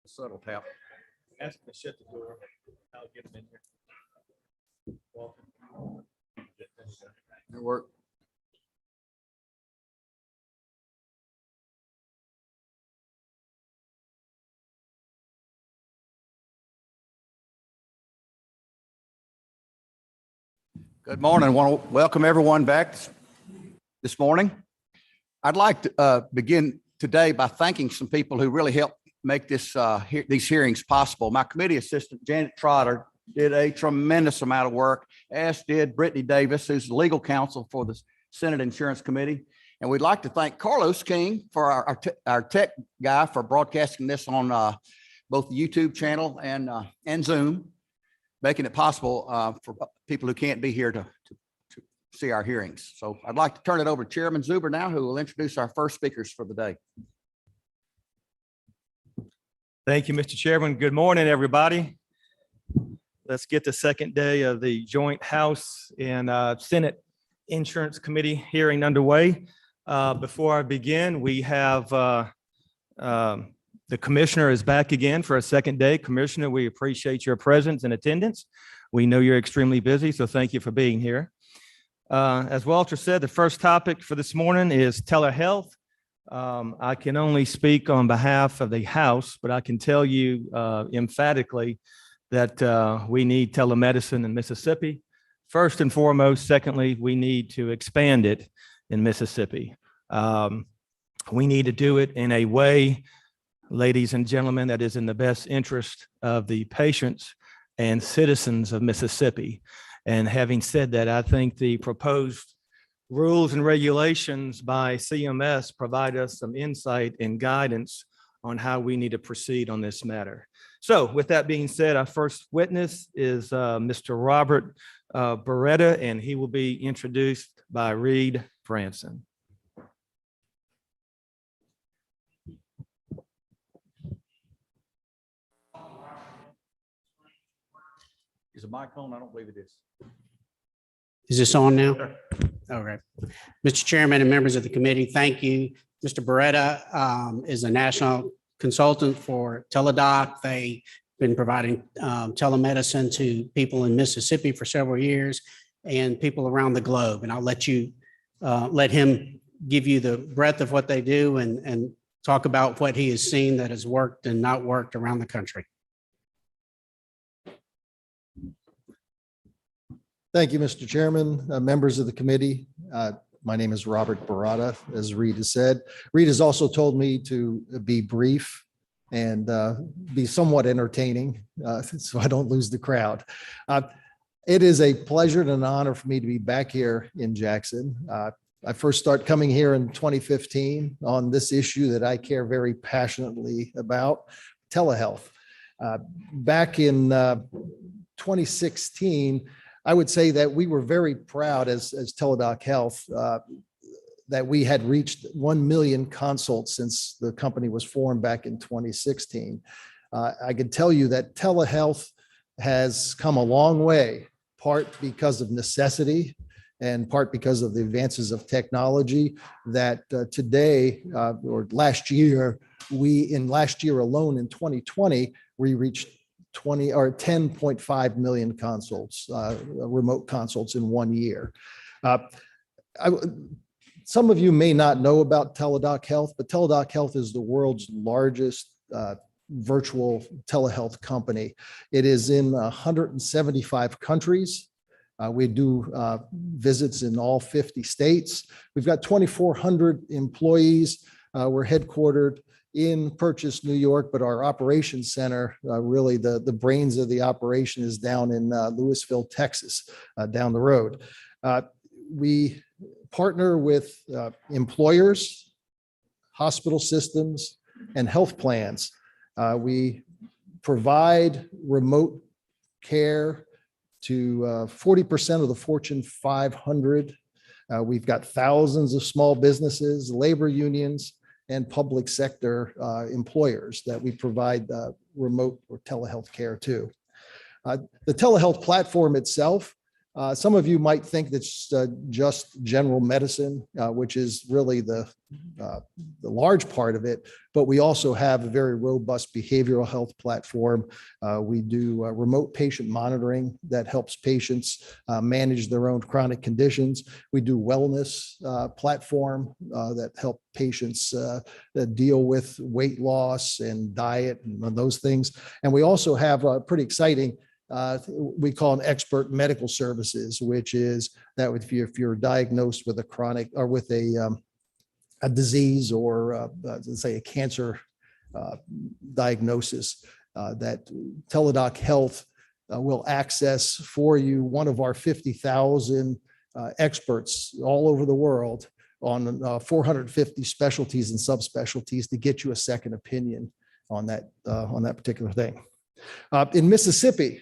Subtle tap. Ask them to shut the door. I'll get them in here. Welcome. It work. Good morning. I want to welcome everyone back this morning. I'd like to begin today by thanking some people who really helped make this these hearings possible. My committee assistant, Janet Trotter, did a tremendous amount of work, as did Brittany Davis, who's the legal counsel for the Senate Insurance Committee. And we'd like to thank Carlos King for our tech guy for broadcasting this on both the YouTube channel and Zoom, making it possible for people who can't be here to see our hearings. So I'd like to turn it over to Chairman Zuber now, who will introduce our first speakers for the day. Thank you, Mr. Chairman. Good morning, everybody. Let's get the second day of the joint House and Senate Insurance Committee hearing underway. Before I begin, we have the Commissioner is back again for a second day. Commissioner, we appreciate your presence and attendance. We know you're extremely busy, so thank you for being here. As Walter said, the first topic for this morning is telehealth. I can only speak on behalf of the House, but I can tell you emphatically that we need telemedicine in Mississippi. First and foremost. Secondly, we need to expand it in Mississippi. We need to do it in a way, ladies and gentlemen, that is in the best interest of the patients and citizens of Mississippi. And having said that, I think the proposed rules and regulations by CMS provide us some insight and guidance on how we need to proceed on this matter. So with that being said, our first witness is Mr. Robert Beretta, and he will be introduced by Reed Franson. Is a mic on? I don't believe it is. Is this on now? Okay. Mr. Chairman and members of the committee, thank you. Mr. Beretta is a national consultant for Teledoc. They've been providing telemedicine to people in Mississippi for several years and people around the globe. And I'll let him give you the breadth of what they do and talk about what he has seen that has worked and not worked around the country. Thank you, Mr. Chairman, members of the committee. My name is Robert Beretta, as Reed has said. Reed has also told me to be brief and be somewhat entertaining so I don't lose the crowd. It is a pleasure and an honor for me to be back here in Jackson. I first started coming here in 2015 on this issue that I care very passionately about, telehealth. Back in 2016, I would say that we were very proud as Teledoc Health that we had reached 1 million consults since the company was formed back in 2016. I can tell you that telehealth has come a long way, part because of necessity and part because of the advances of technology that today or last year, last year alone in 2020, we reached 10.5 million consults, remote consults in 1 year. Some of you may not know about Teledoc Health, but Teledoc Health is the world's largest virtual telehealth company. It is in 175 countries. We do visits in all 50 states. We've got 2,400 employees. We're headquartered in Purchase, New York, but our operations center, really the brains of the operation is down in Louisville, Texas, down the road. We partner with employers, hospital systems, and health plans. We provide remote care to 40% of the Fortune 500. We've got thousands of small businesses, labor unions, and public sector employers that we provide remote or telehealth care to. The telehealth platform itself Some of you might think that's just general medicine, which is really the large part of it, but we also have a very robust behavioral health platform. We do remote patient monitoring that helps patients manage their own chronic conditions. We do wellness platform that help patients that deal with weight loss and diet and those things. And we also have a pretty exciting we call an expert medical services, which is that if you're diagnosed with a chronic or with a disease or let's say a cancer diagnosis, that Teledoc Health will access for you one of our 50,000 experts all over the world on 450 specialties and subspecialties to get you a second opinion on that particular thing. In Mississippi,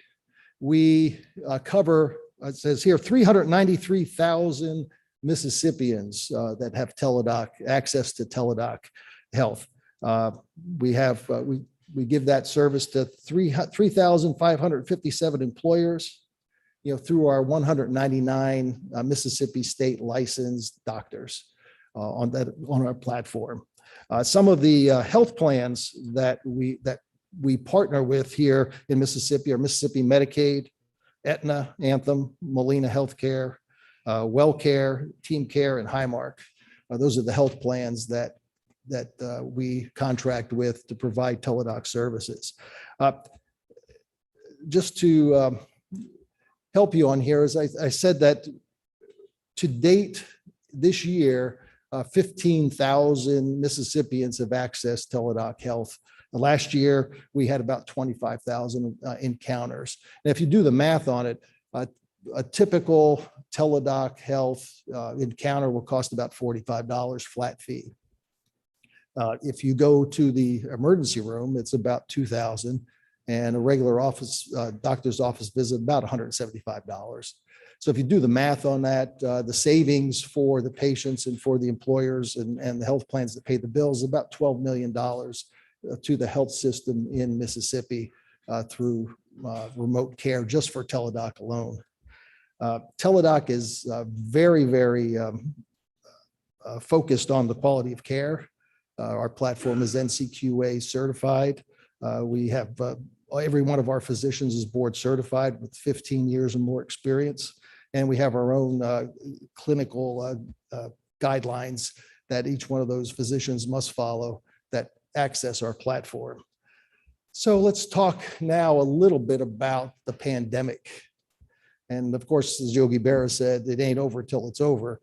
we cover, it says here, 393,000 Mississippians that have access to Teledoc Health. We give that service to 3,557 employers, through our 199 Mississippi state licensed doctors on our platform. Some of the health plans that we partner with here in Mississippi are Mississippi Medicaid, Aetna, Anthem, Molina Healthcare, WellCare, Team Care, and Highmark. Those are the health plans that we contract with to provide Teledoc services. Just to help you on here, as I said that to date this year, 15,000 Mississippians have accessed Teledoc Health. Last year, we had about 25,000 encounters. And if you do the math on it, a typical Teledoc Health encounter will cost about $45 flat fee. If you go to the emergency room, it's about $2,000, and a regular doctor's office visit about $175. So if you do the math on that, the savings for the patients and for the employers and the health plans that pay the bills is about $12 million to the health system in Mississippi through remote care just for Teledoc alone. Teledoc is very, very focused on the quality of care. Our platform is NCQA certified. We have every one of our physicians is board certified with 15 years or more experience. And we have our own clinical guidelines that each one of those physicians must follow that access our platform. So let's talk now a little bit about the pandemic. And of course, as Yogi Berra said, it ain't over till it's over.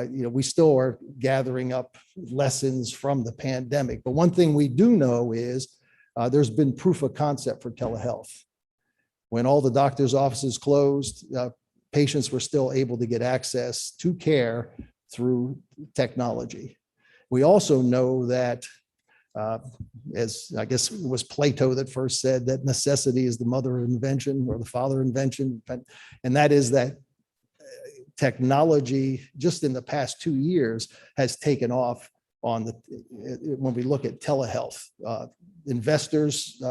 We still are gathering up lessons from the pandemic. But one thing we do know is there's been proof of concept for telehealth. When all the doctor's offices closed, patients were still able to get access to care through technology. We also know that as I guess it was Plato that first said that necessity is the mother of invention or the father of invention. And that is that technology just in the past 2 years has taken off when we look at telehealth. Investors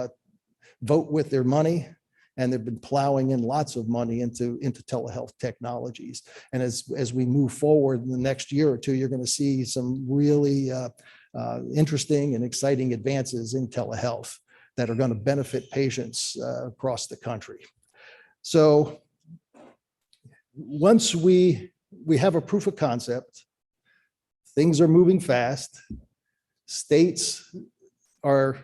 vote with their money, and they've been plowing in lots of money into telehealth technologies. And as we move forward in the next year or two, you're going to see some really interesting and exciting advances in telehealth that are going to benefit patients across the country. So once we have a proof of concept, things are moving fast. States are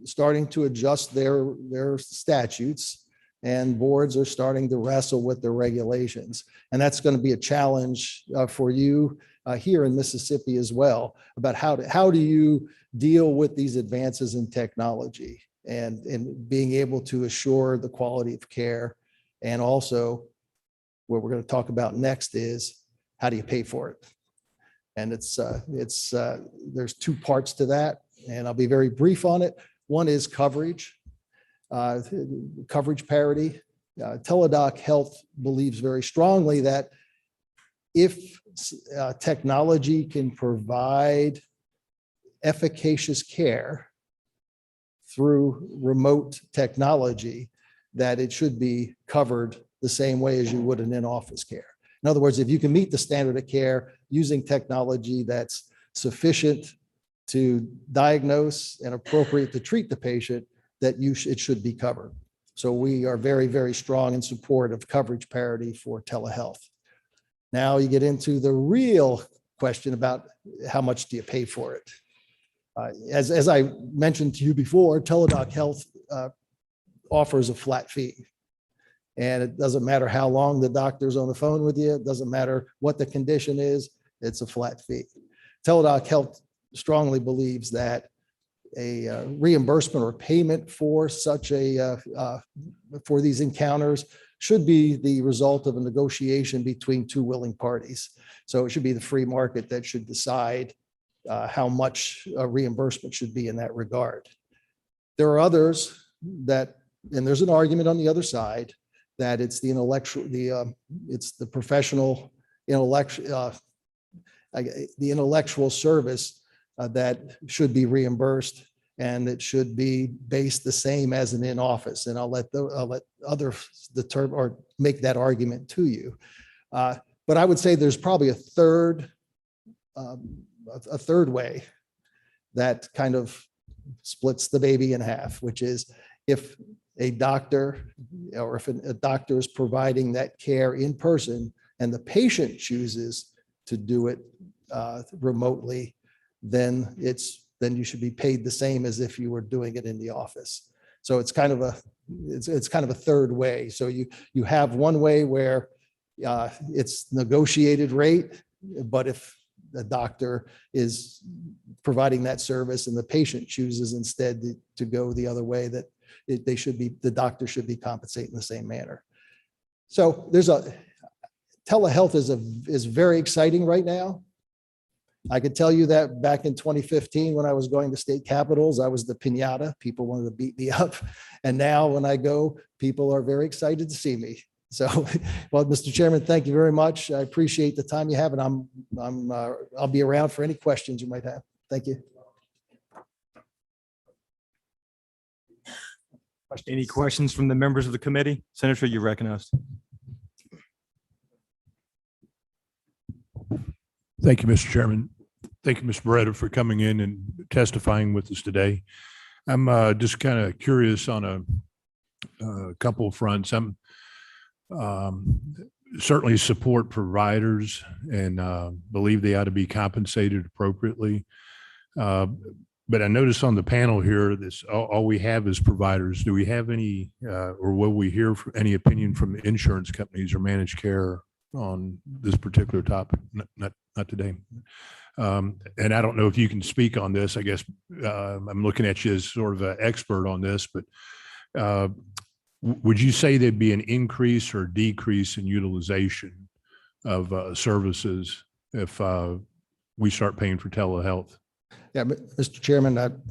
starting to adjust their statutes, and boards are starting to wrestle with their regulations. And that's going to be a challenge for you here in Mississippi as well, about how do you deal with these advances in technology and being able to assure the quality of care. And also what we're going to talk about next is how do you pay for it? And there's two parts to that, and I'll be very brief on it. One is coverage parity. Teledoc Health believes very strongly that if technology can provide efficacious care through remote technology, that it should be covered the same way as you would an in-office care. In other words, if you can meet the standard of care using technology that's sufficient to diagnose and appropriate to treat the patient, that it should be covered. So we are very, very strong in support of coverage parity for telehealth. Now you get into the real question about how much do you pay for it? As I mentioned to you before, Teledoc Health offers a flat fee. And it doesn't matter how long the doctor's on the phone with you. It doesn't matter what the condition is. It's a flat fee. Teledoc Health strongly believes that a reimbursement or payment for such for these encounters should be the result of a negotiation between two willing parties. So it should be the free market that should decide how much reimbursement should be in that regard. There are others that, and there's an argument on the other side, that it's the professional intellectual service that should be reimbursed, and it should be based the same as an in-office. And I'll let others determine or make that argument to you. But I would say there's probably a third way that kind of splits the baby in half, which is if a doctor or if a doctor is providing that care in person and the patient chooses to do it remotely, then you should be paid the same as if you were doing it in the office. So it's kind of a third way. So you have one way where it's negotiated rate, but if the doctor is providing that service and the patient chooses instead to go the other way, that the doctor should be compensated in the same manner. So telehealth is very exciting right now. I could tell you that back in 2015, when I was going to state capitals, I was the piñata. People wanted to beat me up. And now when I go, people are very excited to see me. So, well, Mr. Chairman, thank you very much. I appreciate the time you have, and I'll be around for any questions you might have. Thank you. Any questions from the members of the committee? Senator, you're recognized. Thank you, Mr. Chairman. Thank you, Ms. Beretta, for coming in and testifying with us today. I'm just kind of curious on a couple of fronts. I'm certainly support providers and believe they ought to be compensated appropriately. But I noticed on the panel here, all we have is providers. Do we have any, or will we hear any opinion from insurance companies or managed care on this particular topic? Not today. And I don't know if you can speak on this. I guess I'm looking at you as sort of an expert on this, but would you say there'd be an increase or decrease in utilization of services if we start paying for telehealth? Yeah, Mr. Chairman,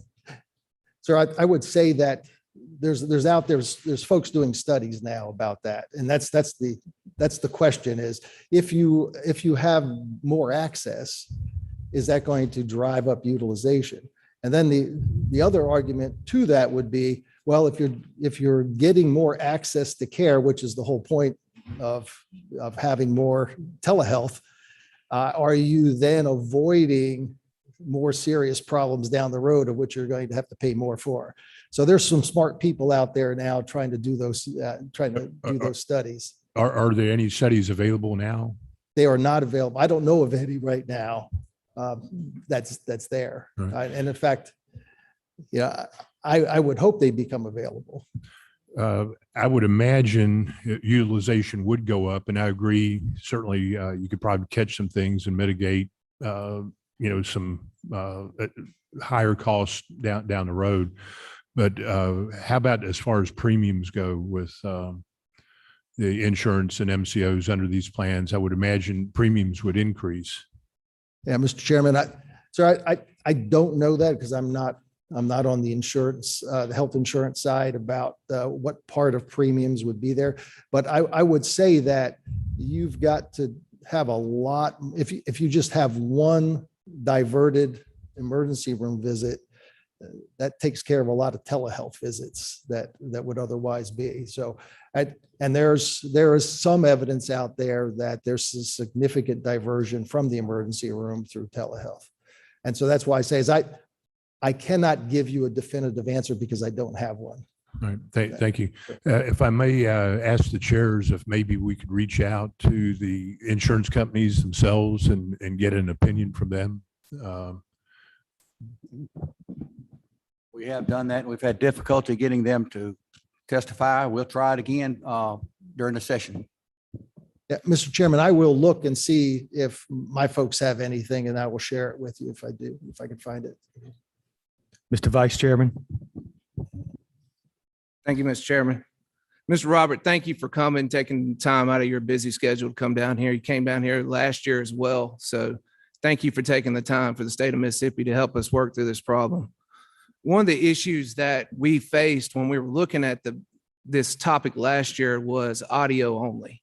sir, I would say that there's folks doing studies now about that, and that's the question is if you have more access, is that going to drive up utilization? And then the other argument to that would be, well, if you're getting more access to care, which is the whole point of having more telehealth, are you then avoiding more serious problems down the road of which you're going to have to pay more for? So there's some smart people out there now trying to do those studies. Are there any studies available now? They are not available. I don't know of any right now that's there. Right. And in fact, I would hope they become available. I would imagine utilization would go up, and I agree. Certainly, you could probably catch some things and mitigate, some higher costs down the road. But how about as far as premiums go with the insurance and MCOs under these plans? I would imagine premiums would increase. Yeah, Mr. Chairman, I don't know that because I'm not on the insurance, the health insurance side about what part of premiums would be there. But I would say that you've got to have a lot. If you just have one diverted emergency room visit, that takes care of a lot of telehealth visits that would otherwise be. So, and there is some evidence out there that there's a significant diversion from the emergency room through telehealth. And so that's why I say is I cannot give you a definitive answer because I don't have one. All right. Thank you. If I may ask the chairs if maybe we could reach out to the insurance companies themselves and get an opinion from them. We have done that. We've had difficulty getting them to testify. We'll try it again during the session. Yeah, Mr. Chairman, I will look and see if my folks have anything, and I will share it with you if I do, if I can find it. Mr. Vice Chairman. Thank you, Mr. Chairman. Mr. Robert, thank you for coming, taking time out of your busy schedule to come down here. You came down here last year as well. So thank you for taking the time for the state of Mississippi to help us work through this problem. One of the issues that we faced when we were looking at this topic last year was audio only.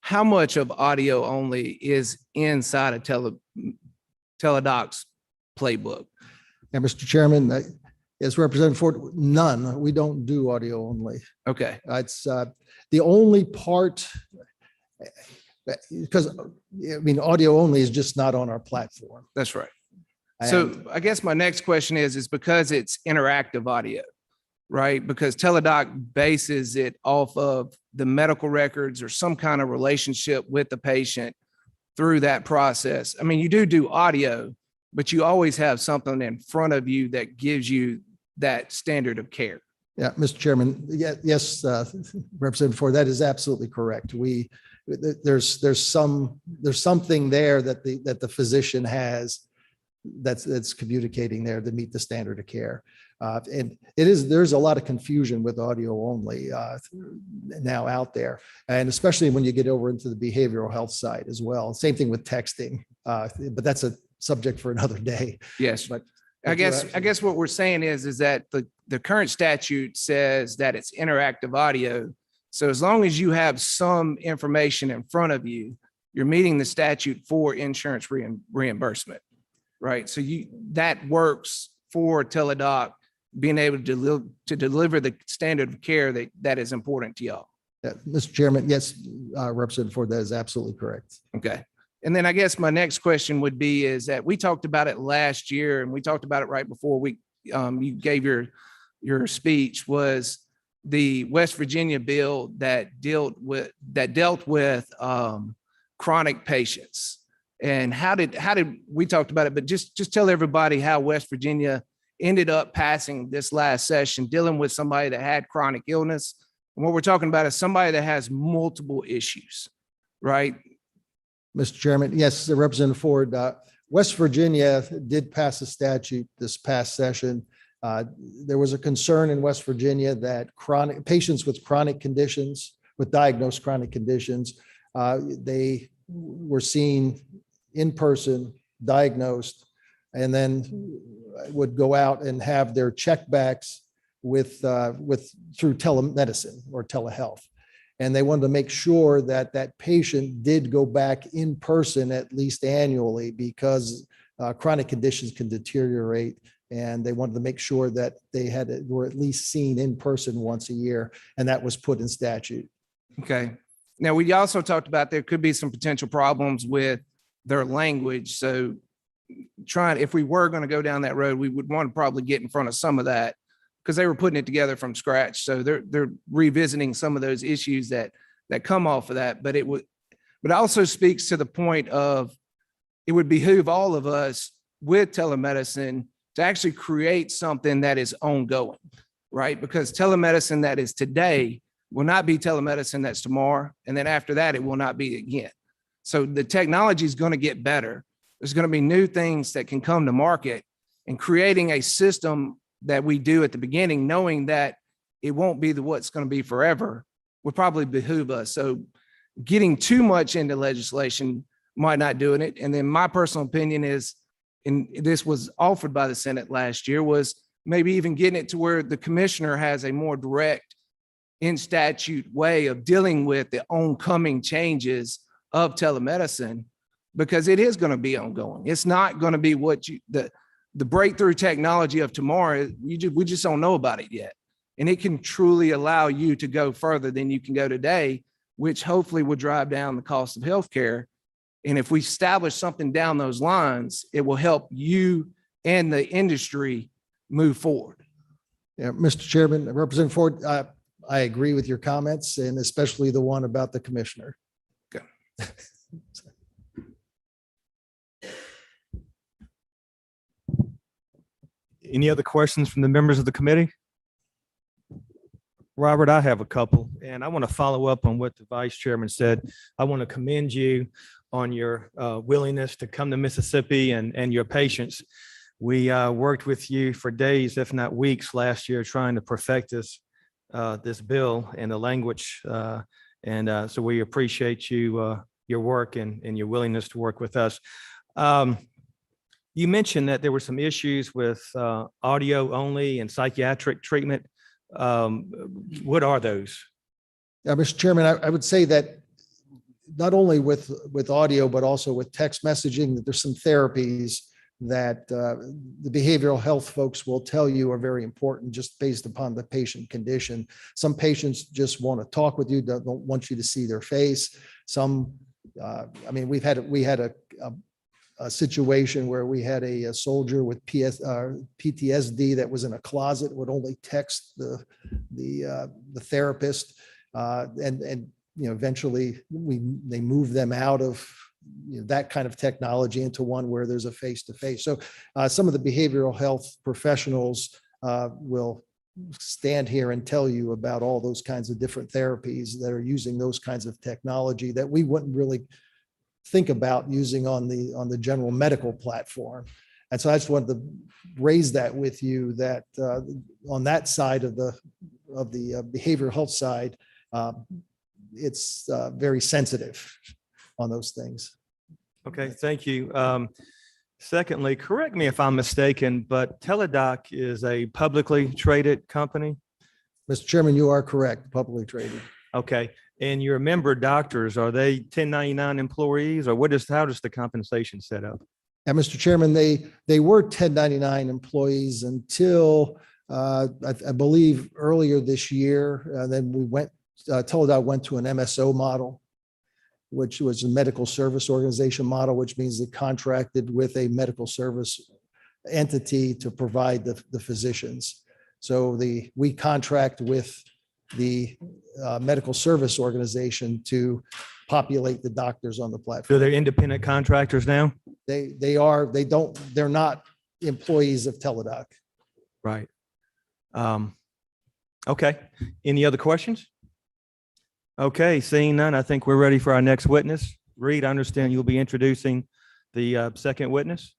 How much of audio only is inside of Teledoc's playbook? And Mr. Chairman, as Representative Ford, none. We don't do audio only. Okay, It's the only part, because I mean, audio only is just not on our platform. that's right. So And- I guess my next question is because it's interactive audio, right? Because Teledoc bases it off of the medical records or some kind of relationship with the patient through that process. I mean, you do audio, but you always have something in front of you that gives you that standard of care. Yeah, Mr. Chairman, yes, Representative Ford, that is absolutely correct. There's something there that the physician has that's communicating there to meet the standard of care. And there's a lot of confusion with audio only now out there. And especially when you get over into the behavioral health side as well. Same thing with texting, but that's a subject for another day. Yes, But I guess what we're saying is that the current statute says that it's interactive audio. So as long as you have some information in front of you, you're meeting the statute for insurance reimbursement, right? So that works for Teledoc being able to deliver the standard of care that is important to y'all. Mr. Chairman, yes, Representative Ford, that is absolutely correct. Okay. And then I guess my next question would be is that we talked about it last year and we talked about it right before you gave your speech, was the West Virginia bill that dealt with chronic patients. And how did we talked about it, but just tell everybody how West Virginia ended up passing this last session, dealing with somebody that had chronic illness. And what we're talking about is somebody that has multiple issues, right? Mr. Chairman, yes, Representative Ford, West Virginia did pass a statute this past session. There was a concern in West Virginia that patients with chronic conditions, with diagnosed chronic conditions, they were seen in person, diagnosed, and then would go out and have their checkbacks through telemedicine or telehealth. And they wanted to make sure that that patient did go back in person at least annually because chronic conditions can deteriorate. And they wanted to make sure that they were at least seen in person once a year. And that was put in statute. Okay. Now, we also talked about there could be some potential problems with their language. So if we were going to go down that road, we would want to probably get in front of some of that because they were putting it together from scratch. So they're revisiting some of those issues that come off of that. But it also speaks to the point of it would behoove all of us with telemedicine to actually create something that is ongoing, right? Because telemedicine that is today will not be telemedicine that's tomorrow. And then after that, it will not be again. So the technology is going to get better. There's going to be new things that can come to market, and creating a system that we do at the beginning, knowing that it won't be what's going to be forever, would probably behoove us. So getting too much into legislation might not doing it. And then my personal opinion is, and this was offered by the Senate last year, was maybe even getting it to where the commissioner has a more direct in statute way of dealing with the oncoming changes of telemedicine, because it is going to be ongoing. It's not going to be what the the breakthrough technology of tomorrow, we just don't know about it yet. And it can truly allow you to go further than you can go today, which hopefully will drive down the cost of healthcare. And if we establish something down those lines, it will help you and the industry move forward. Yeah, Mr. Chairman, Representative Ford, I agree with your comments and especially the one about the commissioner. Okay. Any other questions from the members of the committee? Robert, I have a couple, and I want to follow up on what the vice chairman said. I want to commend you on your willingness to come to Mississippi and your patience. We worked with you for days, if not weeks, last year trying to perfect this bill and the language. So we appreciate you, your work and your willingness to work with us. You mentioned that there were some issues with audio only and psychiatric treatment. What are those? Mr. Chairman, I would say that not only with audio, but also with text messaging, that there's some therapies that the behavioral health folks will tell you are very important just based upon the patient condition. Some patients just want to talk with you, don't want you to see their face. Some, we had a situation where we had a soldier with PTSD that was in a closet, would only text the therapist, and eventually they moved them out of that kind of technology into one where there's a face-to-face. So some of the behavioral health professionals will stand here and tell you about all those kinds of different therapies that are using those kinds of technology that we wouldn't really think about using on the general medical platform. And so I just wanted to raise that with you, that on that side of the behavioral health side, it's very sensitive on those things. Okay, thank you. Secondly, correct me if I'm mistaken, but Teledoc is a publicly traded company? Mr. Chairman, you are correct, publicly traded. Okay, and your member doctors, are they 1099 employees, or how does the compensation set up? And Mr. Chairman, they were 1099 employees until I believe earlier this year. Then Teledoc went to an MSO model, which was a medical service organization model, which means they contracted with a medical service entity to provide the physicians. So we contract with the medical service organization to populate the doctors on the platform. So they're independent contractors now? They're not employees of Teledoc. Right. Okay. Any other questions? Okay, seeing none, I think we're ready for our next witness. Reed, I understand you'll be introducing the second witness.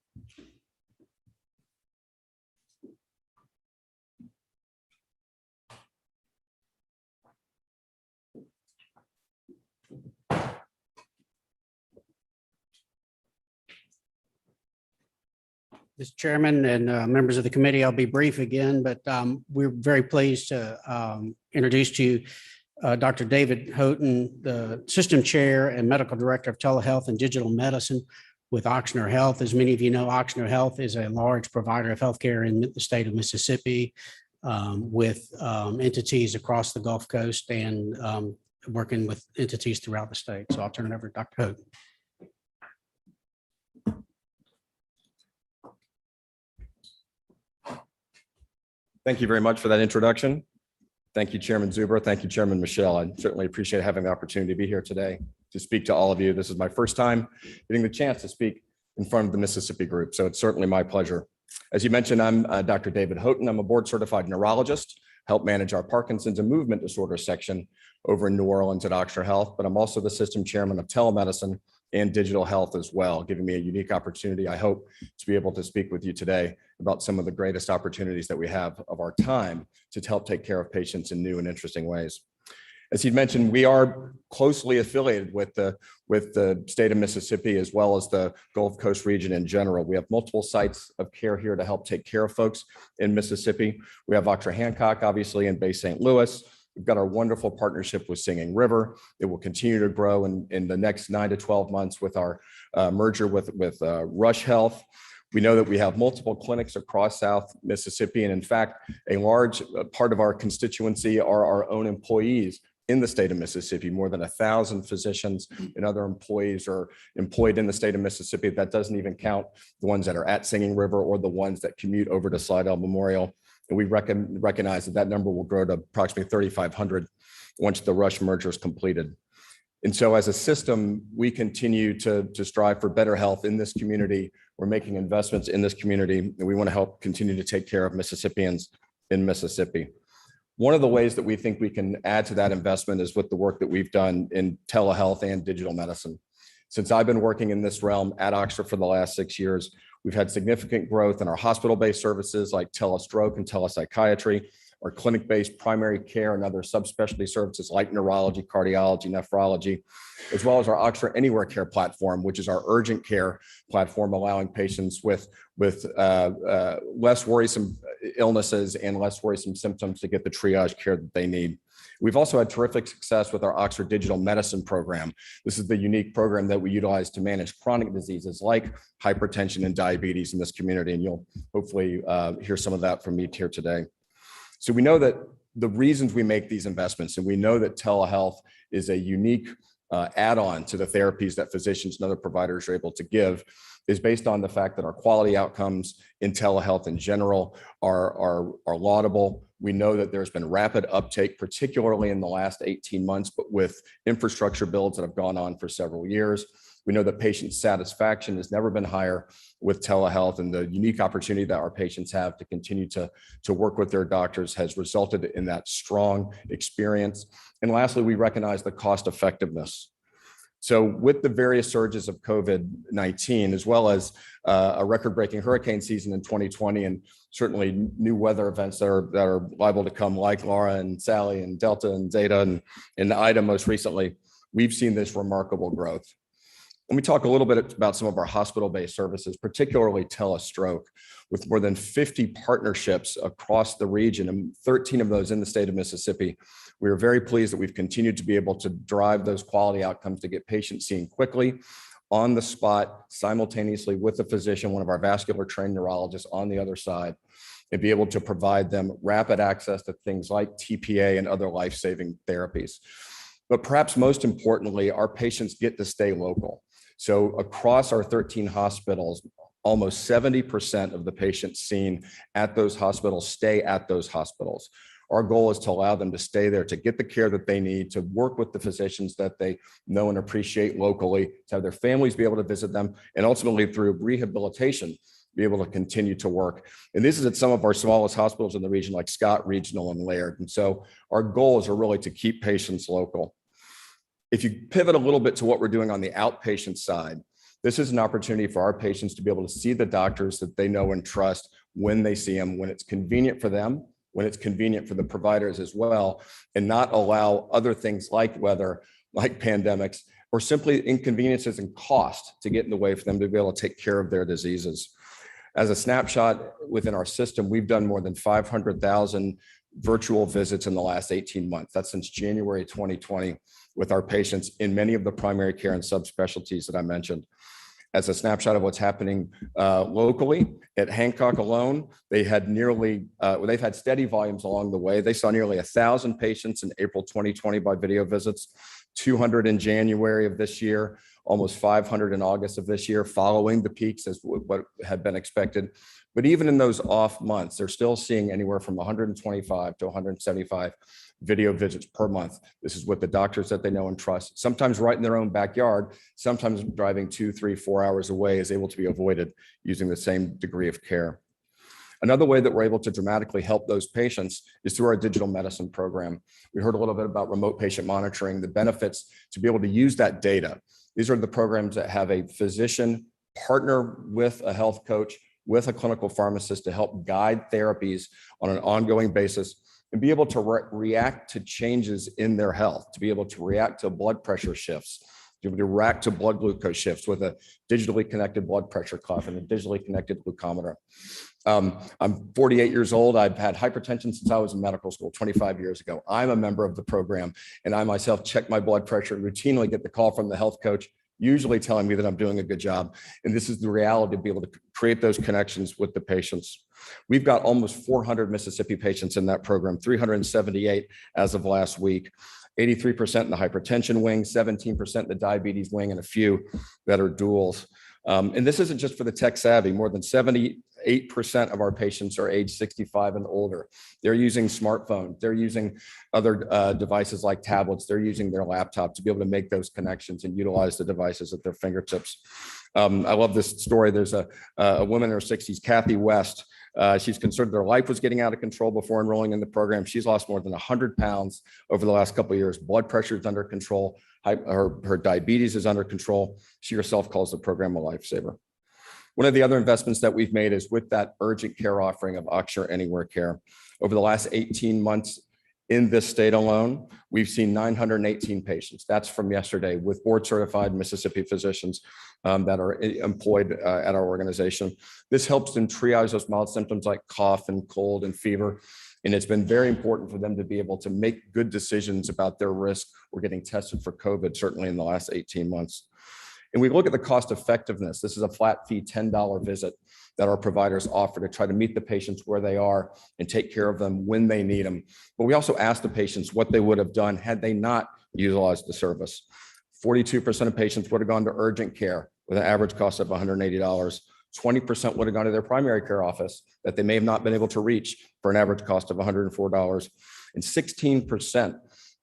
Mr. Chairman and members of the committee, I'll be brief again, but we're very pleased to introduce to you Dr. David Houghton, the System Chair and Medical Director of Telehealth and Digital Medicine with Ochsner Health. As many of you know, Ochsner Health is a large provider of healthcare in the state of Mississippi, with entities across the Gulf Coast and working with entities throughout the state. So I'll turn it over to Dr. Houghton. Thank you very much for that introduction. Thank you, Chairman Zuber. Thank you, Chairman Michelle. I certainly appreciate having the opportunity to be here today to speak to all of you. This is my first time getting the chance to speak in front of the Mississippi group, so it's certainly my pleasure. As you mentioned, I'm Dr. David Houghton. I'm a board-certified neurologist, help manage our Parkinson's and movement disorder section over in New Orleans at Ochsner Health, but I'm also the system chairman of telemedicine and digital health as well, giving me a unique opportunity, I hope, to be able to speak with you today about some of the greatest opportunities that we have of our time to help take care of patients in new and interesting ways. As you mentioned, we are closely affiliated with the state of Mississippi as well as the Gulf Coast region in general. We have multiple sites of care here to help take care of folks in Mississippi. We have Dr. Hancock, obviously, in Bay St. Louis. We've got our wonderful partnership with Singing River. It will continue to grow in the next 9 to 12 months with our merger with Rush Health. We know that we have multiple clinics across South Mississippi. And in fact, a large part of our constituency are our own employees in the state of Mississippi. More than 1,000 physicians and other employees are employed in the state of Mississippi. That doesn't even count the ones that are at Singing River or the ones that commute over to Slidell Memorial. And we recognize that that number will grow to approximately 3,500 once the Rush merger is completed. And so as a system, we continue to strive for better health in this community. We're making investments in this community, and we want to help continue to take care of Mississippians in Mississippi. One of the ways that we think we can add to that investment is with the work that we've done in telehealth and digital medicine. Since I've been working in this realm at Oxford for the last 6 years, we've had significant growth in our hospital-based services like telestroke and telepsychiatry, our clinic-based primary care and other subspecialty services like neurology, cardiology, nephrology, as well as our Oxford Anywhere Care platform, which is our urgent care platform, allowing patients with less worrisome illnesses and less worrisome symptoms to get the triage care that they need. We've also had terrific success with our Oxford Digital Medicine program. This is the unique program that we utilize to manage chronic diseases like hypertension and diabetes in this community, and you'll hopefully hear some of that from me here today. So we know that the reasons we make these investments, and we know that telehealth is a unique add-on to the therapies that physicians and other providers are able to give, is based on the fact that our quality outcomes in telehealth in general are laudable. We know that there's been rapid uptake, particularly in the last 18 months, but with infrastructure builds that have gone on for several years. We know that patient satisfaction has never been higher with telehealth, and the unique opportunity that our patients have to continue to work with their doctors has resulted in that strong experience. And lastly, we recognize the cost effectiveness. So with the various surges of COVID-19, as well as a record-breaking hurricane season in 2020, and certainly new weather events that are liable to come, like Laura and Sally and Delta and Zeta and Ida most recently, we've seen this remarkable growth. Let me talk a little bit about some of our hospital-based services, particularly telestroke, with more than 50 partnerships across the region and 13 of those in the state of Mississippi. We are very pleased that we've continued to be able to drive those quality outcomes to get patients seen quickly, on the spot, simultaneously with the physician, one of our vascular trained neurologists on the other side, and be able to provide them rapid access to things like TPA and other life-saving therapies. But perhaps most importantly, our patients get to stay local. So across our 13 hospitals, almost 70% of the patients seen at those hospitals stay at those hospitals. Our goal is to allow them to stay there, to get the care that they need, to work with the physicians that they know and appreciate locally, to have their families be able to visit them, and ultimately through rehabilitation, be able to continue to work. And this is at some of our smallest hospitals in the region, like Scott Regional and Laird. And so our goals are really to keep patients local. If you pivot a little bit to what we're doing on the outpatient side, this is an opportunity for our patients to be able to see the doctors that they know and trust when they see them, when it's convenient for them, when it's convenient for the providers as well, and not allow other things like weather, like pandemics, or simply inconveniences and cost to get in the way for them to be able to take care of their diseases. As a snapshot within our system, we've done more than 500,000 virtual visits in the last 18 months. That's since January 2020 with our patients in many of the primary care and subspecialties that I mentioned. As a snapshot of what's happening locally at Hancock alone, they've had steady volumes along the way. They saw nearly 1,000 patients in April 2020 by video visits, 200 in January of this year, almost 500 in August of this year, following the peaks as what had been expected. But even in those off months, they're still seeing anywhere from 125 to 175 video visits per month. This is with the doctors that they know and trust, sometimes right in their own backyard, sometimes driving 2, 3, 4 hours away is able to be avoided using the same degree of care. Another way that we're able to dramatically help those patients is through our digital medicine program. We heard a little bit about remote patient monitoring, the benefits to be able to use that data. These are the programs that have a physician partner with a health coach, with a clinical pharmacist to help guide therapies on an ongoing basis and be able to react to changes in their health, to be able to react to blood pressure shifts, to be able to react to blood glucose shifts with a digitally connected blood pressure cuff and a digitally connected glucometer. I'm 48 years old. I've had hypertension since I was in medical school 25 years ago. I'm a member of the program, and I myself check my blood pressure and routinely get the call from the health coach, usually telling me that I'm doing a good job. And this is the reality to be able to create those connections with the patients. We've got almost 400 Mississippi patients in that program, 378 as of last week, 83% in the hypertension wing, 17% in the diabetes wing, and a few that are duals. And this isn't just for the tech savvy. More than 78% of our patients are age 65 and older. They're using smartphones. They're using other devices like tablets. They're using their laptop to be able to make those connections and utilize the devices at their fingertips. I love this story. There's a woman in her 60s, Kathy West. She's concerned their life was getting out of control before enrolling in the program. She's lost more than 100 pounds over the last couple of years. Blood pressure is under control. Her diabetes is under control. She herself calls the program a lifesaver. One of the other investments that we've made is with that urgent care offering of Ochsner Anywhere Care. Over the last 18 months in this state alone, we've seen 918 patients. That's from yesterday with board certified Mississippi physicians that are employed at our organization. This helps them triage those mild symptoms like cough and cold and fever. And it's been very important for them to be able to make good decisions about their risk or getting tested for COVID, certainly in the last 18 months. And we look at the cost effectiveness. This is a flat fee $10 visit that our providers offer to try to meet the patients where they are and take care of them when they need them. But we also ask the patients what they would have done had they not utilized the service. 42% of patients would have gone to urgent care with an average cost of $180. 20% would have gone to their primary care office that they may have not been able to reach for an average cost of $104. And 16%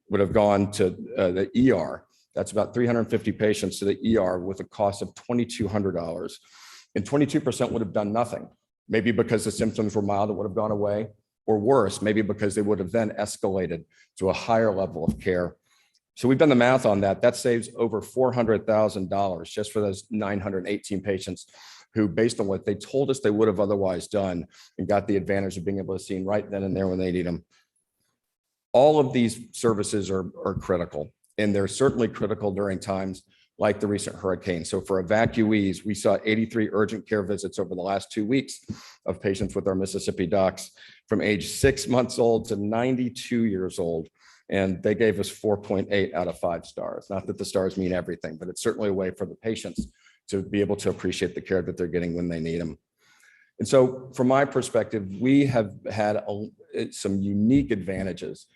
would have gone to the ER. That's about 350 patients to the ER with a cost of $2,200. And 22% would have done nothing, maybe because the symptoms were mild and would have gone away, or worse, maybe because they would have then escalated to a higher level of care. So we've done the math on that. That saves over $400,000 just for those 918 patients who, based on what they told us they would have otherwise done, and got the advantage of being able to see them right then and there when they need them. All of these services are critical, and they're certainly critical during times like the recent hurricane. So for evacuees, we saw 83 urgent care visits over the last 2 weeks of patients with our Mississippi docs from age 6 months old to 92 years old. And they gave us 4.8 out of 5 stars. Not that the stars mean everything, but it's certainly a way for the patients to be able to appreciate the care that they're getting when they need them. And so from my perspective, we have had some unique advantages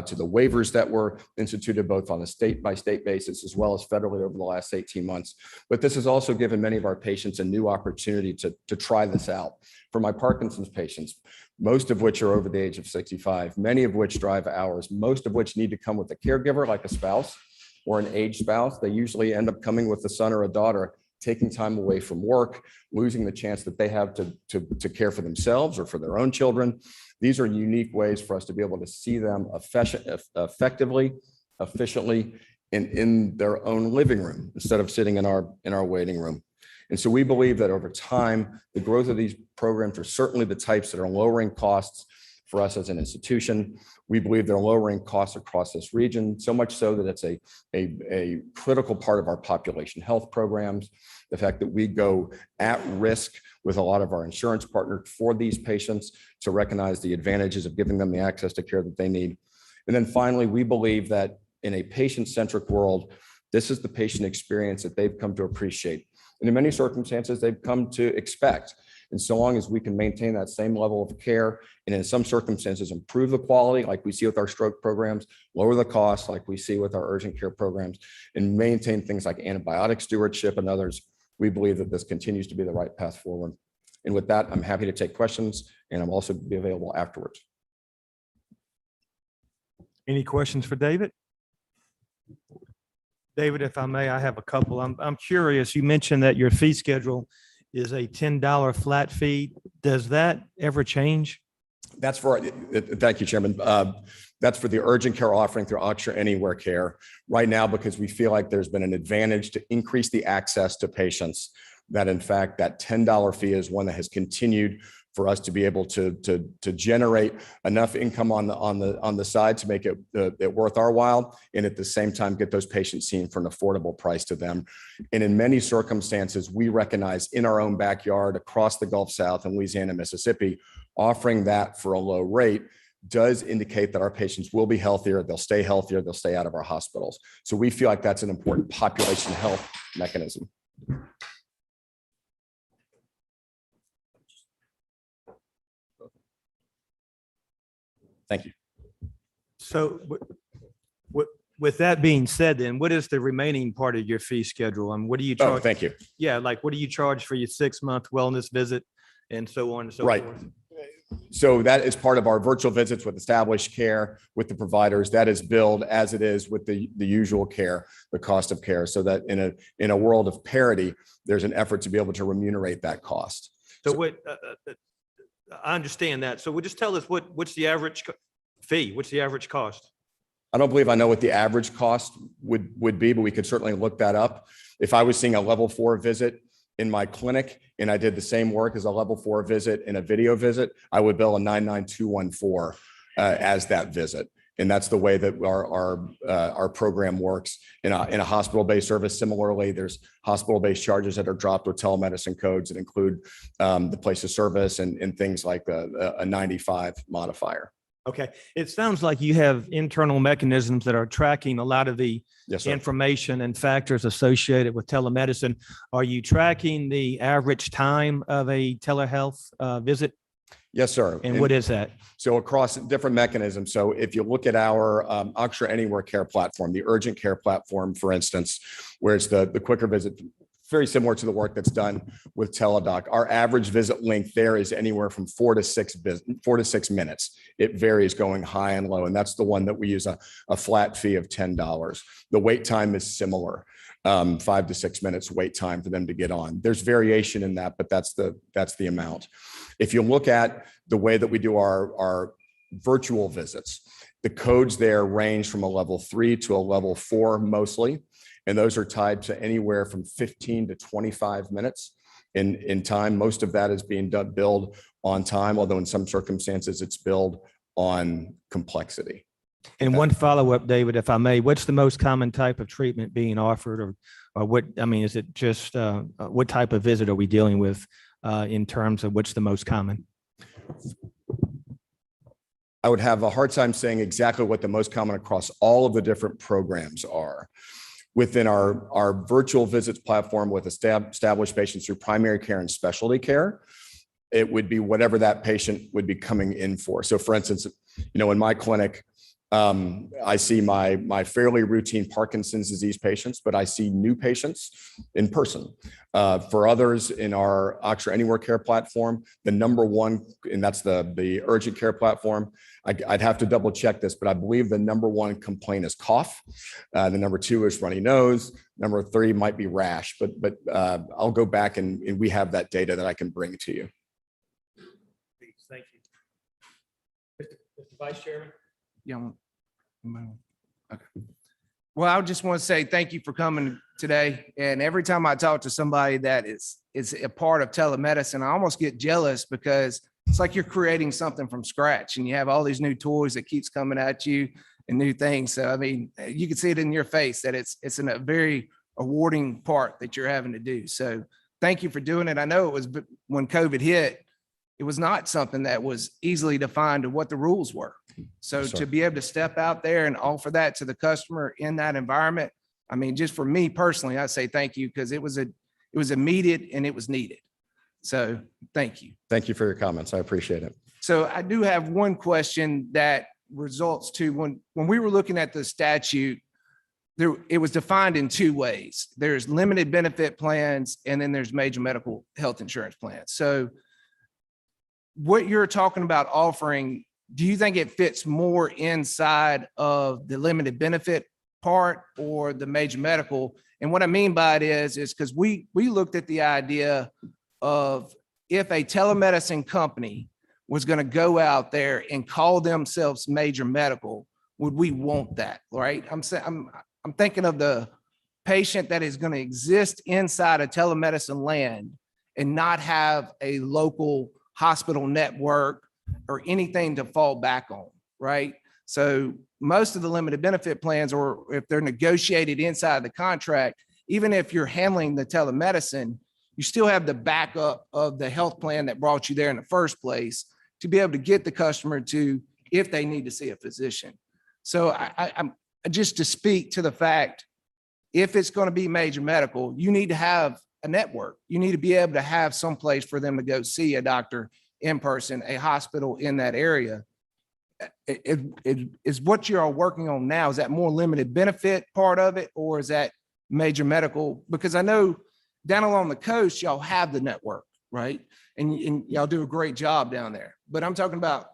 to the waivers that were instituted both on a state-by-state basis as well as federally over the last 18 months. But this has also given many of our patients a new opportunity to try this out. For my Parkinson's patients, most of which are over the age of 65, many of which drive hours, most of which need to come with a caregiver like a spouse or an aged spouse. They usually end up coming with a son or a daughter, taking time away from work, losing the chance that they have to care for themselves or for their own children. These are unique ways for us to be able to see them effectively, efficiently, and in their own living room instead of sitting in our waiting room. And so we believe that over time, the growth of these programs are certainly the types that are lowering costs for us as an institution. We believe they're lowering costs across this region, so much so that it's a critical part of our population health programs. The fact that we go at risk with a lot of our insurance partners for these patients to recognize the advantages of giving them the access to care that they need. And then finally, we believe that in a patient-centric world, this is the patient experience that they've come to appreciate. And in many circumstances, they've come to expect. And so long as we can maintain that same level of care, and in some circumstances, improve the quality like we see with our stroke programs, lower the costs like we see with our urgent care programs, and maintain things like antibiotic stewardship and others, we believe that this continues to be the right path forward. And with that, I'm happy to take questions, and I'm also be available afterwards. Any questions for David? David, if I may, I have a couple. I'm curious. You mentioned that your fee schedule is a $10 flat fee. Does that ever change? That's for, thank you, Chairman. That's for the urgent care offering through Ochsner Anywhere Care. Right now, because we feel like there's been an advantage to increase the access to patients, that in fact, that $10 fee is one that has continued for us to be able to generate enough income on the side to make it worth our while, and at the same time get those patients seen for an affordable price to them. And in many circumstances, we recognize in our own backyard across the Gulf South and Louisiana, Mississippi, offering that for a low rate does indicate that our patients will be healthier, they'll stay healthier, they'll stay out of our hospitals. So we feel like that's an important population health mechanism. Thank you. So with that being said, then what is the remaining part of your fee schedule? And what do you Oh, charge? thank you. Yeah, like what do you charge for your 6-month wellness visit and so on and so Right. forth? So that is part of our virtual visits with established care with the providers. That is billed as it is with the usual care, the cost of care, so that in a world of parity, there's an effort to be able to remunerate that cost. So what, I understand that. So would just tell us what's the average fee? What's the average cost? I don't believe I know what the average cost would be, but we could certainly look that up. If I was seeing a level 4 visit in my clinic and I did the same work as a level 4 visit in a video visit, I would bill a 99214 as that visit. And that's the way that our program works in a hospital-based service. Similarly, there's hospital-based charges that are dropped with telemedicine codes that include the place of service and things like a 95 modifier. Okay. It sounds like you have internal mechanisms that are tracking a lot of the Yes, sir. information and factors associated with telemedicine. Are you tracking the average time of a telehealth visit? Yes, sir. And what is that? So across different mechanisms. So if you look at our Oxford Anywhere Care platform, the urgent care platform, for instance, where it's the quicker visit, very similar to the work that's done with Teledoc. Our average visit length there is anywhere from 4 to 6 minutes. It varies going high and low. And that's the one that we use a flat fee of $10. The wait time is similar, 5 to 6 minutes wait time for them to get on. There's variation in that, but that's the amount. If you look at the way that we do our virtual visits, the codes there range from a level 3 to a level 4 mostly. And those are tied to anywhere from 15 to 25 minutes in time. Most of that is being billed on time, although in some circumstances it's billed on complexity. And one follow-up, David, if I may, what's the most common type of treatment being offered or what, I mean, is it just what type of visit are we dealing with in terms of what's the most common? I would have a hard time saying exactly what the most common across all of the different programs are. Within our virtual visits platform with established patients through primary care and specialty care, it would be whatever that patient would be coming in for. So for instance, in my clinic, I see my fairly routine Parkinson's disease patients, but I see new patients in person. For others in our Oxford Anywhere Care platform, the number one, and that's the urgent care platform, I'd have to double check this, but I believe the number one complaint is cough. The number 2 is runny nose. Number 3 might be rash, but I'll go back and we have that data that I can bring to you. Thank you. Mr. Vice Chairman? Yeah. Okay. Well, I just want to say thank you for coming today. And every time I talk to somebody that is a part of telemedicine, I almost get jealous because it's like you're creating something from scratch and you have all these new toys that keeps coming at you and new things. So, I mean, you can see it in your face that it's a very rewarding part that you're having to do. So thank you for doing it. I know it was when COVID hit, it was not something that was easily defined of what the rules were. So Yes, sir. to be able to step out there and offer that to the customer in that environment, I mean, just for me personally, I say thank you because it was immediate and it was needed. So thank you. Thank you for your comments. I appreciate it. So I do have one question that results to when we were looking at the statute, it was defined in 2 ways. There's limited benefit plans and then there's major medical health insurance plans. So what you're talking about offering, do you think it fits more inside of the limited benefit part or the major medical? And what I mean by it is because we looked at the idea of if a telemedicine company was going to go out there and call themselves major medical, would we want that? Right? I'm thinking of the patient that is going to exist inside a telemedicine land and not have a local hospital network or anything to fall back on, right? So most of the limited benefit plans, or if they're negotiated inside the contract, even if you're handling the telemedicine, you still have the backup of the health plan that brought you there in the first place to be able to get the customer to if they need to see a physician. So I'm just to speak to the fact, if it's going to be major medical, you need to have a network. You need to be able to have some place for them to go see a doctor in person, a hospital in that area. It is what you are working on now. Is that more limited benefit part of it, or is that major medical? Because I know down along the coast, y'all have the network, right? And y'all do a great job down there. But I'm talking about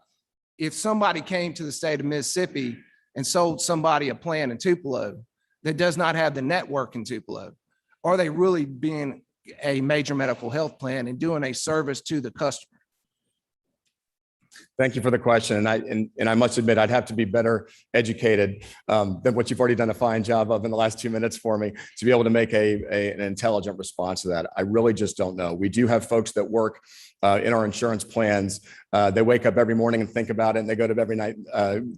if somebody came to the state of Mississippi and sold somebody a plan in Tupelo that does not have the network in Tupelo, are they really being a major medical health plan and doing a service to the customer? Thank you for the question. And I must admit, I'd have to be better educated than what you've already done a fine job of in the last 2 minutes for me to be able to make an intelligent response to that. I really just don't know. We do have folks that work in our insurance plans. They wake up every morning and think about it, and they go to bed every night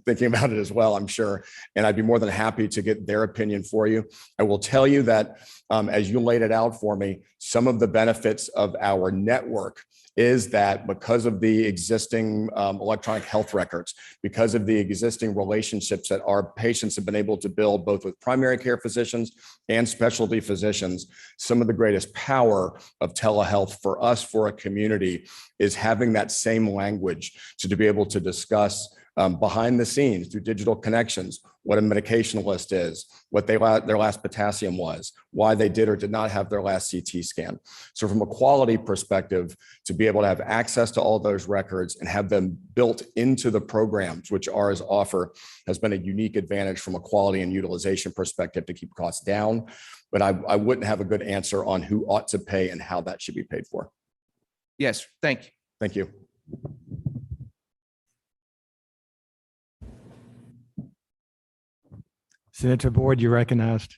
thinking about it as well, I'm sure. And I'd be more than happy to get their opinion for you. I will tell you that as you laid it out for me, some of the benefits of our network is that because of the existing electronic health records, because of the existing relationships that our patients have been able to build both with primary care physicians and specialty physicians, some of the greatest power of telehealth for us, for a community, is having that same language to be able to discuss behind the scenes through digital connections, what a medication list is, what their last potassium was, why they did or did not have their last CT scan. So from a quality perspective, to be able to have access to all those records and have them built into the programs, which ours offer, has been a unique advantage from a quality and utilization perspective to keep costs down. But I wouldn't have a good answer on who ought to pay and how that should be paid for. Yes, thank you. Thank you. Senator Boyd, you're recognized.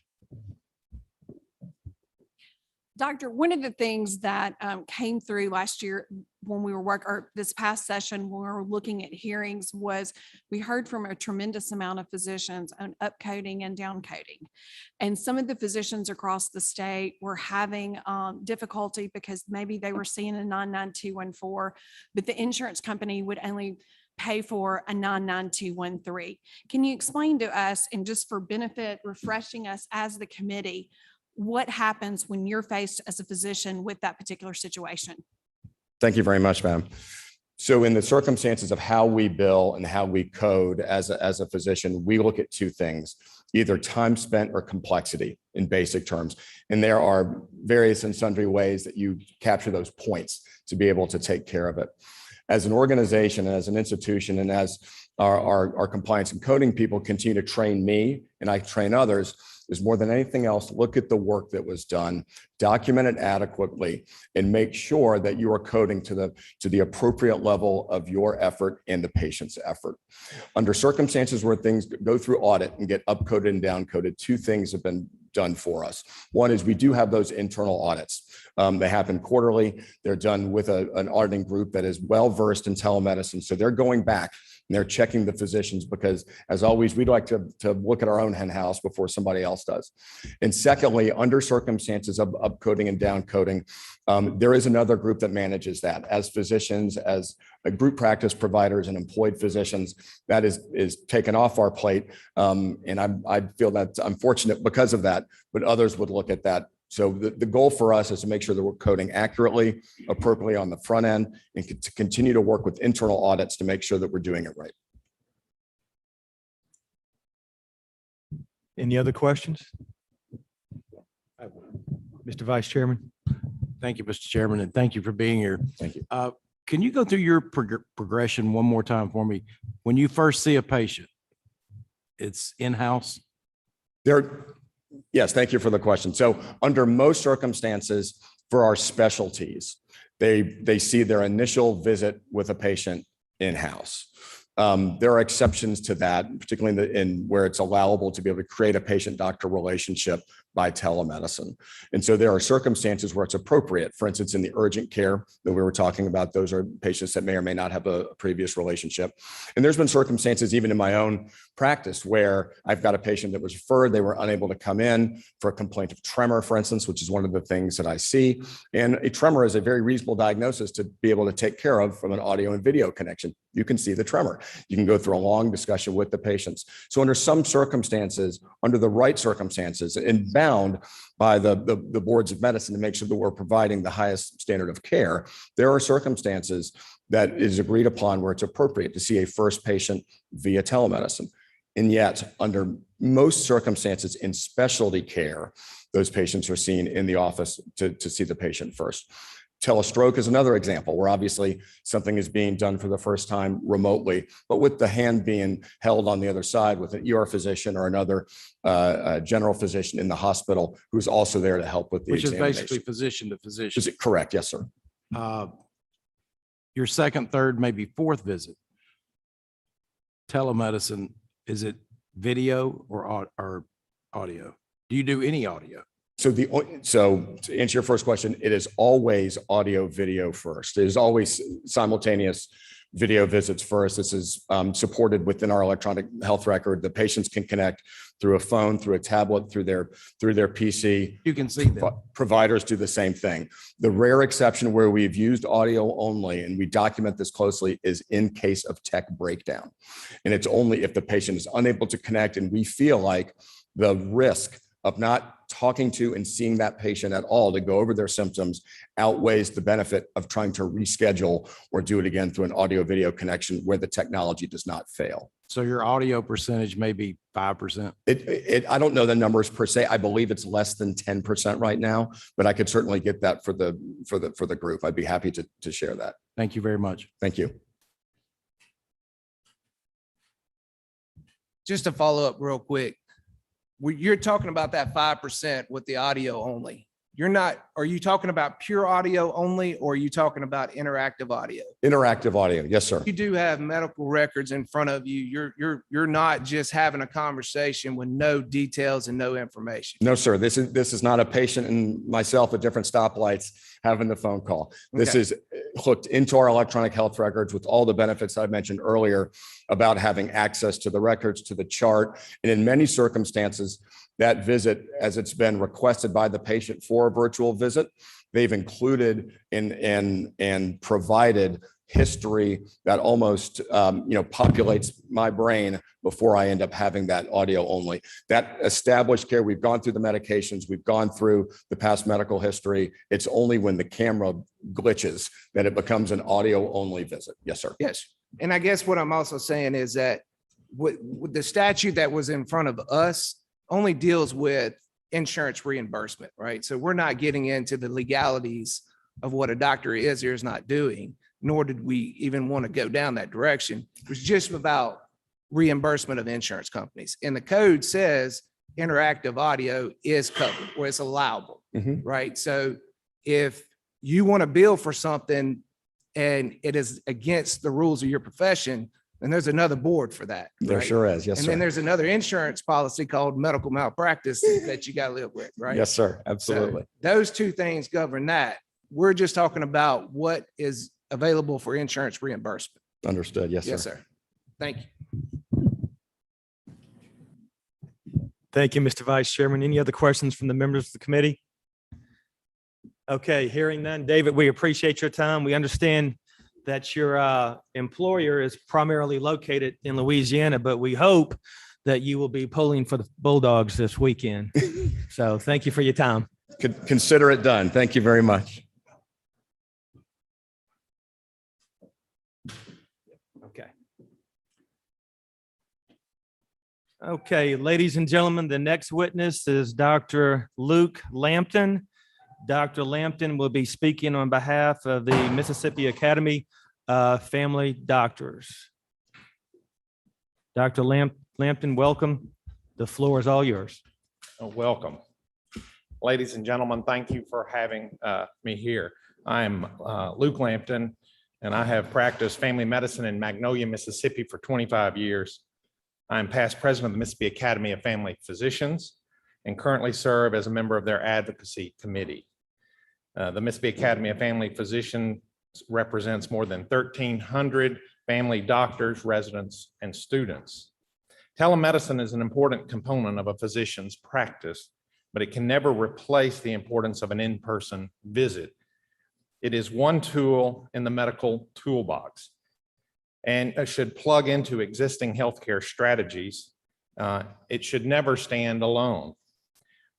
Doctor, one of the things that came through last year when we were or this past session, when we were looking at hearings, was we heard from a tremendous amount of physicians on upcoding and downcoding. And some of the physicians across the state were having difficulty because maybe they were seeing a 99214, but the insurance company would only pay for a 99213. Can you explain to us, and just for benefit, refreshing us as the committee, what happens when you're faced as a physician with that particular situation? Thank you very much, ma'am. So in the circumstances of how we bill and how we code as a physician, we look at two things, either time spent or complexity in basic terms. And there are various and sundry ways that you capture those points to be able to take care of it. As an organization, as an institution, and as our compliance and coding people continue to train me and I train others, is more than anything else, look at the work that was done, document it adequately, and make sure that you are coding to the appropriate level of your effort and the patient's effort. Under circumstances where things go through audit and get upcoded and downcoded, two things have been done for us. One is we do have those internal audits. They happen quarterly. They're done with an auditing group that is well-versed in telemedicine. So they're going back and they're checking the physicians, because as always, we'd like to look at our own hen house before somebody else does. And secondly, under circumstances of upcoding and downcoding, there is another group that manages that. As physicians, as group practice providers and employed physicians, that is taken off our plate. And I feel that I'm fortunate because of that, but others would look at that. So the goal for us is to make sure that we're coding accurately, appropriately on the front end, and to continue to work with internal audits to make sure that we're doing it right. Any other questions? Mr. Vice Chairman. Thank you, Mr. Chairman, and thank you for being here. Thank you. Can you go through your progression one more time for me? When you first see a patient, it's in-house? Yes, thank you for the question. So under most circumstances for our specialties, they see their initial visit with a patient in-house. There are exceptions to that, particularly in where it's allowable to be able to create a patient-doctor relationship by telemedicine. And so there are circumstances where it's appropriate. For instance, in the urgent care that we were talking about, those are patients that may or may not have a previous relationship. And there's been circumstances even in my own practiced where I've got a patient that was referred, they were unable to come in for a complaint of tremor, for instance, which is one of the things that I see. And a tremor is a very reasonable diagnosis to be able to take care of from an audio and video connection. You can see the tremor. You can go through a long discussion with the patients. So under some circumstances, under the right circumstances, and bound by the boards of medicine to make sure that we're providing the highest standard of care, there are circumstances that is agreed upon where it's appropriate to see a first patient via telemedicine. And yet, under most circumstances in specialty care, those patients are seen in the office to see the patient first. Telestroke is another example where obviously something is being done for the first time remotely, but with the hand being held on the other side with an ER physician or another general physician in the hospital who's also there to help with the Which is examination. basically physician to physician. Is it correct? Yes, sir. Your second, third, maybe fourth visit. Telemedicine, is it video or audio? Do you do any audio? So to answer your first question, it is always audio video first. It is always simultaneous video visits first. This is supported within our electronic health record. The patients can connect through a phone, through a tablet, through their PC. You can see them. Providers do the same thing. The rare exception where we've used audio only, and we document this closely, is in case of tech breakdown. And it's only if the patient is unable to connect and we feel like the risk of not talking to and seeing that patient at all to go over their symptoms outweighs the benefit of trying to reschedule or do it again through an audio video connection where the technology does not fail. So your audio percentage may be 5%. I don't know the numbers per se. I believe it's less than 10% right now, but I could certainly get that for the group. I'd be happy to share that. Thank you very much. Thank you. Just to follow up real quick, you're talking about that 5% with the audio only. You're not, are you talking about pure audio only, or are you talking about interactive audio? Interactive audio. Yes, sir. You do have medical records in front of you. You're not just having a conversation with no details and no information. No, sir. This is not a patient and myself at different stoplights having the phone call. This Okay. is hooked into our electronic health records with all the benefits I mentioned earlier about having access to the records, to the chart. And in many circumstances, that visit, as it's been requested by the patient for a virtual visit, they've included and provided history that almost populates my brain before I end up having that audio only. That established care, we've gone through the medications, we've gone through the past medical history. It's only when the camera glitches that it becomes an audio only visit. Yes, sir. Yes. And I guess what I'm also saying is that with the statute that was in front of us only deals with insurance reimbursement, right? So we're not getting into the legalities of what a doctor is or is not doing, nor did we even want to go down that direction. It was just about reimbursement of insurance companies. And the code says interactive audio is covered or it's allowable, right? So if you want to bill for something and it is against the rules of your profession, then there's another board for that. There right? sure is. Yes, And sir. then there's another insurance policy called medical malpractice that you got to live with, right? Yes, sir. So Absolutely. those two things govern that. We're just talking about what is available for insurance reimbursement. Understood. Yes, sir. Yes, sir. Thank you. Thank you, Mr. Vice Chairman. Any other questions from the members of the committee? Okay, hearing none. David, we appreciate your time. We understand that your employer is primarily located in Louisiana, but we hope that you will be pulling for the Bulldogs this weekend. So thank you for your time. Consider it done. Thank you very much. Okay. Okay, ladies and gentlemen, the next witness is Dr. Luke Lampton. Dr. Lampton will be speaking on behalf of the Mississippi Academy of Family Doctors. Dr. Lampton, welcome. The floor is all yours. Welcome. Ladies and gentlemen, thank you for having me here. I'm Luke Lampton, and I have practiced family medicine in Magnolia, Mississippi for 25 years. I'm past president of the Mississippi Academy of Family Physicians and currently serve as a member of their advocacy committee. The Mississippi Academy of Family Physicians represents more than 1,300 family doctors, residents, and students. Telemedicine is an important component of a physician's practice, but it can never replace the importance of an in-person visit. It is one tool in the medical toolbox and it should plug into existing healthcare strategies. It should never stand alone.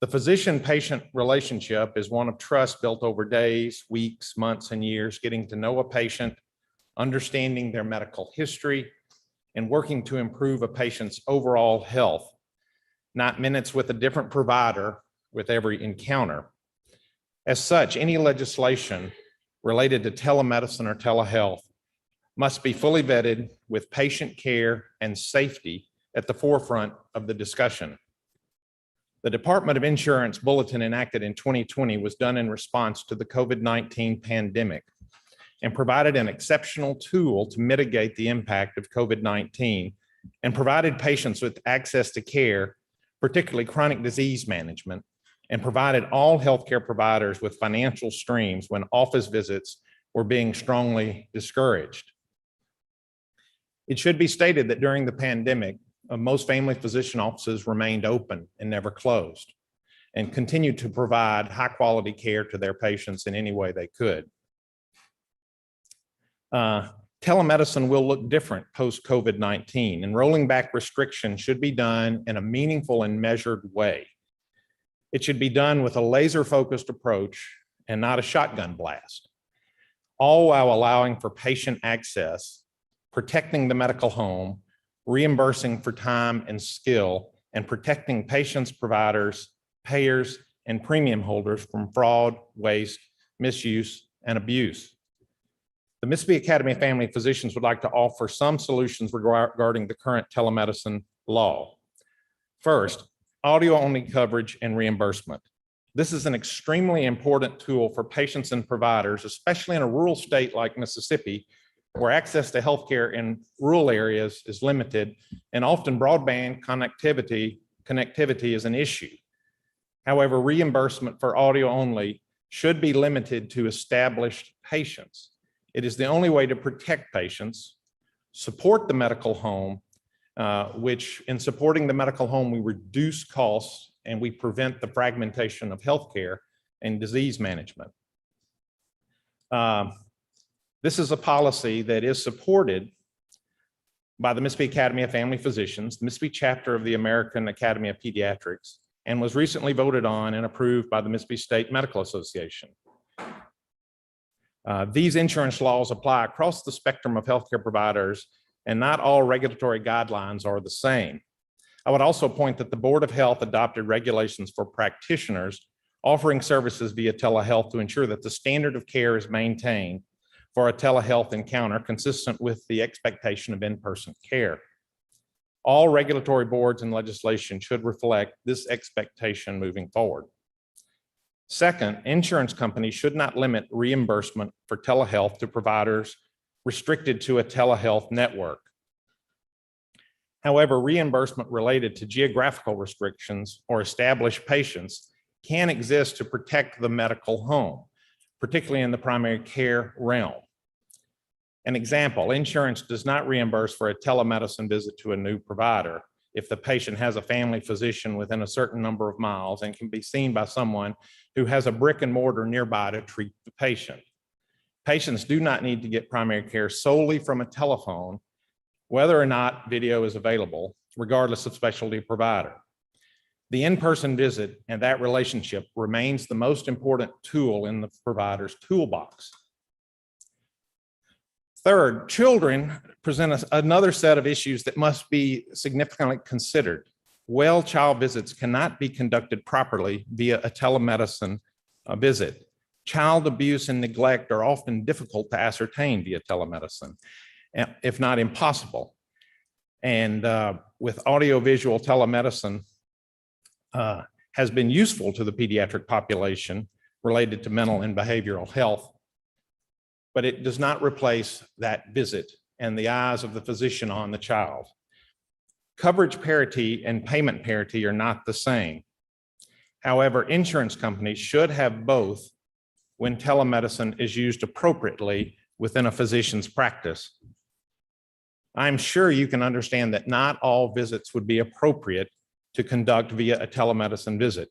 The physician-patient relationship is one of trust built over days, weeks, months, and years, getting to know a patient, understanding their medical history, and working to improve a patient's overall health, not minutes with a different provider with every encounter. As such, any legislation related to telemedicine or telehealth must be fully vetted with patient care and safety at the forefront of the discussion. The Department of Insurance Bulletin enacted in 2020 was done in response to the COVID-19 pandemic and provided an exceptional tool to mitigate the impact of COVID-19 and provided patients with access to care, particularly chronic disease management, and provided all healthcare providers with financial streams when office visits were being strongly discouraged. It should be stated that during the pandemic, most family physician offices remained open and never closed and continued to provide high quality care to their patients in any way they could. Telemedicine will look different post-COVID-19, and rolling back restrictions should be done in a meaningful and measured way. It should be done with a laser-focused approach and not a shotgun blast, all while allowing for patient access, protecting the medical home, reimbursing for time and skill, and protecting patients, providers, payers, and premium holders from fraud, waste, misuse, and abuse. The Mississippi Academy of Family Physicians would like to offer some solutions regarding the current telemedicine law. First, audio-only coverage and reimbursement. This is an extremely important tool for patients and providers, especially in a rural state like Mississippi, where access to healthcare in rural areas is limited and often broadband connectivity is an issue. However, reimbursement for audio only should be limited to established patients. It is the only way to protect patients, support the medical home, which in supporting the medical home, we reduce costs and we prevent the fragmentation of healthcare and disease management. This is a policy that is supported by the Mississippi Academy of Family Physicians, the Mississippi chapter of the American Academy of Pediatrics, and was recently voted on and approved by the Mississippi State Medical Association. These insurance laws apply across the spectrum of healthcare providers, and not all regulatory guidelines are the same. I would also point that the Board of Health adopted regulations for practitioners offering services via telehealth to ensure that the standard of care is maintained for a telehealth encounter consistent with the expectation of in-person care. All regulatory boards and legislation should reflect this expectation moving forward. Second, insurance companies should not limit reimbursement for telehealth to providers restricted to a telehealth network. However, reimbursement related to geographical restrictions or established patients can exist to protect the medical home, particularly in the primary care realm. An example, insurance does not reimburse for a telemedicine visit to a new provider if the patient has a family physician within a certain number of miles and can be seen by someone who has a brick and mortar nearby to treat the patient. Patients do not need to get primary care solely from a telephone, whether or not video is available, regardless of specialty provider. The in-person visit and that relationship remains the most important tool in the provider's toolbox. Third, children present another set of issues that must be significantly considered. Well, child visits cannot be conducted properly via a telemedicine visit. Child abuse and neglect are often difficult to ascertain via telemedicine, if not impossible. And with audiovisual telemedicine has been useful to the pediatric population related to mental and behavioral health, but it does not replace that visit and the eyes of the physician on the child. Coverage parity and payment parity are not the same. However, insurance companies should have both when telemedicine is used appropriately within a physician's practice. I'm sure you can understand that not all visits would be appropriate to conduct via a telemedicine visit,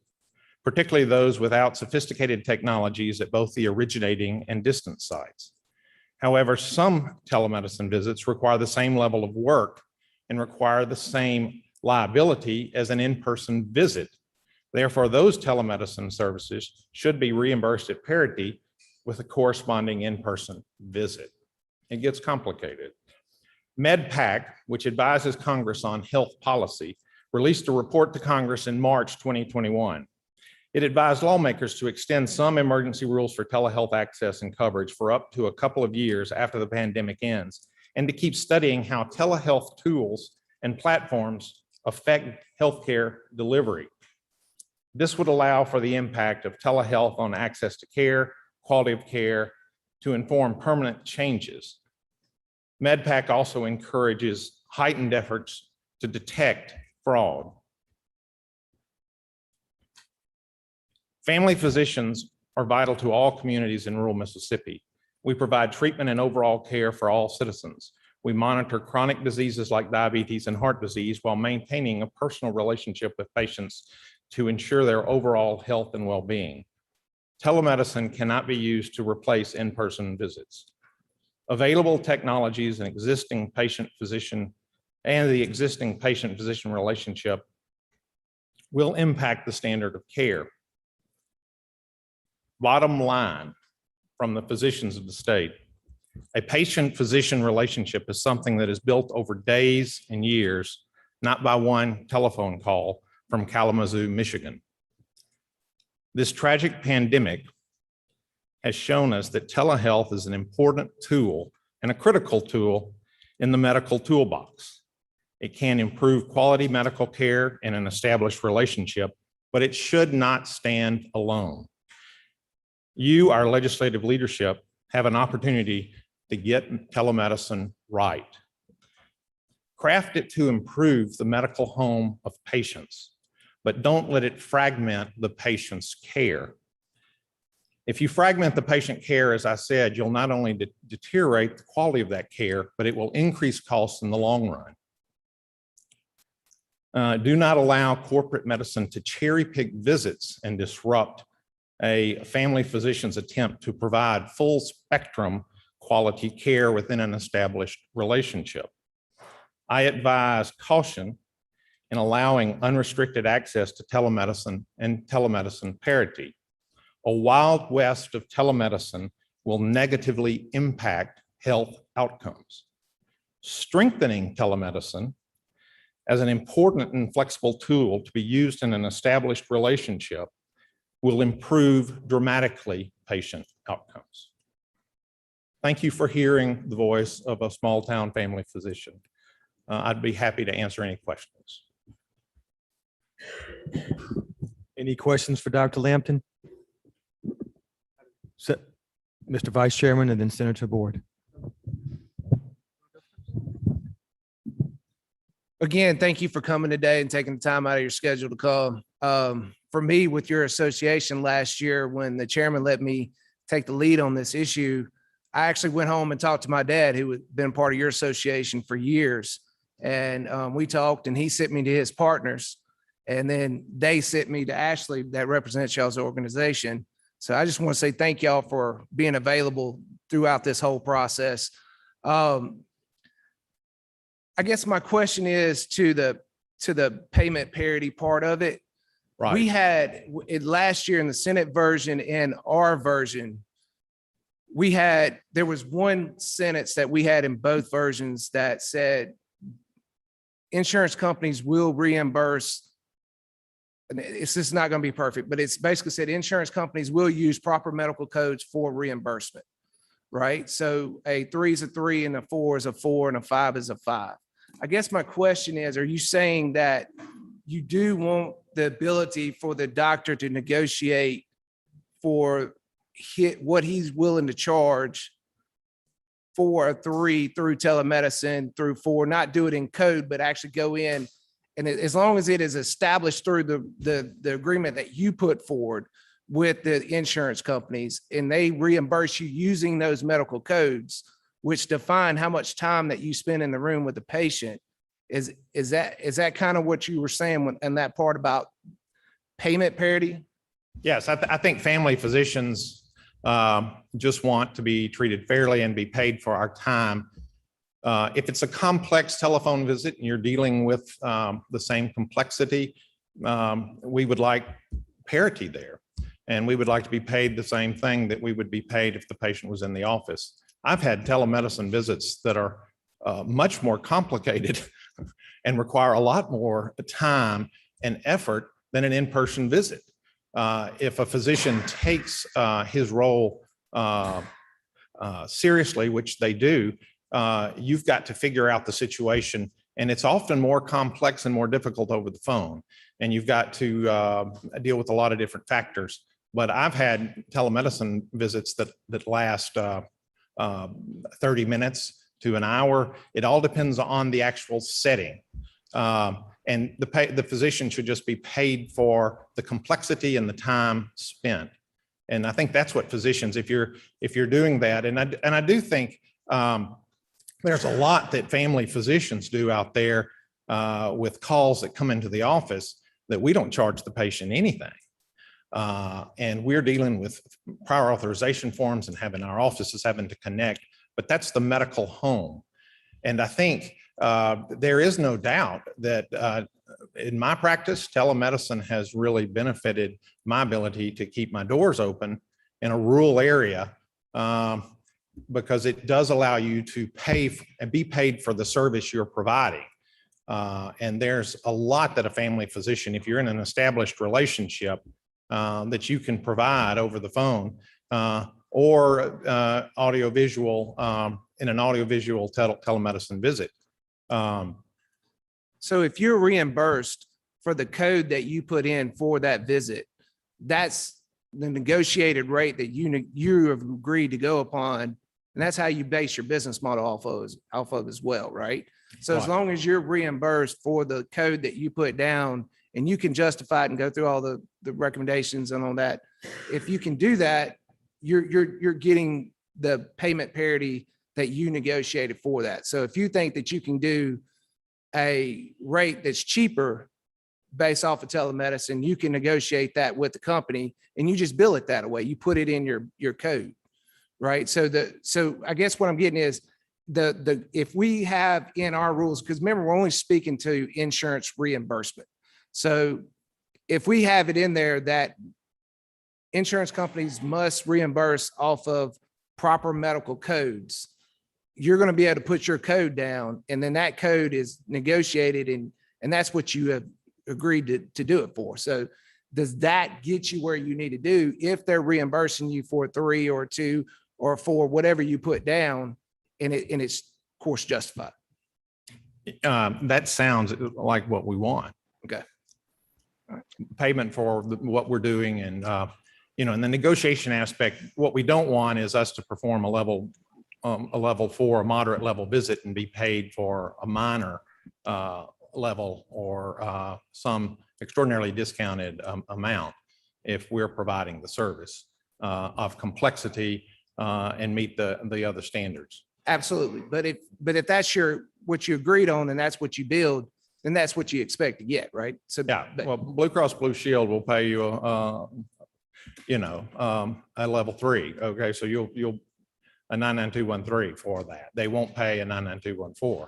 particularly those without sophisticated technologies at both the originating and distance sites. However, some telemedicine visits require the same level of work and require the same liability as an in-person visit. Therefore, those telemedicine services should be reimbursed at parity with a corresponding in-person visit. It gets complicated. MedPAC, which advises Congress on health policy, released a report to Congress in March 2021. It advised lawmakers to extend some emergency rules for telehealth access and coverage for up to a couple of years after the pandemic ends, and to keep studying how telehealth tools and platforms affect healthcare delivery. This would allow for the impact of telehealth on access to care, quality of care, to inform permanent changes. MedPAC also encourages heightened efforts to detect fraud. Family physicians are vital to all communities in rural Mississippi. We provide treatment and overall care for all citizens. We monitor chronic diseases like diabetes and heart disease while maintaining a personal relationship with patients to ensure their overall health and well-being. Telemedicine cannot be used to replace in-person visits. Available technologies and the existing patient-physician relationship will impact the standard of care. Bottom line from the physicians of the state, a patient-physician relationship is something that is built over days and years, not by one telephone call from Kalamazoo, Michigan. This tragic pandemic has shown us that telehealth is an important tool and a critical tool in the medical toolbox. It can improve quality medical care in an established relationship, but it should not stand alone. You, our legislative leadership, have an opportunity to get telemedicine right. Craft it to improve the medical home of patients, but don't let it fragment the patient's care. If you fragment the patient care, as I said, you'll not only deteriorate the quality of that care, but it will increase costs in the long run. Do not allow corporate medicine to cherry pick visits and disrupt a family physician's attempt to provide full spectrum quality care within an established relationship. I advise caution in allowing unrestricted access to telemedicine and telemedicine parity. A wild west of telemedicine will negatively impact health outcomes. Strengthening telemedicine as an important and flexible tool to be used in an established relationship will improve dramatically patient outcomes. Thank you for hearing the voice of a small town family physician. I'd be happy to answer any questions. Any questions for Dr. Lampton? Mr. Vice Chairman and then Senator Board. Again, thank you for coming today and taking the time out of your schedule to come. For me, with your association last year, when the chairman let me take the lead on this issue, I actually went home and talked to my dad, who had been part of your association for years. And we talked, and he sent me to his partners. And then they sent me to Ashley, that represents y'all's organization. So I just want to say thank y'all for being available throughout this whole process. I guess my question is to the payment parity part of it. Right. We had it last year in the Senate version and our version. There was one sentence that we had in both versions that said insurance companies will reimburse. And it's just not going to be perfect, but it's basically said insurance companies will use proper medical codes for reimbursement, right? So a 3 is a 3 and a 4 is a 4 and a 5 is a 5. I guess my question is, are you saying that you do want the ability for the doctor to negotiate for what he's willing to charge for a 3 through telemedicine, through 4, not do it in code, but actually go in, and as long as it is established through the agreement that you put forward with the insurance companies and they reimburse you using those medical codes, which define how much time that you spend in the room with the patient. Is that kind of what you were saying in that part about payment parity? Yes, I think family physicians just want to be treated fairly and be paid for our time. If it's a complex telephone visit and you're dealing with the same complexity, we would like parity there. And we would like to be paid the same thing that we would be paid if the patient was in the office. I've had telemedicine visits that are much more complicated and require a lot more time and effort than an in-person visit. If a physician takes his role seriously, which they do, you've got to figure out the situation, and it's often more complex and more difficult over the phone. And you've got to deal with a lot of different factors. But I've had telemedicine visits that last 30 minutes to an hour. It all depends on the actual setting. And the physician should just be paid for the complexity and the time spent. And I think that's what physicians, if you're doing that, and I do think there's a lot that family physicians do out there with calls that come into the office that we don't charge the patient anything. And we're dealing with prior authorization forms and having our offices having to connect, but that's the medical home. And I think there is no doubt that in my practice, telemedicine has really benefited my ability to keep my doors open in a rural area because it does allow you to pay and be paid for the service you're providing. And there's a lot that a family physician, if you're in an established relationship, that you can provide over the phone or audiovisual in an audiovisual telemedicine visit. So if you're reimbursed for the code that you put in for that visit, that's the negotiated rate that you have agreed to go upon. And that's how you base your business model off of as well, right? So as long as you're reimbursed for the code that you put down and you can justify it and go through all the recommendations and all that, if you can do that, you're getting the payment parity that you negotiated for that. So if you think that you can do a rate that's cheaper based off of telemedicine, you can negotiate that with the company and you just bill it that way. You put it in your code, right? So I guess what I'm getting is if we have in our rules, because remember, we're only speaking to insurance reimbursement. So if we have it in there that insurance companies must reimburse off of proper medical codes, you're going to be able to put your code down, and then that code is negotiated, and that's what you have agreed to do it for. So does that get you where you need to do if they're reimbursing you for 3 or 2 or 4, whatever you put down, and it's of course justified? That sounds like what we want. Okay. Payment for what we're doing, and in the negotiation aspect, what we don't want is us to perform a level 4, a moderate level visit and be paid for a minor level or some extraordinarily discounted amount if we're providing the service of complexity and meet the other standards. Absolutely. But if that's what you agreed on and that's what you build, then that's what you expect to get, right? So Yeah, well, Blue Cross Blue Shield will pay you a level 3. Okay, so you'll a 99213 for that. They won't pay a 99214.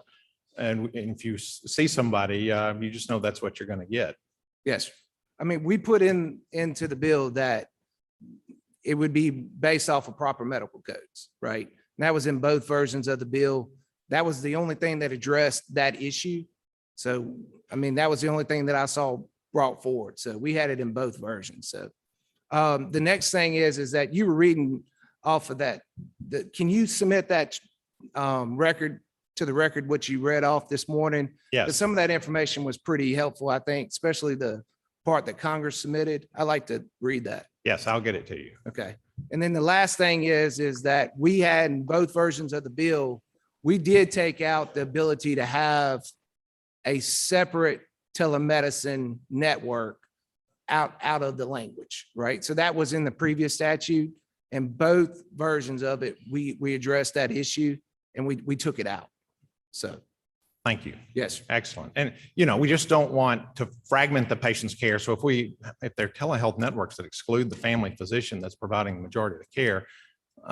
And if you see somebody, you just know that's what you're going to get. yes, I mean, we put into the bill that it would be based off of proper medical codes, right? And that was in both versions of the bill. That was the only thing that addressed that issue. So, I mean, that was the only thing that I saw brought forward. So we had it in both versions. So the next thing is that you were reading off of that. Can you submit that record to the record, what you read off this morning? Yes. Some of that information was pretty helpful, I think, especially the part that Congress submitted. I like to read that. Yes, I'll get it to you. Okay. And then the last thing is that we had in both versions of the bill, we did take out the ability to have a separate telemedicine network out of the language, right? So that was in the previous statute, and both versions of it, we addressed that issue. and we took it out. So, Thank you. yes. Excellent. And, we just don't want to fragment the patient's care. So if there are telehealth networks that exclude the family physician that's providing the majority of the care,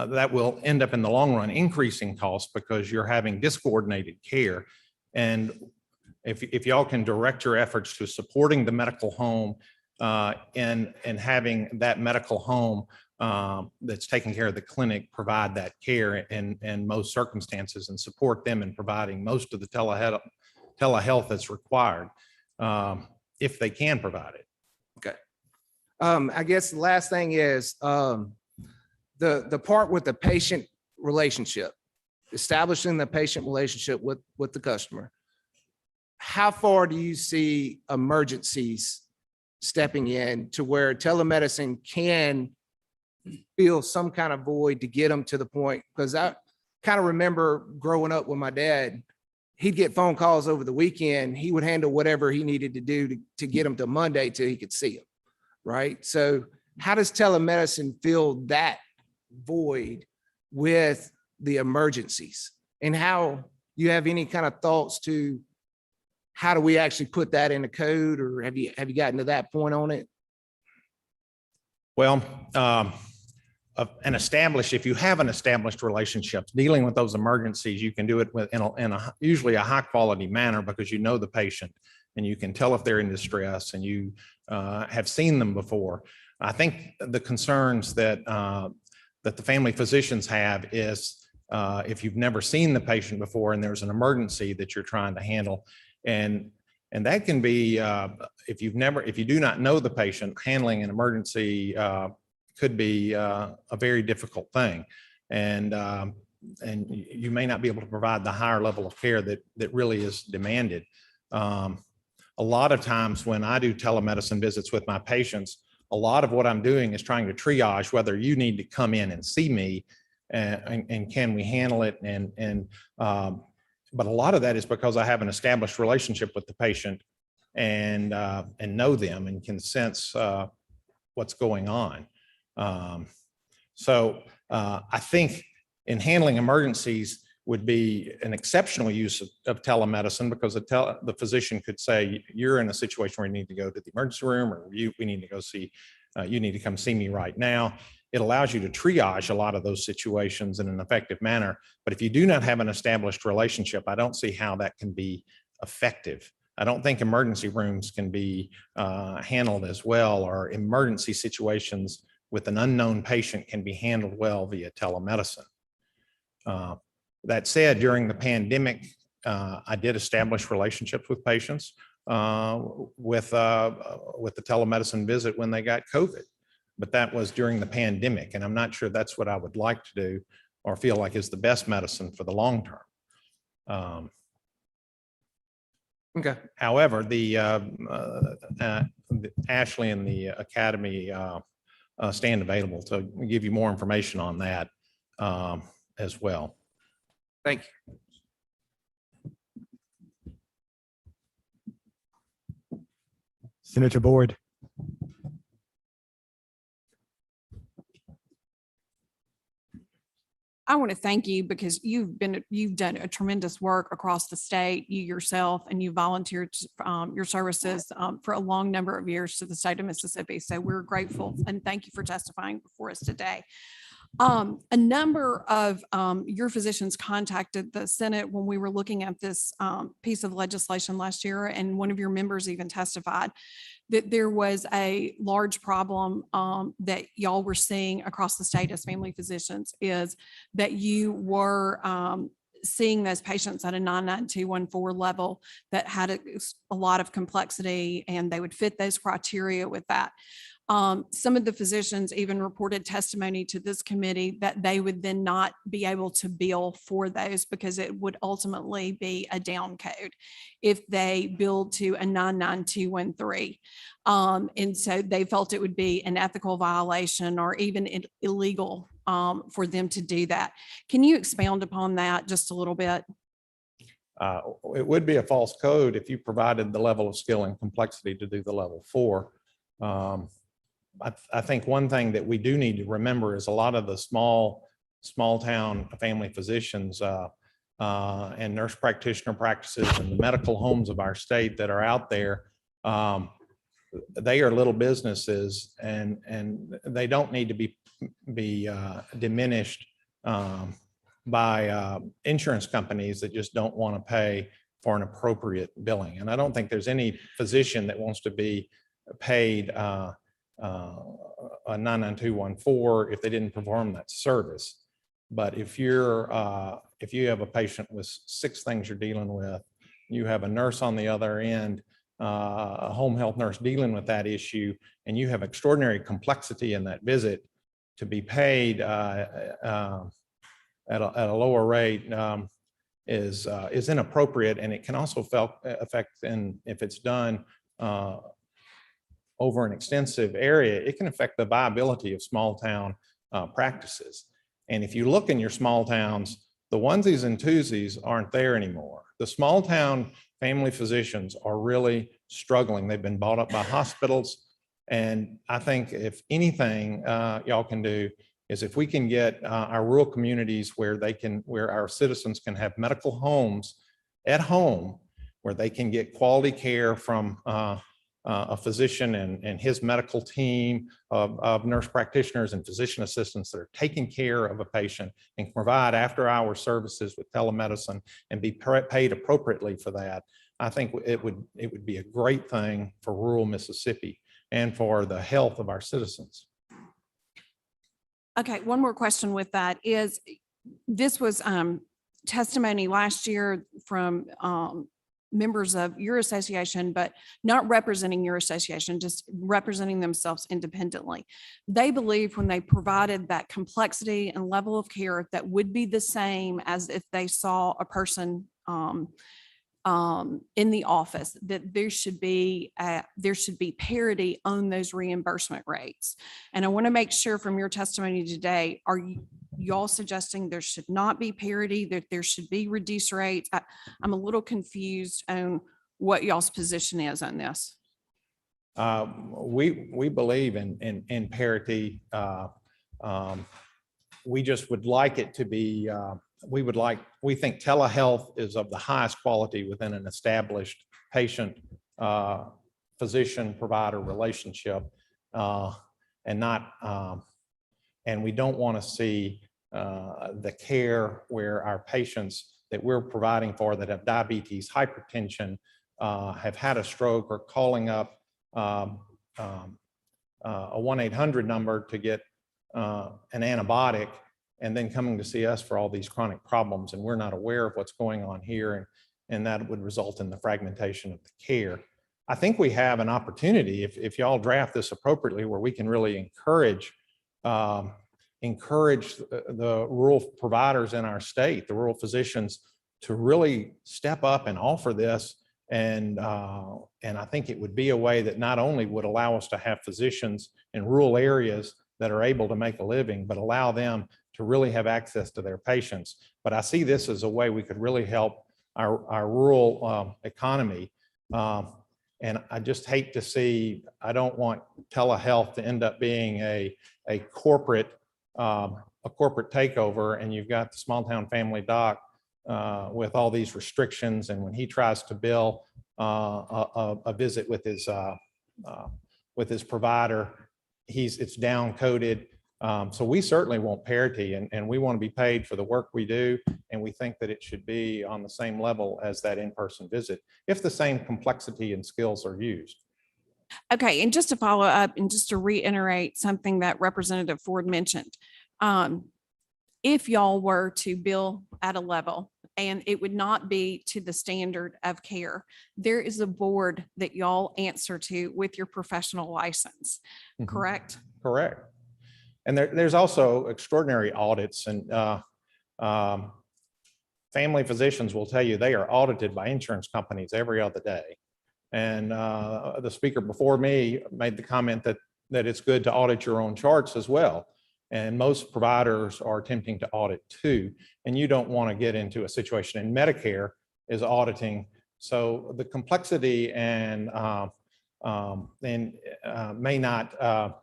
that will end up in the long run increasing costs because you're having discoordinated care. And if y'all can direct your efforts to supporting the medical home and having that medical home that's taking care of the clinic provide that care in most circumstances and support them in providing most of the telehealth that's required if they can provide it. Okay. I guess the last thing is the part with the patient relationship, establishing the patient relationship with the customer. How far do you see emergencies stepping in to where telemedicine can fill some kind of void to get them to the point? Because I kind of remember growing up with my dad, he'd get phone calls over the weekend. He would handle whatever he needed to do to get them to Monday till he could see them. Right. So how does telemedicine fill that void with the emergencies, and how you have any kind of thoughts to how do we actually put that in the code, or have you gotten to that point on it? Well, if you have an established relationship, dealing with those emergencies, you can do it in usually a high quality manner because you know the patient and you can tell if they're in distress and you have seen them before. I think the concerns that the family physicians have is if you've never seen the patient before and there's an emergency that you're trying to handle, and that can be if you do not know the patient, handling an emergency could be a very difficult thing, and you may not be able to provide the higher level of care that really is demanded. A lot of times when I do telemedicine visits with my patients, a lot of what I'm doing is trying to triage whether you need to come in and see me and can we handle it. But a lot of that is because I have an established relationship with the patient and know them and can sense what's going on. So I think in handling emergencies would be an exceptional use of telemedicine because the physician could say, you're in a situation where you need to go to the emergency room, or we need to go see, you need to come see me right now. It allows you to triage a lot of those situations in an effective manner. But if you do not have an established relationship, I don't see how that can be effective. I don't think emergency rooms can be handled as well, or emergency situations with an unknown patient can be handled well via telemedicine. That said, during the pandemic, I did establish relationships with patients with the telemedicine visit when they got COVID, but that was during the pandemic, and I'm not sure that's what I would like to do or feel like is the best medicine for the long term. Okay. However, the Ashley and the Academy stand available to give you more information on that as well. Thank you. Senator Boyd. I want to thank you because you've done a tremendous work across the state, you yourself, and you volunteered your services for a long number of years to the state of Mississippi. So we're grateful and thank you for testifying before us today. A number of your physicians contacted the Senate when we were looking at this piece of legislation last year, and one of your members even testified that there was a large problem that y'all were seeing across the state as family physicians, is that you were seeing those patients at a 99214 level that had a lot of complexity, and they would fit those criteria with that. Some of the physicians even reported testimony to this committee that they would then not be able to bill for those because it would ultimately be a down code if they billed to a 99213. And so they felt it would be an ethical violation or even illegal for them to do that. Can you expound upon that just a little bit? It would be a false code if you provided the level of skill and complexity to do the level 4. I think one thing that we do need to remember is a lot of the small town family physicians and nurse practitioner practices and the medical homes of our state that are out there, they are little businesses, and they don't need to be diminished by insurance companies that just don't want to pay for an appropriate billing. And I don't think there's any physician that wants to be paid a 99214 if they didn't perform that service. But if you have a patient with 6 things you're dealing with, you have a nurse on the other end, a home health nurse dealing with that issue, and you have extraordinary complexity in that visit, to be paid at a lower rate is inappropriate, and it can also affect, and if it's done over an extensive area, it can affect the viability of small town practices. And if you look in your small towns, the onesies and twosies aren't there anymore. The small town family physicians are really struggling. They've been bought up by hospitals. And I think if anything y'all can do is, if we can get our rural communities where our citizens can have medical homes at home, where they can get quality care from a physician and his medical team of nurse practitioners and physician assistants that are taking care of a patient and provide after-hour services with telemedicine and be paid appropriately for that. I think it would be a great thing for rural Mississippi and for the health of our citizens. Okay, one more question with that is, this was testimony last year from members of your association, but not representing your association, just representing themselves independently. They believe when they provided that complexity and level of care that would be the same as if they saw a person in the office, that there should be parity on those reimbursement rates. And I want to make sure from your testimony today, are y'all suggesting there should not be parity, that there should be reduced rates? I'm a little confused on what y'all's position is on this. We believe in parity. We just would like it to be, we think telehealth is of the highest quality within an established patient physician provider relationship, and we don't want to see the care where our patients that we're providing for that have diabetes, hypertension, have had a stroke, or calling up a 1-800 number to get an antibiotic, and then coming to see us for all these chronic problems, and we're not aware of what's going on here, and that would result in the fragmentation of the care. I think we have an opportunity, if y'all draft this appropriately, where we can really encourage the rural providers in our state, the rural physicians, to really step up and offer this. And I think it would be a way that not only would allow us to have physicians in rural areas that are able to make a living, but allow them to really have access to their patients. But I see this as a way we could really help our rural economy. And I just hate to see, I don't want telehealth to end up being a corporate takeover, and you've got the small town family doc with all these restrictions, and when he tries to bill a visit with his provider, it's down coded. So we certainly want parity, and we want to be paid for the work we do, and we think that it should be on the same level as that in-person visit if the same complexity and skills are used. Okay, and just to follow up and just to reiterate something that Representative Ford mentioned, if y'all were to bill at a level and it would not be to the standard of care, there is a board that y'all answer to with your professional license, correct? Correct. And there's also extraordinary audits, and family physicians will tell you they are audited by insurance companies every other day. And the speaker before me made the comment that it's good to audit your own charts as well. And most providers are attempting to audit too. And you don't want to get into a situation, and Medicare is auditing. So the complexity and may not,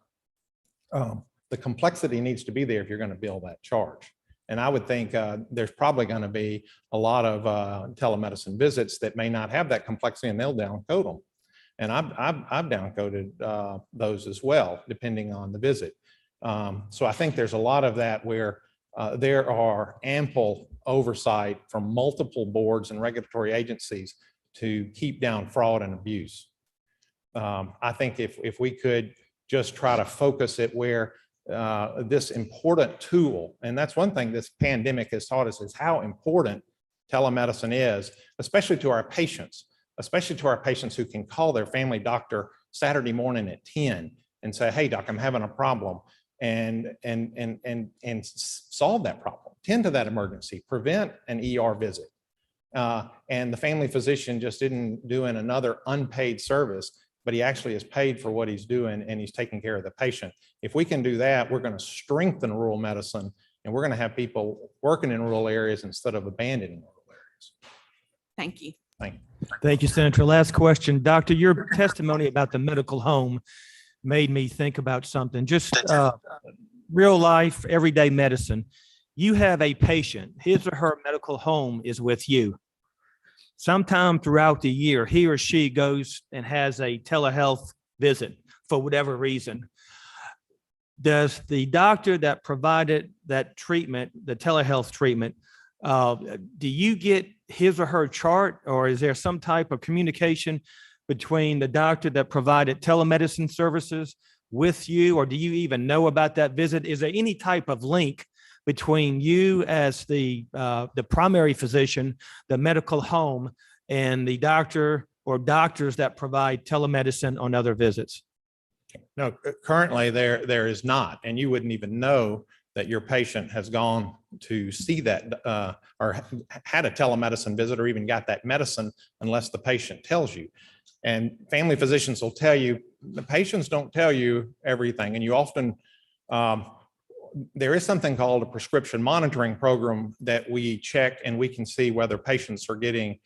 the complexity needs to be there if you're going to bill that charge. And I would think there's probably going to be a lot of telemedicine visits that may not have that complexity, and they'll downcode them. And I've downcoded those as well, depending on the visit. So I think there's a lot of that where there are ample oversight from multiple boards and regulatory agencies to keep down fraud and abuse. I think if we could just try to focus it where this important tool, and that's one thing this pandemic has taught us, is how important telemedicine is, especially to our patients who can call their family doctor Saturday morning at 10 and say, hey, doc, I'm having a problem, and solve that problem, tend to that emergency, prevent an ER visit. And the family physician just isn't doing another unpaid service, but he actually is paid for what he's doing, and he's taking care of the patient. If we can do that, we're going to strengthen rural medicine, and we're going to have people working in rural areas instead of abandoning rural areas. Thank you. Thank you. Thank you, Senator. Last question. Doctor, your testimony about the medical home made me think about something. Just real life, everyday medicine. You have a patient, his or her medical home is with you. Sometime throughout the year, he or she goes and has a telehealth visit for whatever reason. Does the doctor that provided that treatment, the telehealth treatment, do you get his or her chart, or is there some type of communication between the doctor that provided telemedicine services with you, or do you even know about that visit? Is there any type of link between you as the primary physician, the medical home, and the doctor or doctors that provide telemedicine on other visits? No, currently there is not, and you wouldn't even know that your patient has gone to see that or had a telemedicine visit or even got that medicine unless the patient tells you. And family physicians will tell you, the patients don't tell you everything. And you often, there is something called a prescription monitoring program that we check, and we can see whether patients are getting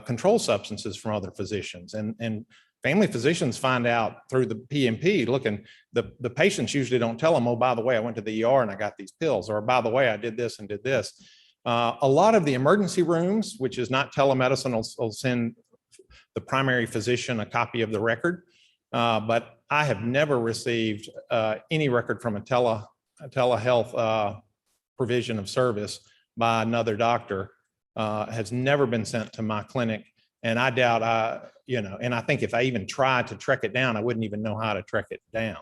controlled substances from other physicians. And family physicians find out through the PMP, looking, the patients usually don't tell them, oh, by the way, I went to the ER and I got these pills, or by the way, I did this and did this. A lot of the emergency rooms, which is not telemedicine, will send the primary physician a copy of the record. But I have never received any record from a telehealth provision of service by another doctor. Has never been sent to my clinic. And I doubt and I think if I even tried to track it down, I wouldn't even know how to track it down.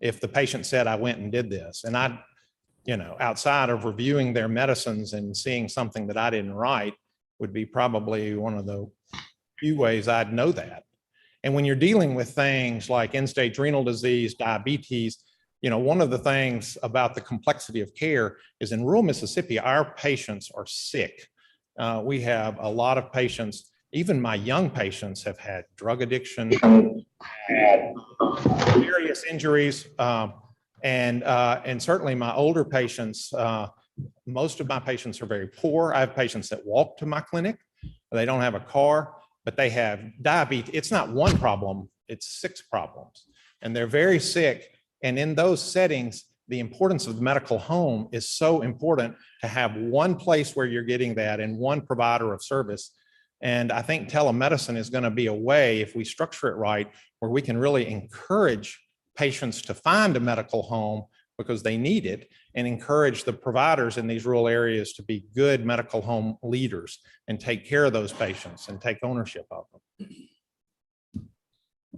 If the patient said I went and did this, and I, outside of reviewing their medicines and seeing something that I didn't write, would be probably one of the few ways I'd know that. And when you're dealing with things like end-stage renal disease, diabetes, one of the things about the complexity of care is in rural Mississippi, our patients are sick. We have a lot of patients. Even my young patients have had drug addiction, had serious injuries, and certainly my older patients, most of my patients are very poor. I have patients that walk to my clinic. They don't have a car, but they have diabetes. It's not one problem, it's 6 problems. And they're very sick. And in those settings, the importance of the medical home is so important, to have one place where you're getting that and one provider of service. And I think telemedicine is going to be a way, if we structure it right, where we can really encourage patients to find a medical home because they need it, and encourage the providers in these rural areas to be good medical home leaders and take care of those patients and take ownership of them.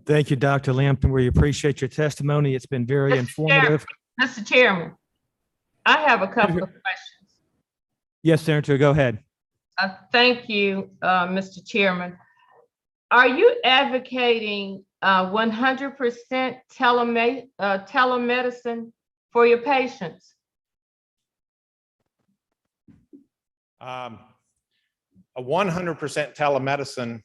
Thank you, Dr. Lampton. We appreciate your testimony. It's been very informative. Mr. Chairman, I have a couple of questions. Yes, Senator, go ahead. Thank you, Mr. Chairman. Are you advocating 100% telemedicine for your patients? 100% telemedicine.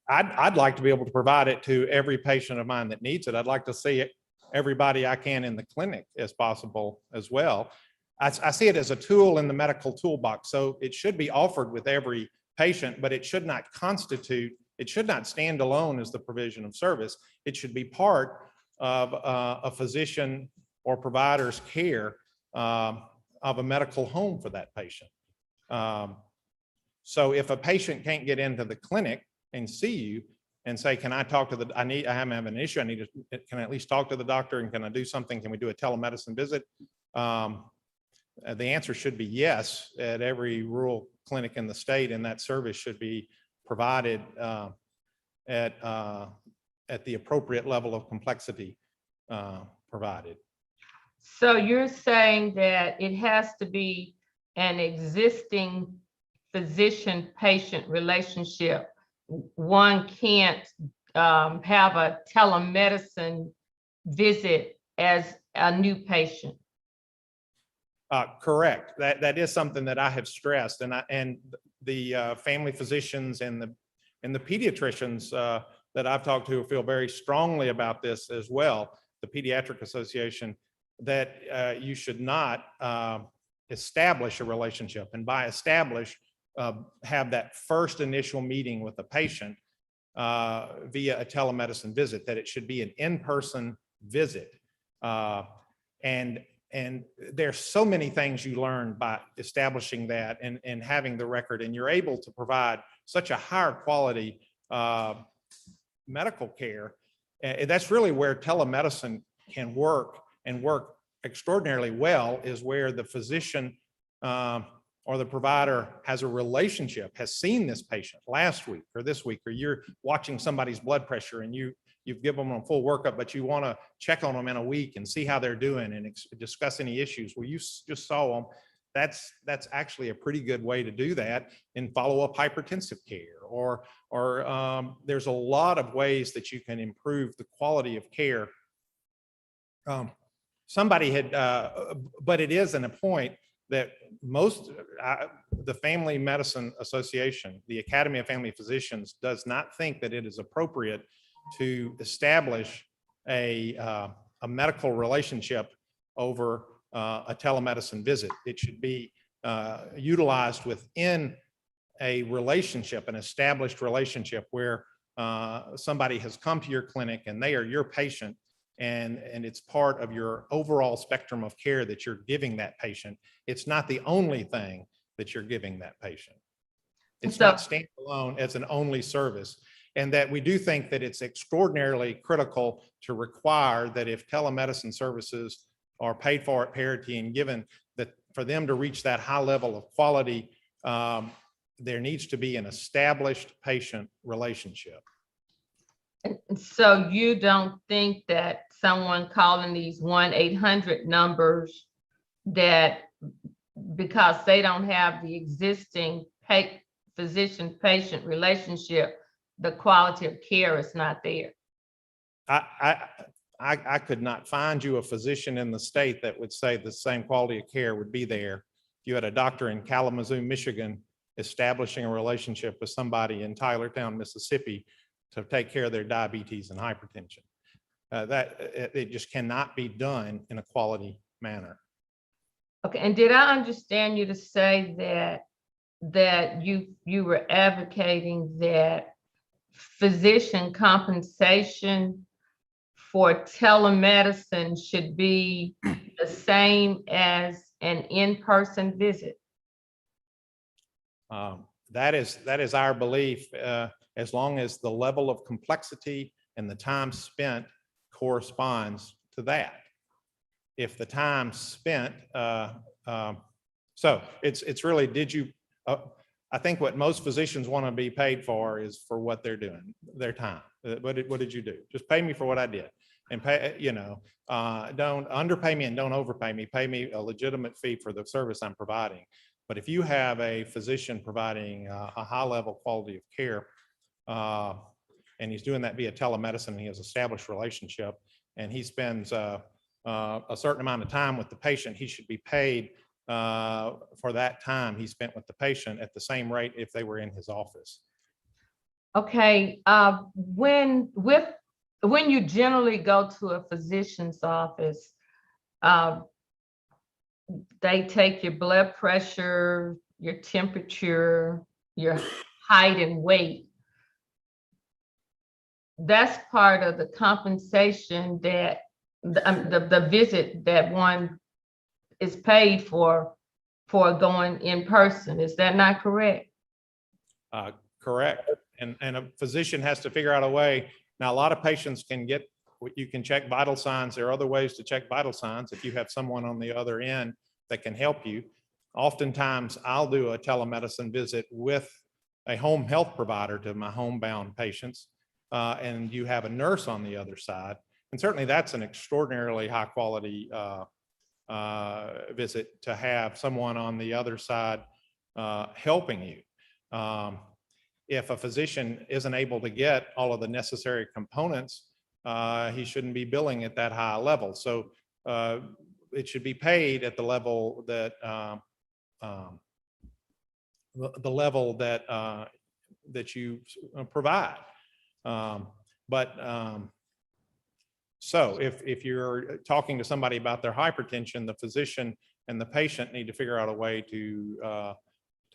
I'd like to be able to provide it to every patient of mine that needs it. I'd like to see it, everybody I can in the clinic as possible as well. I see it as a tool in the medical toolbox. So it should be offered with every patient, but it should not stand alone as the provision of service. It should be part of a physician or provider's care on of a medical home for that patient. So if a patient can't get into the clinic and see you and say, can I talk to the, I am having an issue, can I at least talk to the doctor, and can I do something? Can we do a telemedicine visit? The answer should be yes at every rural clinic in the state, and that service should be provided at the appropriate level of complexity provided. So you're saying that it has to be an existing physician-patient relationship. One can't have a telemedicine visit as a new patient. Correct. That is something that I have stressed, and the family physicians and the pediatricians that I've talked to feel very strongly about this as well. The Pediatric Association, that you should not establish a relationship, and by establish, have that first initial meeting with the patient via a telemedicine visit, that it should be an in-person visit. And there's so many things you learn by establishing that and having the record, and you're able to provide such a higher quality medical care. And that's really where telemedicine can work, and work extraordinarily well, is where the physician or the provider has a relationship, has seen this patient last week or this week, or you're watching somebody's blood pressure and you've given them a full workup, but you want to check on them in a week and see how they're doing and discuss any issues. Well, you just saw them. That's actually a pretty good way to do that in follow-up hypertensive care, or there's a lot of ways that you can improve the quality of care. Somebody had, but it is in a point that the Family Medicine Association, the Academy of Family Physicians, does not think that it is appropriate to establish a medical relationship over a telemedicine visit. It should be utilized within a relationship, an established relationship, where somebody has come to your clinic and they are your patient, and it's part of your overall spectrum of care that you're giving that patient. It's not the only thing that you're giving that patient. It's not standalone as an only service. And that we do think that it's extraordinarily critical to require that if telemedicine services are paid for at parity, and given that for them to reach that high level of quality, there needs to be an established patient relationship. So you don't think that someone calling these 1-800 numbers, that because they don't have the existing physician-patient relationship, the quality of care is not there? I could not find you a physician in the state that would say the same quality of care would be there if you had a doctor in Kalamazoo, Michigan, establishing a relationship with somebody in Tylertown, Mississippi, to take care of their diabetes and hypertension. It just cannot be done in a quality manner. Okay, and did I understand you to say that you were advocating that physician compensation for telemedicine should be the same as an in-person visit? That is our belief, as long as the level of complexity and the time spent corresponds to that. If the time spent, so it's really, I think what most physicians want to be paid for is for what they're doing, their time. What did you do? Just pay me for what I did, and pay, don't underpay me and don't overpay me. Pay me a legitimate fee for the service I'm providing. But if you have a physician providing a high level quality of care, and he's doing that via telemedicine, and he has established relationship, and he spends a certain amount of time with the patient, he should be paid for that time he spent with the patient at the same rate if they were in his office. Okay, when you generally go to a physician's office, they take your blood pressure, your temperature, your height and weight. That's part of the compensation that the visit that one is paid for for going in person. Is that not correct? Correct. And a physician has to figure out a way. Now, a lot of patients you can check vital signs. There are other ways to check vital signs if you have someone on the other end that can help you. Oftentimes, I'll do a telemedicine visit with a home health provider to my homebound patients, and you have a nurse on the other side. And certainly that's an extraordinarily high quality visit to have someone on the other side helping you. If a physician isn't able to get all of the necessary components, he shouldn't be billing at that high level. So it should be paid at the level that that you provide. So if you're talking to somebody about their hypertension, the physician and the patient need to figure out a way to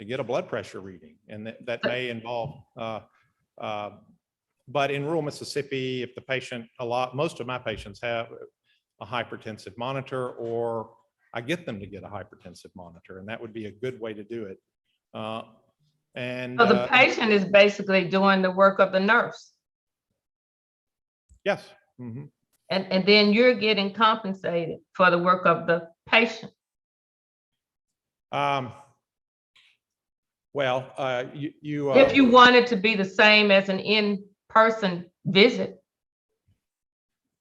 get a blood pressure reading, and that may involve. But in rural Mississippi, if the patient, most of my patients have a hypertensive monitor, or I get them to get a hypertensive monitor, and that would be a good way to do it. So the patient is basically doing the work of the nurse. Yes. Mm-hmm. And then you're getting compensated for the work of the patient. If you want it to be the same as an in-person visit.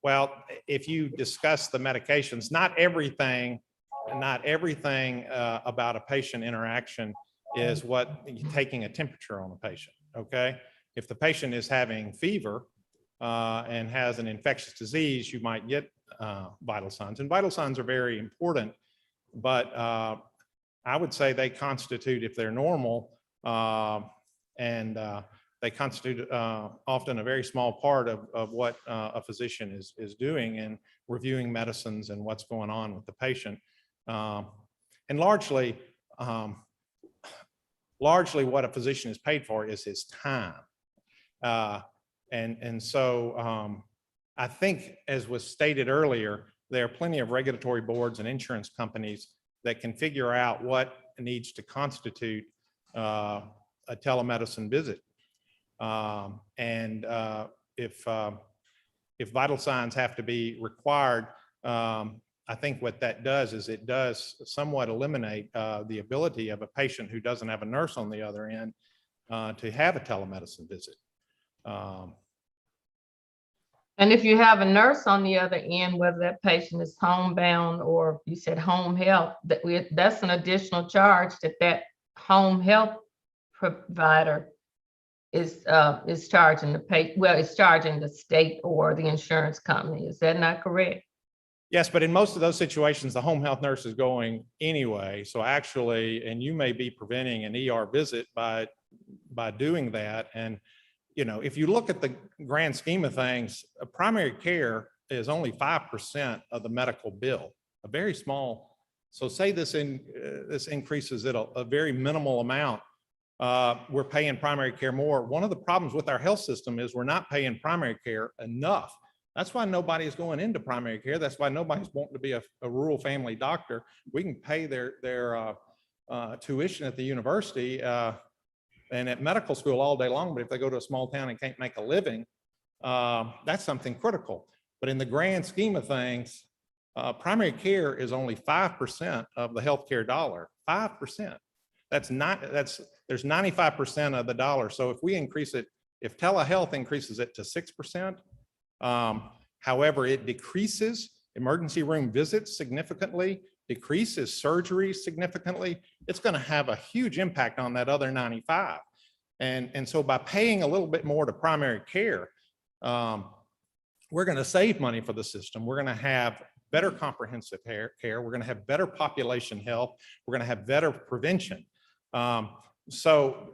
Well, if you discuss the medications, not everything about a patient interaction is taking a temperature on a patient. Okay. If the patient is having fever and has an infectious disease, you might get vital signs, and vital signs are very important, but I would say they constitute, if they're normal, and they constitute often a very small part of what a physician is doing in reviewing medicines and what's going on with the patient. And largely what a physician is paid for is his time. And so I think, as was stated earlier, there are plenty of regulatory boards and insurance companies that can figure out what needs to constitute a telemedicine visit. If vital signs have to be required, I think what that does is it does somewhat eliminate the ability of a patient who doesn't have a nurse on the other end to have a telemedicine visit. And if you have a nurse on the other end, whether that patient is homebound or you said home health, that's an additional charge that home health provider is charging it's charging the state or the insurance company. Is that not correct? Yes, but in most of those situations, the home health nurse is going anyway. So actually, and you may be preventing an ER visit by doing that. And if you look at the grand scheme of things, primary care is only 5% of the medical bill, a very small. So say this increases it a very minimal amount. We're paying primary care more. One of the problems with our health system is we're not paying primary care enough. That's why nobody is going into primary care. That's why nobody's wanting to be a rural family doctor. We can pay their tuition at the university and at medical school all day long, but if they go to a small town and can't make a living, that's something critical. But in the grand scheme of things, primary care is only 5% of the healthcare dollar. 5%. There's 95% of the dollar. So if we increase it, if telehealth increases it to 6%, however, it decreases emergency room visits significantly, decreases surgery significantly, it's going to have a huge impact on that other 95. And so by paying a little bit more to primary care, we're going to save money for the system. We're going to have better comprehensive care. We're going to have better population health. We're going to have better prevention. So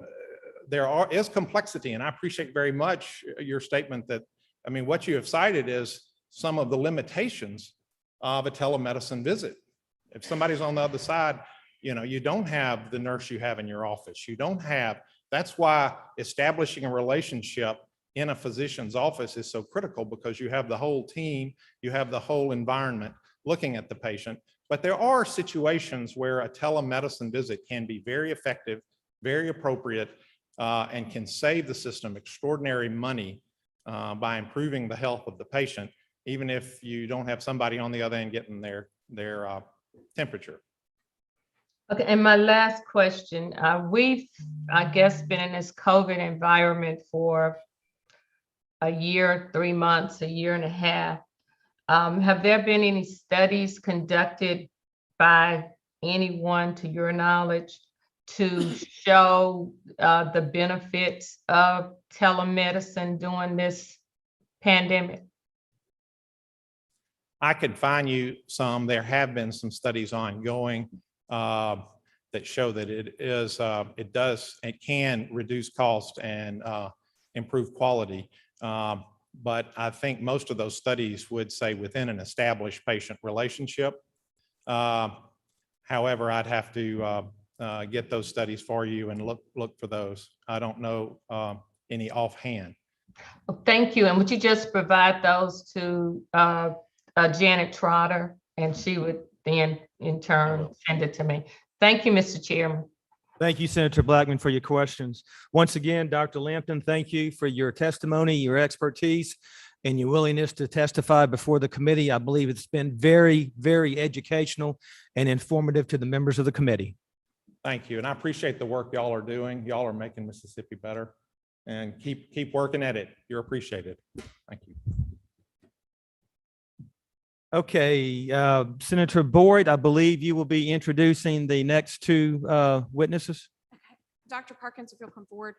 there is complexity, and I appreciate very much your statement that, I mean, what you have cited is some of the limitations of a telemedicine visit. If somebody's on the other side, you don't have the nurse you have in your office. That's why establishing a relationship in a physician's office is so critical, because you have the whole team, you have the whole environment looking at the patient. But there are situations where a telemedicine visit can be very effective, very appropriate, and can save the system extraordinary money by improving the health of the patient, even if you don't have somebody on the other end getting their temperature. Okay, and my last question, we've, I guess, been in this COVID environment for a year, 3 months, a year and a half. Have there been any studies conducted by anyone, to your knowledge, to show the benefits of telemedicine during this pandemic? I could find you some. There have been some studies ongoing that show that it can reduce cost and improve quality. But I think most of those studies would say within an established patient relationship. However, I'd have to get those studies for you and look for those. I don't know any offhand. Well, thank you. And would you just provide those to Janet Trotter, and she would then in turn send it to me. Thank you, Mr. Chairman. Thank you, Senator Blackman, for your questions. Once again, Dr. Lampton, thank you for your testimony, your expertise, and your willingness to testify before the committee. I believe it's been very, very educational and informative to the members of the committee. Thank you. And I appreciate the work y'all are doing. Y'all are making Mississippi better, and keep working at it. You're appreciated. Thank you. Okay, Senator Boyd, I believe you will be introducing the next two witnesses. Dr. Perkins, if you'll come forward.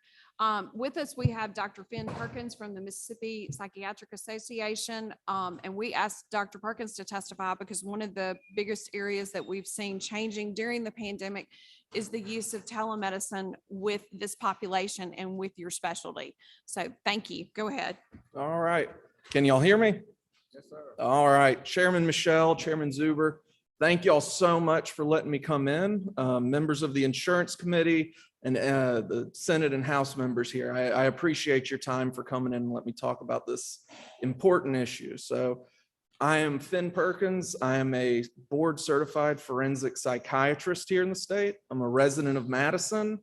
With us, we have Dr. Finn Perkins from the Mississippi Psychiatric Association. And we asked Dr. Perkins to testify because one of the biggest areas that we've seen changing during the pandemic is the use of telemedicine with this population and with your specialty. So thank you. Go ahead. All right. Can y'all hear me? Yes, sir. All right. Chairman Michelle, Chairman Zuber, thank y'all so much for letting me come in. Members of the Insurance Committee and the Senate and House members here. I appreciate your time for coming in and let me talk about this important issue. So I am Finn Perkins. I am a board certified forensic psychiatrist here in the state. I'm a resident of Madison.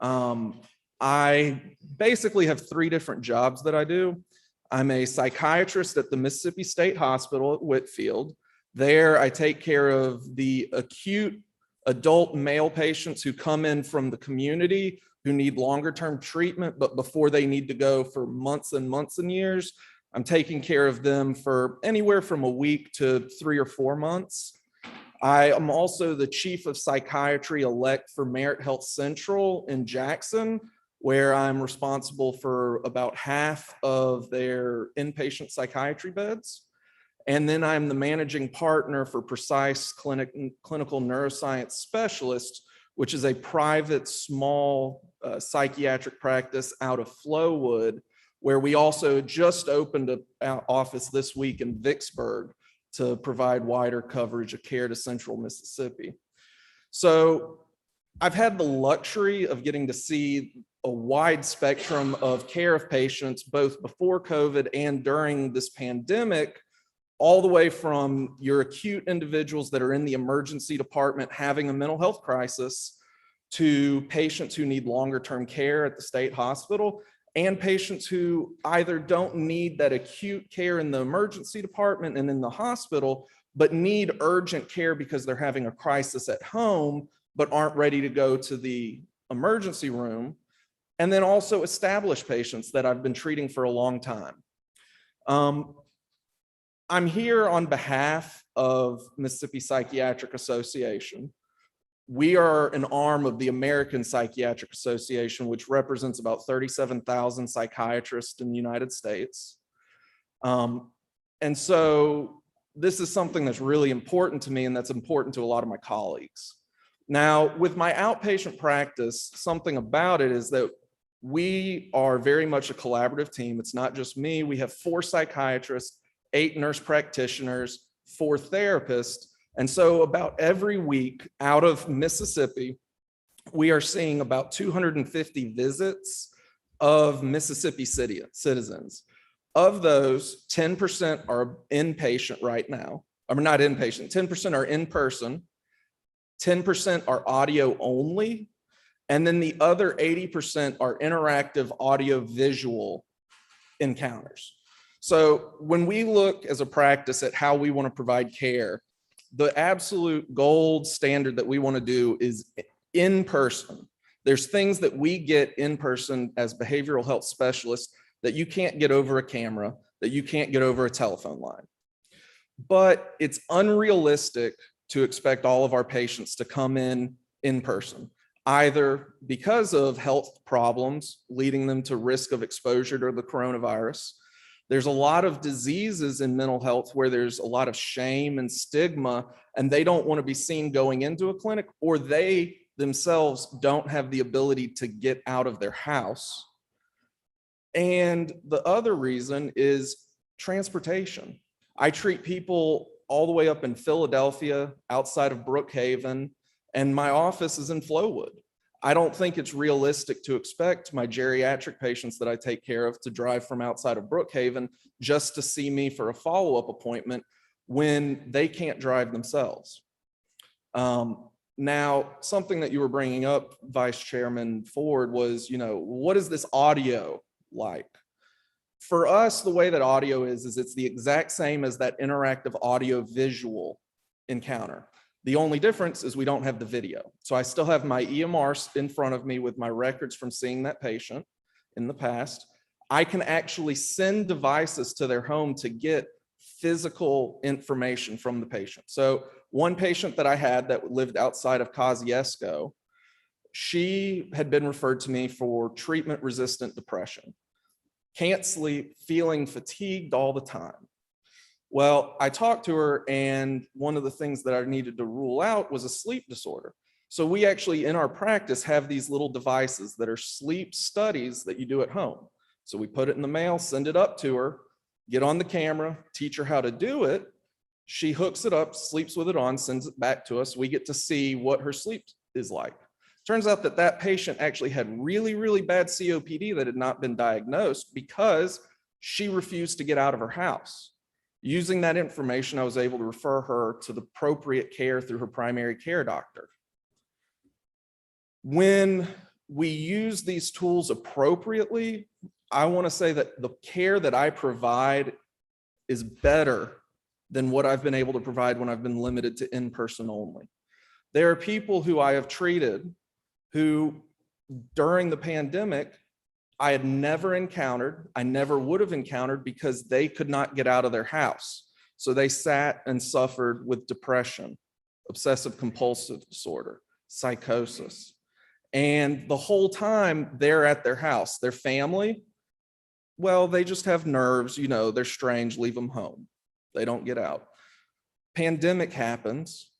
I basically have 3 different jobs that I do. I'm a psychiatrist at the Mississippi State Hospital at Whitfield. There, I take care of the acute adult male patients who come in from the community who need longer-term treatment, but before they need to go for months and months and years, I'm taking care of them for anywhere from a week to 3 or 4 months. I am also the chief of psychiatry elect for Merit Health Central in Jackson, where I'm responsible for about half of their inpatient psychiatry beds. And then I'm the managing partner for Precise Clinical Neuroscience Specialist, which is a private small psychiatric practice out of Flowood, where we also just opened an office this week in Vicksburg to provide wider coverage of care to central Mississippi. So I've had the luxury of getting to see a wide spectrum of care of patients, both before COVID and during this pandemic, all the way from your acute individuals that are in the emergency department having a mental health crisis to patients who need longer term care at the state hospital and patients who either don't need that acute care in the emergency department and in the hospital, but need urgent care because they're having a crisis at home, but aren't ready to go to the emergency room. And then also established patients that I've been treating for a long time. I'm here on behalf of Mississippi Psychiatric Association. We are an arm of the American Psychiatric Association, which represents about 37,000 psychiatrists in the United States. And so this is something that's really important to me and that's important to a lot of my colleagues. Now, with my outpatient practice, something about it is that we are very much a collaborative team. It's not just me. We have 4 psychiatrists, 8 nurse practitioners, 4 therapists. And so about every week out of Mississippi, we are seeing about 250 visits of Mississippi citizens. Of those, 10% are inpatient right now. I mean, not inpatient, 10% are in person, 10% are audio only, and then the other 80% are interactive audio visual encounters. So when we look as a practice at how we want to provide care, the absolute gold standard that we want to do is in person. There's things that we get in person as behavioral health specialists that you can't get over a camera, that you can't get over a telephone line. But it's unrealistic to expect all of our patients to come in person, either because of health problems leading them to risk of exposure to the coronavirus. There's a lot of diseases in mental health where there's a lot of shame and stigma, and they don't want to be seen going into a clinic, or they themselves don't have the ability to get out of their house. And the other reason is transportation. I treat people all the way up in Philadelphia, outside of Brookhaven, and my office is in Flowood. I don't think it's realistic to expect my geriatric patients that I take care of to drive from outside of Brookhaven just to see me for a follow-up appointment when they can't drive themselves. Now, something that you were bringing up, Vice Chairman Ford, was, what is this audio like? For us, the way that audio is it's the exact same as that interactive audio visual encounter. The only difference is we don't have the video. So I still have my EMR in front of me with my records from seeing that patient in the past. I can actually send devices to their home to get physical information from the patient. So one patient that I had that lived outside of Kosciuszko, she had been referred to me for treatment-resistant depression. Can't sleep, feeling fatigued all the time. Well, I talked to her, and one of the things that I needed to rule out was a sleep disorder. So we actually, in our practice, have these little devices that are sleep studies that you do at home. So we put it in the mail, send it up to her, get on the camera, teach her how to do it. She hooks it up, sleeps with it on, sends it back to us. We get to see what her sleep is like. Turns out that that patient actually had really, really bad COPD that had not been diagnosed because she refused to get out of her house. Using that information, I was able to refer her to the appropriate care through her primary care doctor. When we use these tools appropriately, I want to say that the care that I provide is better than what I've been able to provide when I've been limited to in-person only. There are people who I have treated who, during the pandemic, I had never encountered, I never would have encountered because they could not get out of their house. So they sat and suffered with depression, obsessive compulsive disorder, psychosis. And the whole time they're at their house, their family, well, they just have nerves, they're strange, leave them home. They don't get out. Pandemic happens.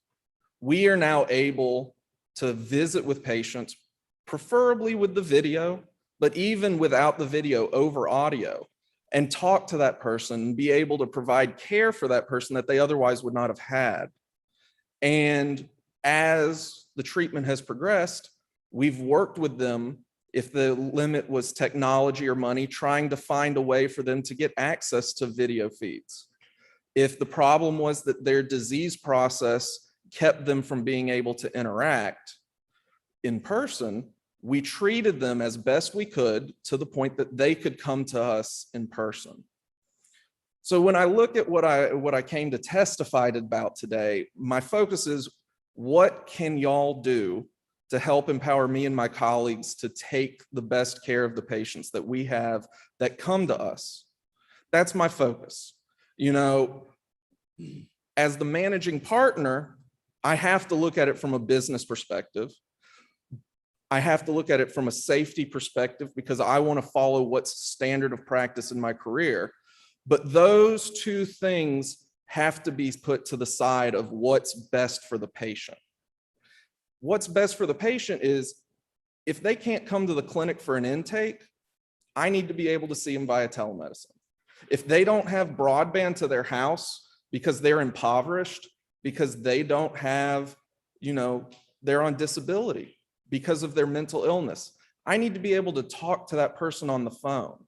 We are now able to visit with patients, preferably with the video, but even without the video, over audio, and talk to that person and be able to provide care for that person that they otherwise would not have had. And as the treatment has progressed, we've worked with them, if the limit was technology or money, trying to find a way for them to get access to video feeds. If the problem was that their disease process kept them from being able to interact in person, we treated them as best we could to the point that they could come to us in person. So when I look at what I came to testify about today, my focus is, what can y'all do to help empower me and my colleagues to take the best care of the patients that we have that come to us? That's my focus. As the managing partner, I have to look at it from a business perspective. I have to look at it from a safety perspective because I want to follow what's standard of practice in my career. But those two things have to be put to the side of what's best for the patient. What's best for the patient is, if they can't come to the clinic for an intake, I need to be able to see them via telemedicine. If they don't have broadband to their house because they're impoverished, because they don't have, they're on disability because of their mental illness, I need to be able to talk to that person on the phone.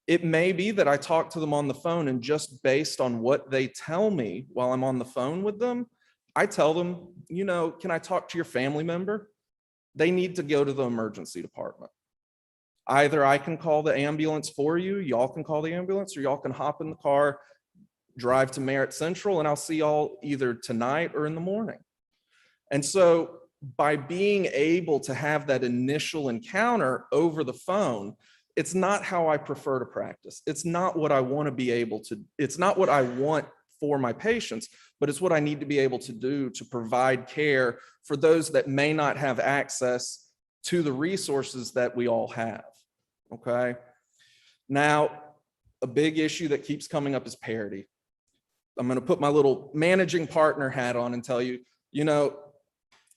It may be that I talk to them on the phone, and just based on what they tell me while I'm on the phone with them, I tell them, can I talk to your family member? They need to go to the emergency department. Either I can call the ambulance for you, y'all can call the ambulance, or y'all can hop in the car, drive to Merritt Central, and I'll see y'all either tonight or in the morning. And so by being able to have that initial encounter over the phone, it's not how I prefer to practice. It's not what I want to be able to, it's not what I want for my patients, but it's what I need to be able to do to provide care for those that may not have access to the resources that we all have. Okay. Now, a big issue that keeps coming up is parity. I'm going to put my little managing partner hat on and tell you,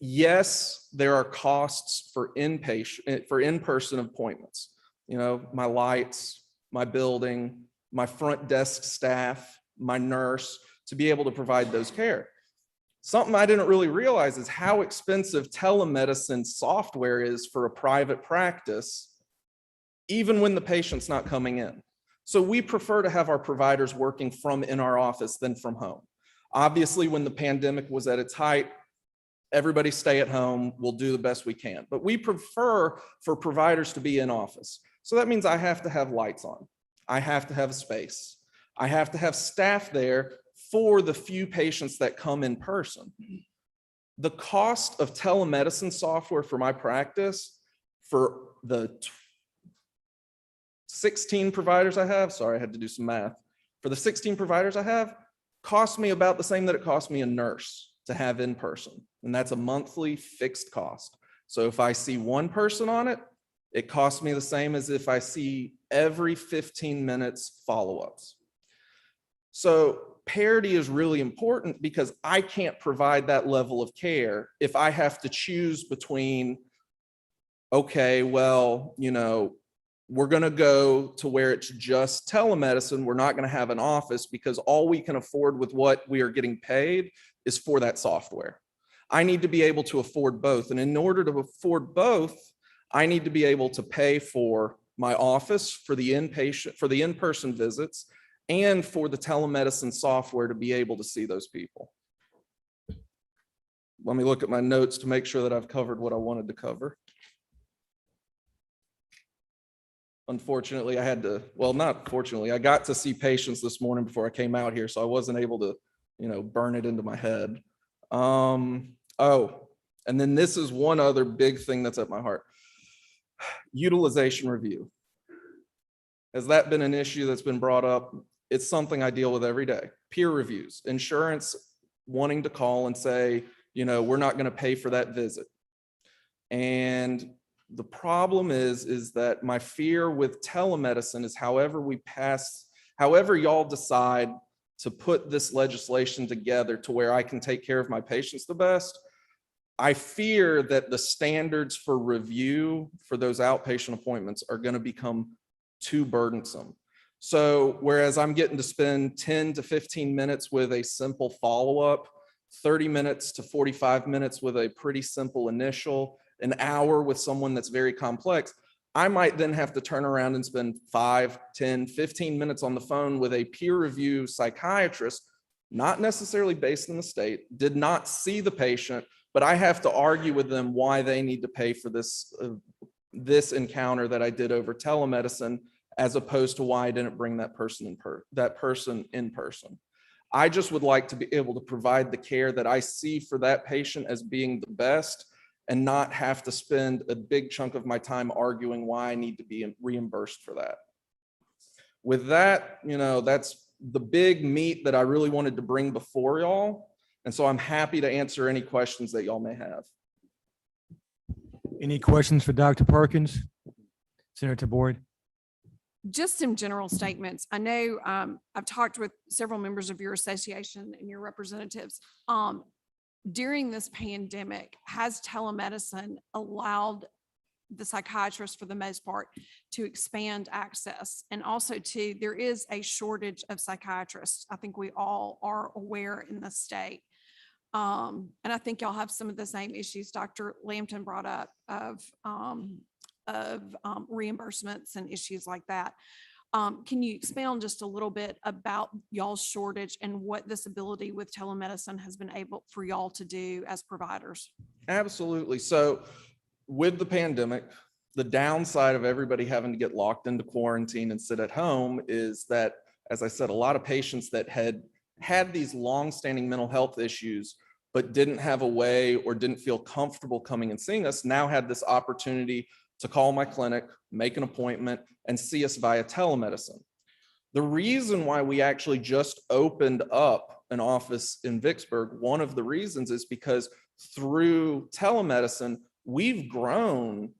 yes, there are costs for in-person appointments. My lights, my building, my front desk staff, my nurse, to be able to provide those care. Something I didn't really realize is how expensive telemedicine software is for a private practice, even when the patient's not coming in. So we prefer to have our providers working from in our office than from home. Obviously, when the pandemic was at its height, everybody stay at home, we'll do the best we can. But we prefer for providers to be in office. So that means I have to have lights on. I have to have a space. I have to have staff there for the few patients that come in person. The cost of telemedicine software for my practice, for the 16 providers I have, sorry, I had to do some math. For the 16 providers I have, cost me about the same that it cost me a nurse to have in person. And that's a monthly fixed cost. So if I see one person on it, it costs me the same as if I see every 15 minutes follow-ups. So parity is really important because I can't provide that level of care if I have to choose between, okay, well, we're going to go to where it's just telemedicine. We're not going to have an office because all we can afford with what we are getting paid is for that software. I need to be able to afford both. And in order to afford both, I need to be able to pay for my office, for the in-person visits, and for the telemedicine software to be able to see those people. Let me look at my notes to make sure that I've covered what I wanted to cover. Unfortunately, I got to see patients this morning before I came out here, so I wasn't able to, burn it into my head. And then this is one other big thing that's at my heart. Utilization review. Has that been an issue that's been brought up? It's something I deal with every day. Peer reviews, insurance wanting to call and say, we're not going to pay for that visit. And the problem is that my fear with telemedicine is however y'all decide to put this legislation together to where I can take care of my patients the best, I fear that the standards for review for those outpatient appointments are going to become too burdensome. So whereas I'm getting to spend 10 to 15 minutes with a simple follow-up, 30 minutes to 45 minutes with a pretty simple initial, an hour with someone that's very complex, I might then have to turn around and spend 5, 10, 15 minutes on the phone with a peer review psychiatrist, not necessarily based in the state, did not see the patient, but I have to argue with them why they need to pay for this encounter that I did over telemedicine, as opposed to why I didn't bring that person in person. I just would like to be able to provide the care that I see for that patient as being the best, and not have to spend a big chunk of my time arguing why I need to be reimbursed for that. With that, that's the big meat that I really wanted to bring before y'all. And so I'm happy to answer any questions that y'all may have. Any questions for Dr. Perkins? Senator Boyd? Just some general statements. I know I've talked with several members of your association and your representatives. During this pandemic, has telemedicine allowed the psychiatrists, for the most part, to expand access? And also, there is a shortage of psychiatrists. I think we all are aware in the state. And I think y'all have some of the same issues Dr. Lambton brought up of reimbursements and issues like that. Can you expand just a little bit about y'all's shortage and what this ability with telemedicine has been able for y'all to do as providers? Absolutely. So with the pandemic, the downside of everybody having to get locked into quarantine and sit at home is that, as I said, a lot of patients that had these longstanding mental health issues, but didn't have a way or didn't feel comfortable coming and seeing us, now had this opportunity to call my clinic, make an appointment, and see us via telemedicine. The reason why we actually just opened up an office in Vicksburg, one of the reasons is because through telemedicine, we've grown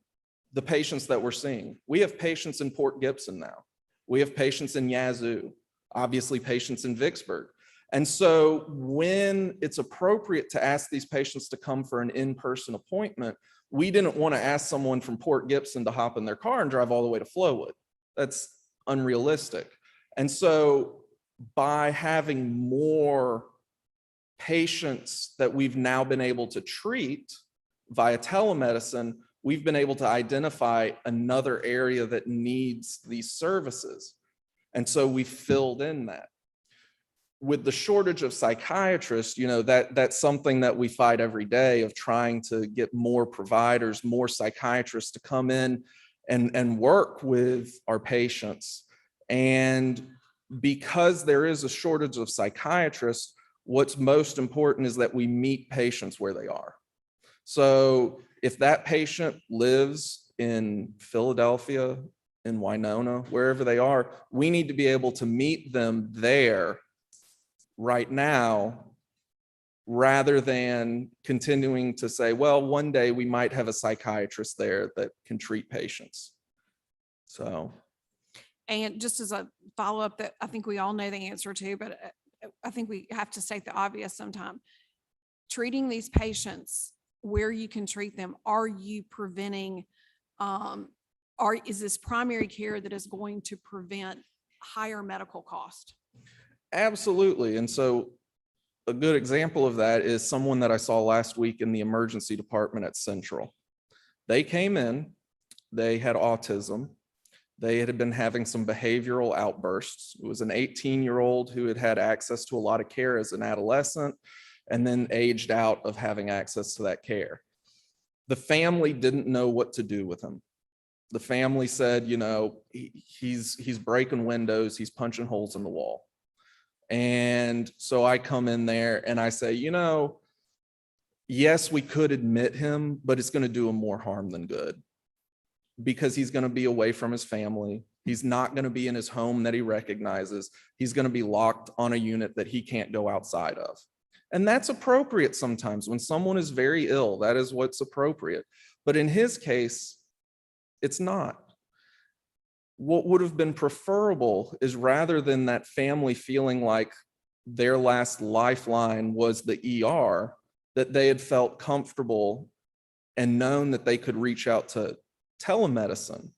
the patients that we're seeing. We have patients in Port Gibson now. We have patients in Yazoo, obviously patients in Vicksburg. And so when it's appropriate to ask these patients to come for an in-person appointment, we didn't want to ask someone from Port Gibson to hop in their car and drive all the way to Flowood. That's unrealistic. And so by having more patients that we've now been able to treat via telemedicine, we've been able to identify another area that needs these services. And so we filled in that. With the shortage of psychiatrists, that's something that we fight every day, of trying to get more providers, more psychiatrists to come in and work with our patients. And because there is a shortage of psychiatrists, what's most important is that we meet patients where they are. So if that patient lives in Philadelphia, in Winona, wherever they are, we need to be able to meet them there right now, rather than continuing to say, well, one day we might have a psychiatrist there that can treat patients. So. And just as a follow-up that I think we all know the answer to, but I think we have to state the obvious sometime. Treating these patients where you can treat them, are you preventing, is this primary care that is going to prevent higher medical cost? Absolutely. And so a good example of that is someone that I saw last week in the emergency department at Central. They came in, they had autism. They had been having some behavioral outbursts. It was an 18-year-old who had had access to a lot of care as an adolescent and then aged out of having access to that care. The family didn't know what to do with him. The family said, he's breaking windows, he's punching holes in the wall. And so I come in there and I say, yes, we could admit him, but it's going to do him more harm than good, because he's going to be away from his family. He's not going to be in his home that he recognizes. He's going to be locked on a unit that he can't go outside of. And that's appropriate sometimes. When someone is very ill, that is what's appropriate. But in his case, it's not. What would have been preferable is, rather than that family feeling like their last lifeline was the ER, that they had felt comfortable and known that they could reach out to telemedicine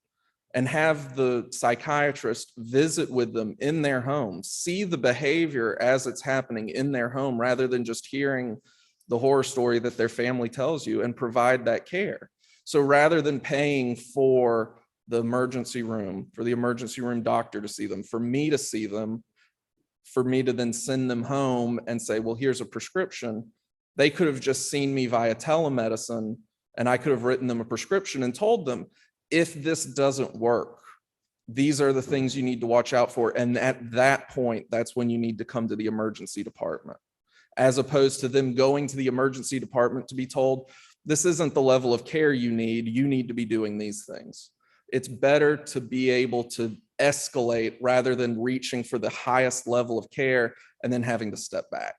and have the psychiatrist visit with them in their home, see the behavior as it's happening in their home, rather than just hearing the horror story that their family tells you, and provide that care. So rather than paying for the emergency room, for the emergency room doctor to see them, for me to see them, for me to then send them home and say, well, here's a prescription, they could have just seen me via telemedicine, and I could have written them a prescription and told them, if this doesn't work, these are the things you need to watch out for. And at that point, that's when you need to come to the emergency department, as opposed to them going to the emergency department to be told, this isn't the level of care you need to be doing these things. It's better to be able to escalate rather than reaching for the highest level of care and then having to step back.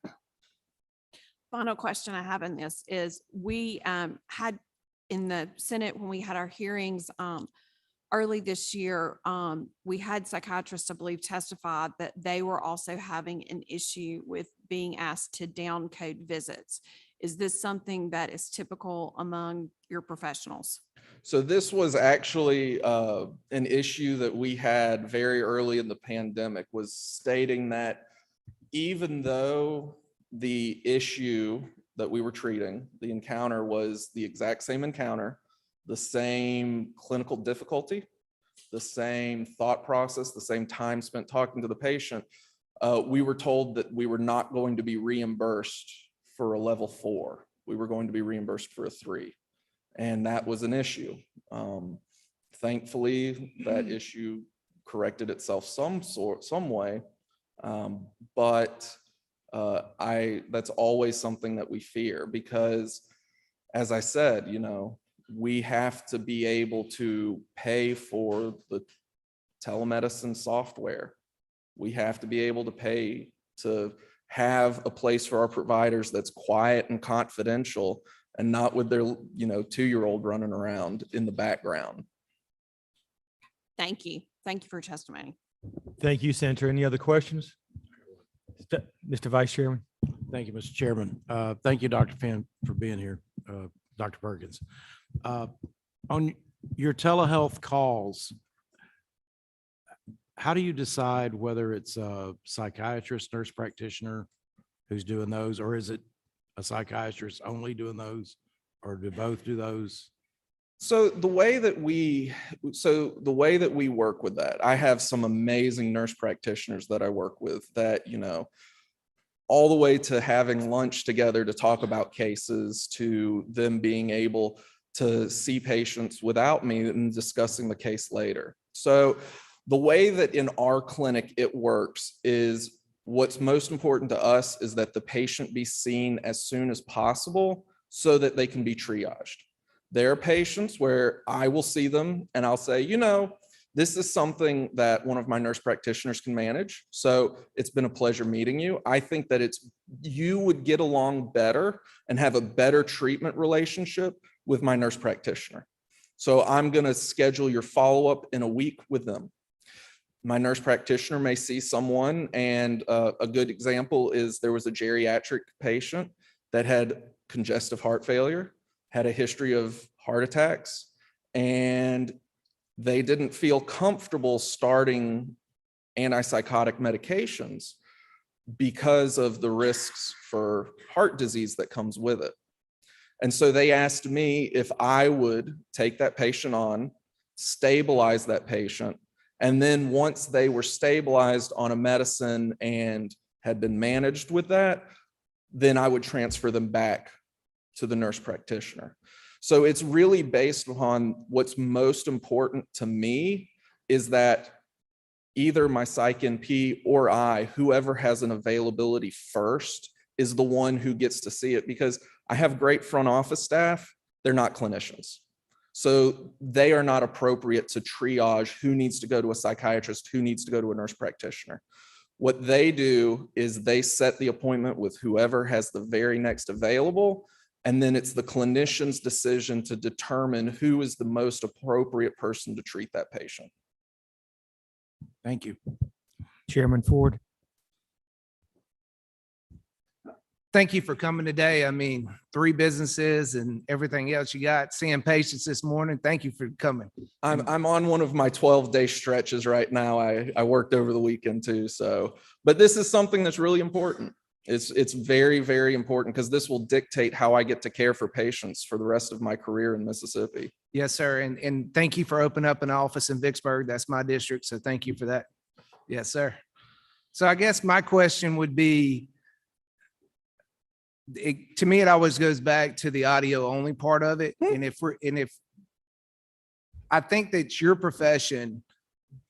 Final question I have in this is, we had in the Senate, when we had our hearings early this year, we had psychiatrists, I believe, testify that they were also having an issue with being asked to down code visits. Is this something that is typical among your professionals? So this was actually an issue that we had very early in the pandemic, was stating that even though the issue that we were treating, the encounter was the exact same encounter, the same clinical difficulty, the same thought process, the same time spent talking to the patient, we were told that we were not going to be reimbursed for a level 4. We were going to be reimbursed for a 3. And that was an issue. Thankfully, that issue corrected itself some way. But that's always something that we fear because, as I said, we have to be able to pay for the telemedicine software. We have to be able to pay to have a place for our providers that's quiet and confidential and not with their, 2-year-old running around in the background. Thank you. Thank you for your testimony. Thank you, Senator. Any other questions? Mr. Vice Chairman. Thank you, Mr. Chairman. Thank you, Dr. Finn, for being here, Dr. Perkins. On your telehealth calls, how do you decide whether it's a psychiatrist, nurse practitioner who's doing those, or is it a psychiatrist only doing those, or do both do those? So the way that we work with that, I have some amazing nurse practitioners that I work with that, all the way to having lunch together to talk about cases, to them being able to see patients without me and discussing the case later. So the way that in our clinic it works is what's most important to us is that the patient be seen as soon as possible so that they can be triaged. There are patients where I will see them and I'll say, this is something that one of my nurse practitioners can manage. So it's been a pleasure meeting you. I think that you would get along better and have a better treatment relationship with my nurse practitioner. So I'm going to schedule your follow-up in a week with them. My nurse practitioner may see someone, and a good example is there was a geriatric patient that had congestive heart failure, had a history of heart attacks, and they didn't feel comfortable starting antipsychotic medications because of the risks for heart disease that comes with it. And so they asked me if I would take that patient on, stabilize that patient, and then once they were stabilized on a medicine and had been managed with that, then I would transfer them back to the nurse practitioner. So it's really based upon what's most important to me is that either my psych NP or whoever has an availability first is the one who gets to see it, because I have great front office staff. They're not clinicians. So they are not appropriate to triage who needs to go to a psychiatrist, who needs to go to a nurse practitioner. What they do is they set the appointment with whoever has the very next available, and then it's the clinician's decision to determine who is the most appropriate person to treat that patient. Thank you. Chairman Ford. Thank you for coming today. 3 businesses and everything else you got, seeing patients this morning. Thank you for coming. I'm on one of my 12-day stretches right now. I worked over the weekend too. So, but this is something that's really important. It's very, very important because this will dictate how I get to care for patients for the rest of my career in Mississippi. Yes, sir. And thank you for opening up an office in Vicksburg. That's my district. So thank you for that. Yes, sir. So I guess my question would be, to me, it always goes back to the audio only part of it. And if I think that your profession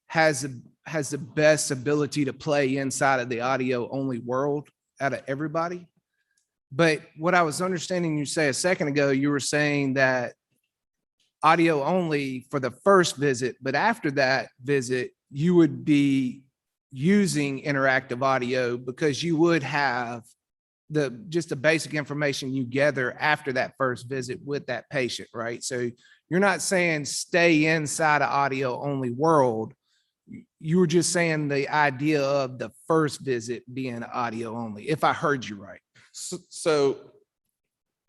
has the best ability to play inside of the audio only world out of everybody. But what I was understanding you say a second ago, you were saying that audio only for the first visit, but after that visit, you would be using interactive audio because you would have just the basic information you gather after that first visit with that patient, right? So you're not saying stay inside of audio only world. You were just saying the idea of the first visit being audio only, if I heard you right. So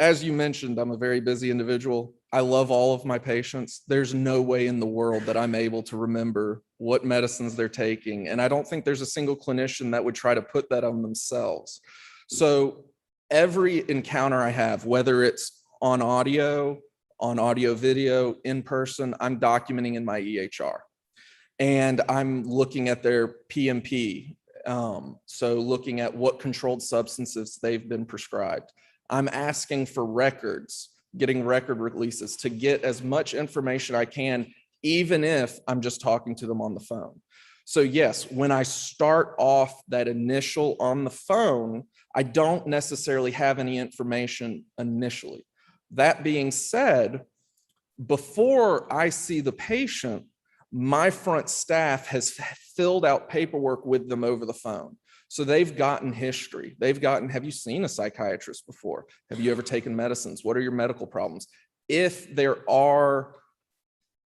as you mentioned, I'm a very busy individual. I love all of my patients. There's no way in the world that I'm able to remember what medicines they're taking. And I don't think there's a single clinician that would try to put that on themselves. So every encounter I have, whether it's on audio video, in person, I'm documenting in my EHR. and I'm looking at their PMP. So looking at what controlled substances they've been prescribed. I'm asking for records, getting record releases to get as much information I can, even if I'm just talking to them on the phone. So yes, when I start off that initial on the phone, I don't necessarily have any information initially. That being said, before I see the patient, my front staff has filled out paperwork with them over the phone. So they've gotten history. They've gotten, have you seen a psychiatrist before? Have you ever taken medicines? What are your medical problems? If there are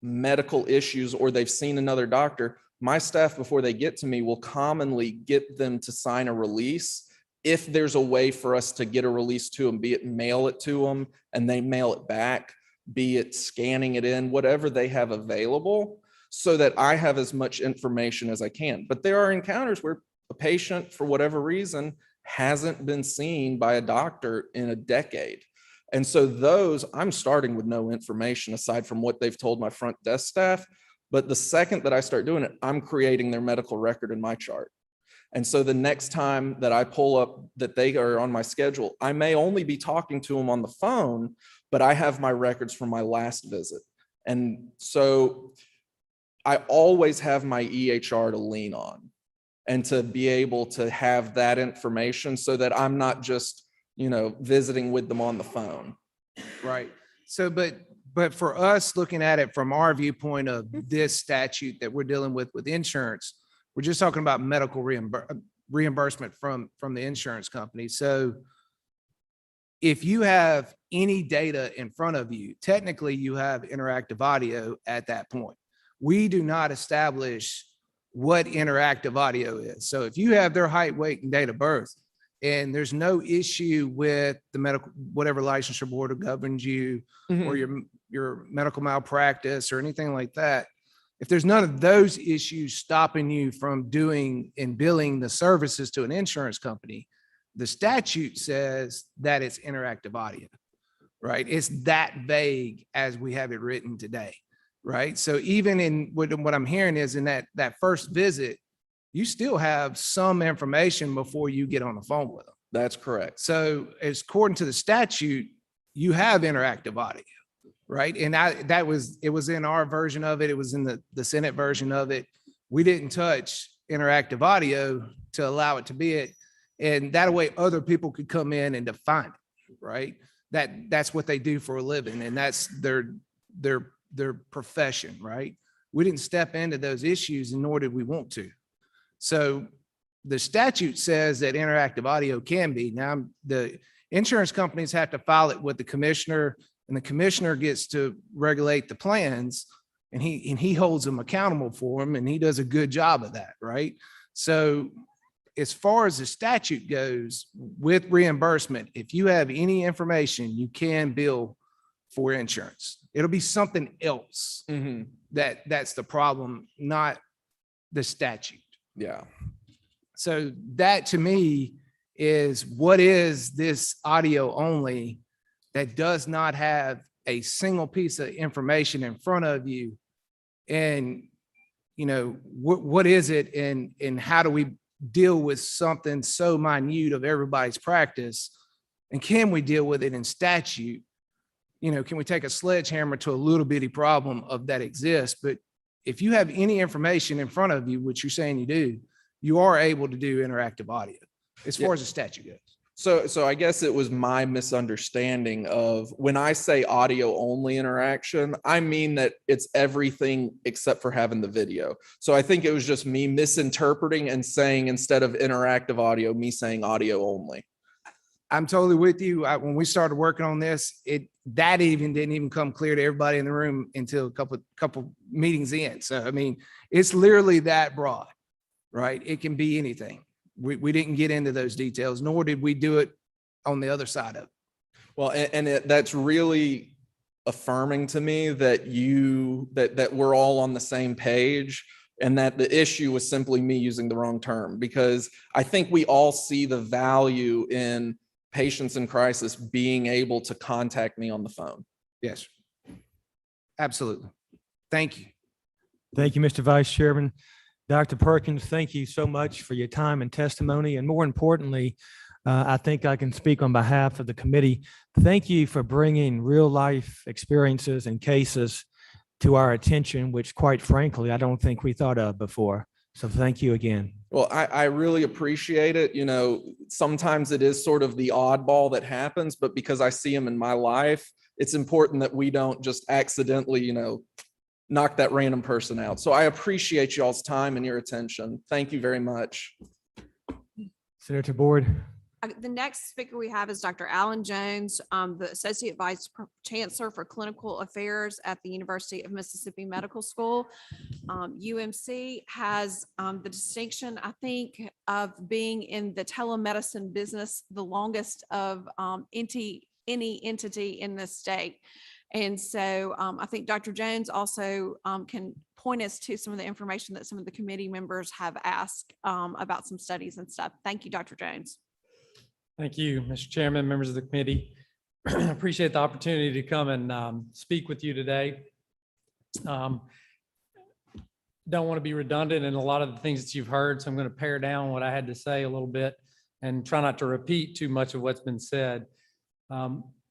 medical issues or they've seen another doctor, my staff, before they get to me, will commonly get them to sign a release. If there's a way for us to get a release to them, be it mail it to them and they mail it back, be it scanning it in, whatever they have available, so that I have as much information as I can. But there are encounters where a patient, for whatever reason, hasn't been seen by a doctor in a decade. And so those, I'm starting with no information aside from what they've told my front desk staff. But the second that I start doing it, I'm creating their medical record in my chart. And so the next time that I pull up that they are on my schedule, I may only be talking to them on the phone, but I have my records from my last visit. And so I always have my EHR to lean on and to be able to have that information so that I'm not just, visiting with them on the phone. Right. So, but for us looking at it from our viewpoint of this statute that we're dealing with insurance, we're just talking about medical reimbursement from the insurance company. So if you have any data in front of you, technically you have interactive audio at that point. We do not establish what interactive audio is. So if you have their height, weight, and date of birth, and there's no issue with the medical, whatever licensure board that governs you, or your medical malpractice or anything like that, if there's none of those issues stopping you from doing and billing the services to an insurance company, the statute says that it's interactive audio, right? It's that vague as we have it written today, right? So even in what I'm hearing is in that first visit, you still have some information before you get on the phone with them. That's correct. So as according to the statute, you have interactive audio, right? And it was in our version of it. It was in the Senate version of it. We didn't touch interactive audio to allow it to be it. And that way other people could come in and define it, right? That's what they do for a living. And that's their profession, right? We didn't step into those issues, and nor did we want to. So the statute says that interactive audio can be. Now, the insurance companies have to file it with the commissioner, and the commissioner gets to regulate the plans, and he holds them accountable for them, and he does a good job of that, right? So as far as the statute goes with reimbursement, if you have any information, you can bill for insurance. It'll be something else that's the problem, not the statute. Yeah. So that to me is, what is this audio only that does not have a single piece of information in front of you? And, what is it, and how do we deal with something so minute of everybody's practice? And can we deal with it in statute? Can we take a sledgehammer to a little bitty problem of that exists? But if you have any information in front of you, which you're saying you do, you are able to do interactive audio as far as the statute goes. So I guess it was my misunderstanding of, when I say audio only interaction, I mean that it's everything except for having the video. So I think it was just me misinterpreting and saying, instead of interactive audio, me saying audio only. I'm totally with you. When we started working on this, that didn't even come clear to everybody in the room until a couple meetings in. So, I mean, it's literally that broad, right? It can be anything. We didn't get into those details, nor did we do it on the other side of it. Well, that's really affirming to me that that we're all on the same page, and that the issue was simply me using the wrong term, because I think we all see the value in patients in crisis being able to contact me on the phone. Yes, absolutely. Thank you. Thank you, Mr. Vice Chairman. Dr. Perkins, thank you so much for your time and testimony. And more importantly, I think I can speak on behalf of the committee. Thank you for bringing real life experiences and cases to our attention, which quite frankly, I don't think we thought of before. So thank you again. Well, I really appreciate it. You know, sometimes it is sort of the oddball that happens, but because I see them in my life, it's important that we don't just accidentally, you know, knock that random person out. So I appreciate y'all's time and your attention. Thank you very much. Senator Board. The next speaker we have is Dr. Alan Jones, the Associate Vice Chancellor for Clinical Affairs at the University of Mississippi Medical School. UMC has the distinction, I think, of being in the telemedicine business the longest of any entity in the state. And so I think Dr. Jones also can point us to some of the information that some of the committee members have asked about some studies and stuff. Thank you, Dr. Jones. Thank you, Mr. Chairman, members of the committee. Appreciate the opportunity to come and speak with you today. Don't want to be redundant in a lot of the things that you've heard, so I'm going to pare down what I had to say a little bit and try not to repeat too much of what's been said.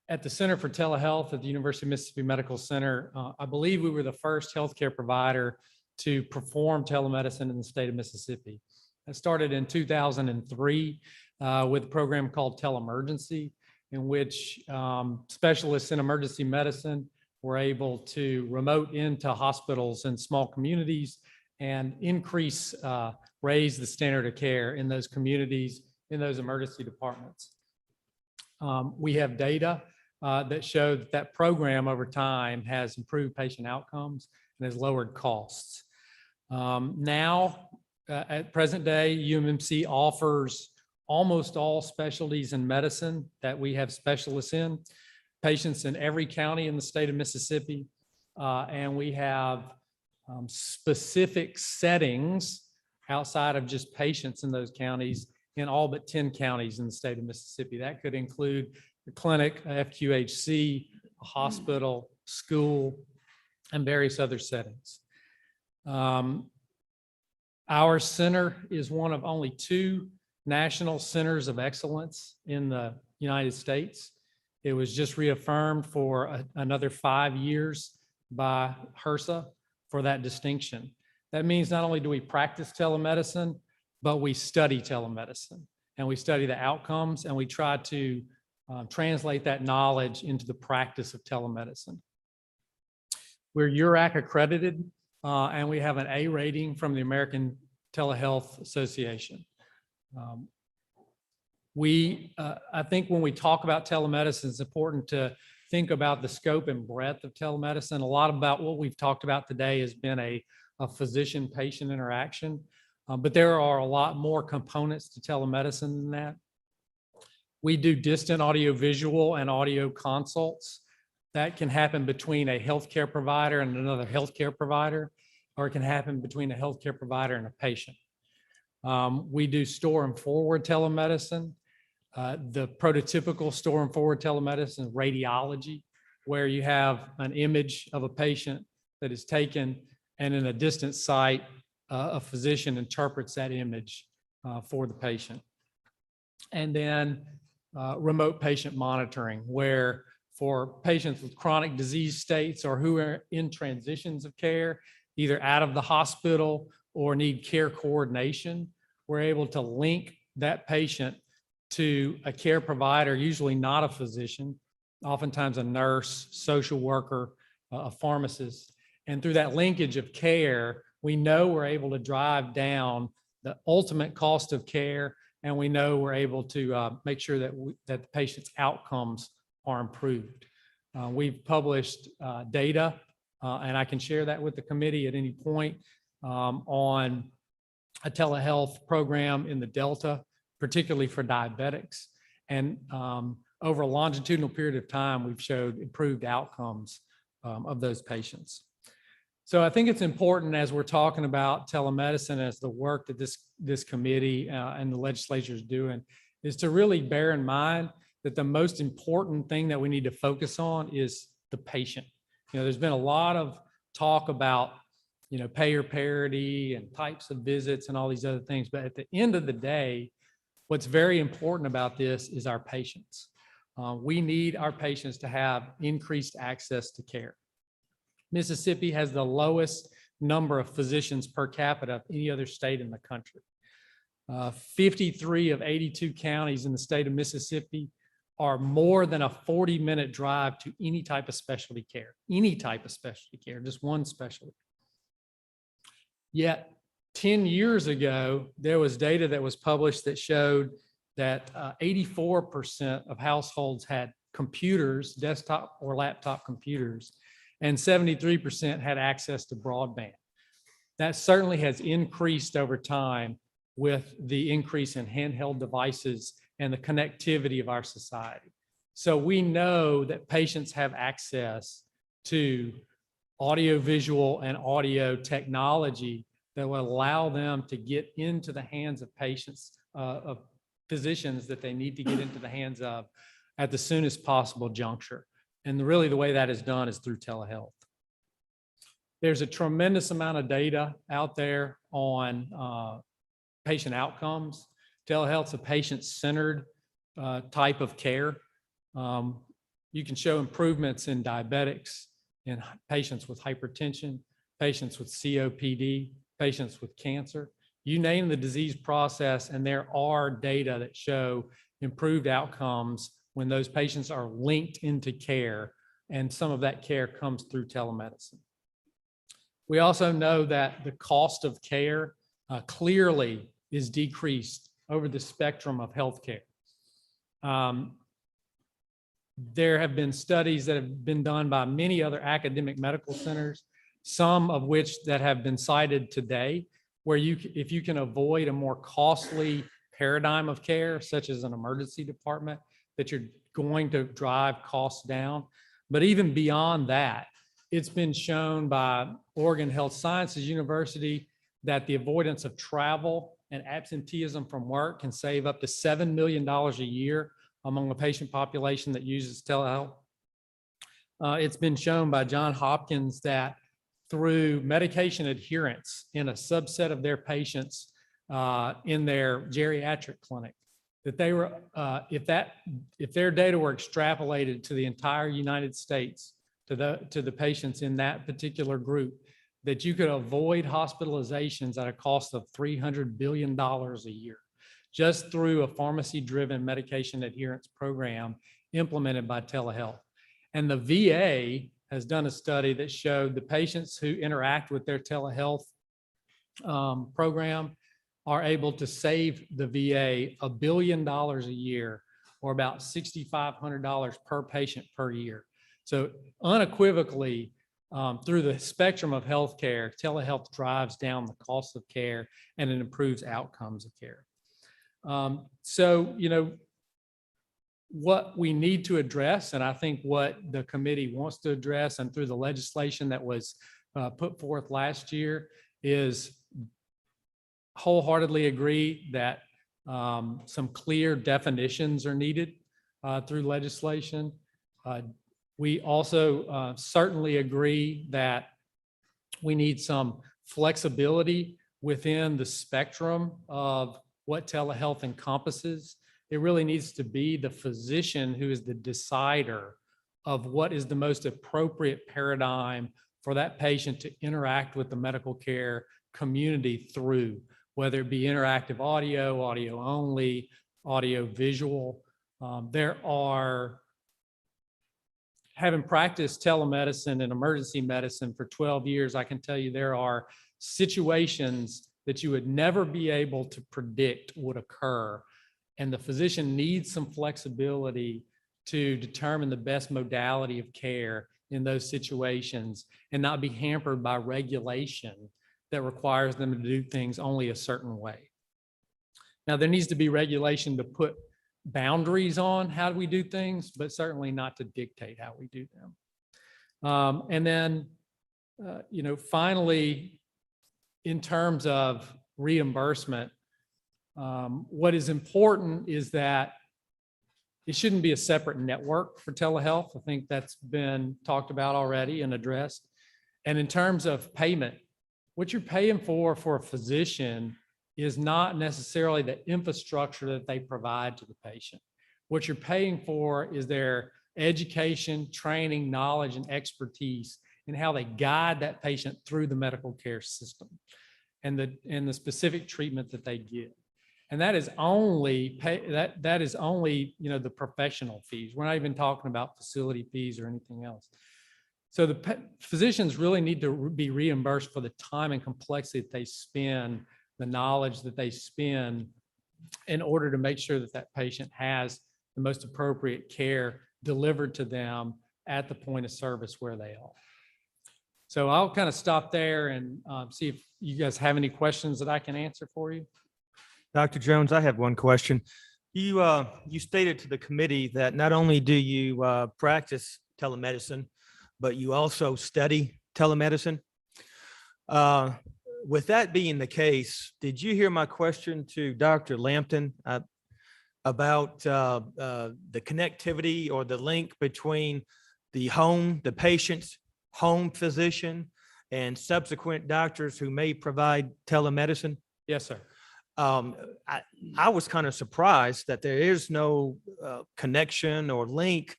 At the Center for Telehealth at the University of Mississippi Medical Center, I believe we were the first healthcare provider to perform telemedicine in the state of Mississippi. That started in 2003 with a program called Telemergency, in which specialists in emergency medicine were able to remote into hospitals in small communities and raise the standard of care in those communities, in those emergency departments. We have data that show that program over time has improved patient outcomes and has lowered costs. Now, at present day, UMMC offers almost all specialties in medicine that we have specialists in, patients in every county in the state of Mississippi, and we have specific settings outside of just patients in those counties in all but 10 counties in the state of Mississippi. That could include the clinic, FQHC, a hospital, school, and various other settings. Our center is one of only 2 national centers of excellence in the United States. It was just reaffirmed for another 5 years by HRSA for that distinction. That means not only do we practice telemedicine, but we study telemedicine and we study the outcomes and we try to translate that knowledge into the practice of telemedicine. We're URAC accredited and we have an A rating from the American Telehealth Association. I think when we talk about telemedicine, it's important to think about the scope and breadth of telemedicine. A lot about what we've talked about today has been a physician-patient interaction, but there are a lot more components to telemedicine than that. We do distant audio-visual and audio consults. That can happen between a healthcare provider and another healthcare provider, or it can happen between a healthcare provider and a patient. We do store and forward telemedicine. The prototypical store and forward telemedicine is radiology, where you have an image of a patient that is taken, and in a distant site, a physician interprets that image for the patient. And then remote patient monitoring, where for patients with chronic disease states or who are in transitions of care, either out of the hospital or need care coordination, we're able to link that patient to a care provider, usually not a physician, oftentimes a nurse, social worker, a pharmacist. And through that linkage of care, we know we're able to drive down the ultimate cost of care, and we know we're able to make sure that that the patient's outcomes are improved. We've published data, and I can share that with the committee at any point, on a telehealth program in the Delta, particularly for diabetics. And over a longitudinal period of time, we've showed improved outcomes of those patients. So I think it's important, as we're talking about telemedicine, as the work that this committee and the legislature is doing, is to really bear in mind that the most important thing that we need to focus on is the patient. You know, there's been a lot of talk about, payer parity and types of visits and all these other things. But at the end of the day, what's very important about this is our patients. We need our patients to have increased access to care. Mississippi has the lowest number of physicians per capita of any other state in the country. 53 of 82 counties in the state of Mississippi are more than a 40-minute drive to any type of specialty care, just one specialty. Yet 10 years ago, there was data that was published that showed that 84% of households had computers, desktop or laptop computers, and 73% had access to broadband. That certainly has increased over time with the increase in handheld devices and the connectivity of our society. So we know that patients have access to audiovisual and audio technology that will allow them to get into the hands of patients, of physicians that they need to get into the hands of at the soonest possible juncture. And really the way that is done is through telehealth. There's a tremendous amount of data out there on patient outcomes. Telehealth's a patient-centered type of care. You can show improvements in diabetics, in patients with hypertension, patients with COPD, patients with cancer. You name the disease process, and there are data that show improved outcomes when those patients are linked into care, and some of that care comes through telemedicine. We also know that the cost of care clearly is decreased over the spectrum of healthcare. There have been studies that have been done by many other academic medical centers, some of which that have been cited today, where if you can avoid a more costly paradigm of care, such as an emergency department, that you're going to drive costs down. But even beyond that, it's been shown by Oregon Health Sciences University that the avoidance of travel and absenteeism from work can save up to $7 million a year among a patient population that uses telehealth. It's been shown by Johns Hopkins that through medication adherence in a subset of their patients in their geriatric clinic, that they were, if their data were extrapolated to the entire United States, to the patients in that particular group, that you could avoid hospitalizations at a cost of $300 billion a year, just through a pharmacy-driven medication adherence program implemented by telehealth. And the VA has done a study that showed the patients who interact with their telehealth program are able to save the VA $1 billion a year, or about $6,500 per patient per year. So unequivocally, through the spectrum of healthcare, telehealth drives down the cost of care and it improves outcomes of care. So, what we need to address, and I think what the committee wants to address, and through the legislation that was put forth last year, is wholeheartedly agree that some clear definitions are needed through legislation. We also certainly agree that we need some flexibility within the spectrum of what telehealth encompasses. It really needs to be the physician who is the decider of what is the most appropriate paradigm for that patient to interact with the medical care community through, whether it be interactive audio, audio only, audio visual. Having practiced telemedicine and emergency medicine for 12 years, I can tell you there are situations that you would never be able to predict would occur. And the physician needs some flexibility to determine the best modality of care in those situations and not be hampered by regulation that requires them to do things only a certain way. Now, there needs to be regulation to put boundaries on how we do things, but certainly not to dictate how we do them. And then, finally, in terms of reimbursement, what is important is that it shouldn't be a separate network for telehealth. I think that's been talked about already and addressed. And in terms of payment, what you're paying for a physician is not necessarily the infrastructure that they provide to the patient. What you're paying for is their education, training, knowledge, and expertise in how they guide that patient through the medical care system and the specific treatment that they get. And that is only that is only, you know, the professional fees. We're not even talking about facility fees or anything else. So the physicians really need to be reimbursed for the time and complexity that they spend, the knowledge that they spend in order to make sure that that patient has the most appropriate care delivered to them at the point of service where they are. So I'll kind of stop there and see if you guys have any questions that I can answer for you. Dr. Jones, I have one question. You stated to the committee that not only do you practice telemedicine, but you also study telemedicine. With that being the case, did you hear my question to Dr. Lampton about the connectivity or the link between the patient's home physician and subsequent doctors who may provide telemedicine? Yes, sir. I was kind of surprised that there is no connection or link,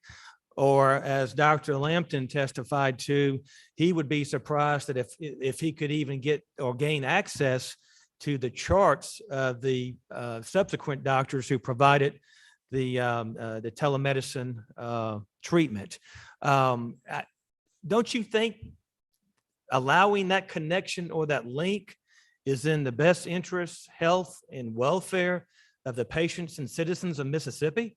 or as Dr. Lampton testified to, he would be surprised that if he could even get or gain access to the charts of the subsequent doctors who provided the telemedicine treatment. Don't you think allowing that connection or that link is in the best interest, health, and welfare of the patients and citizens of Mississippi?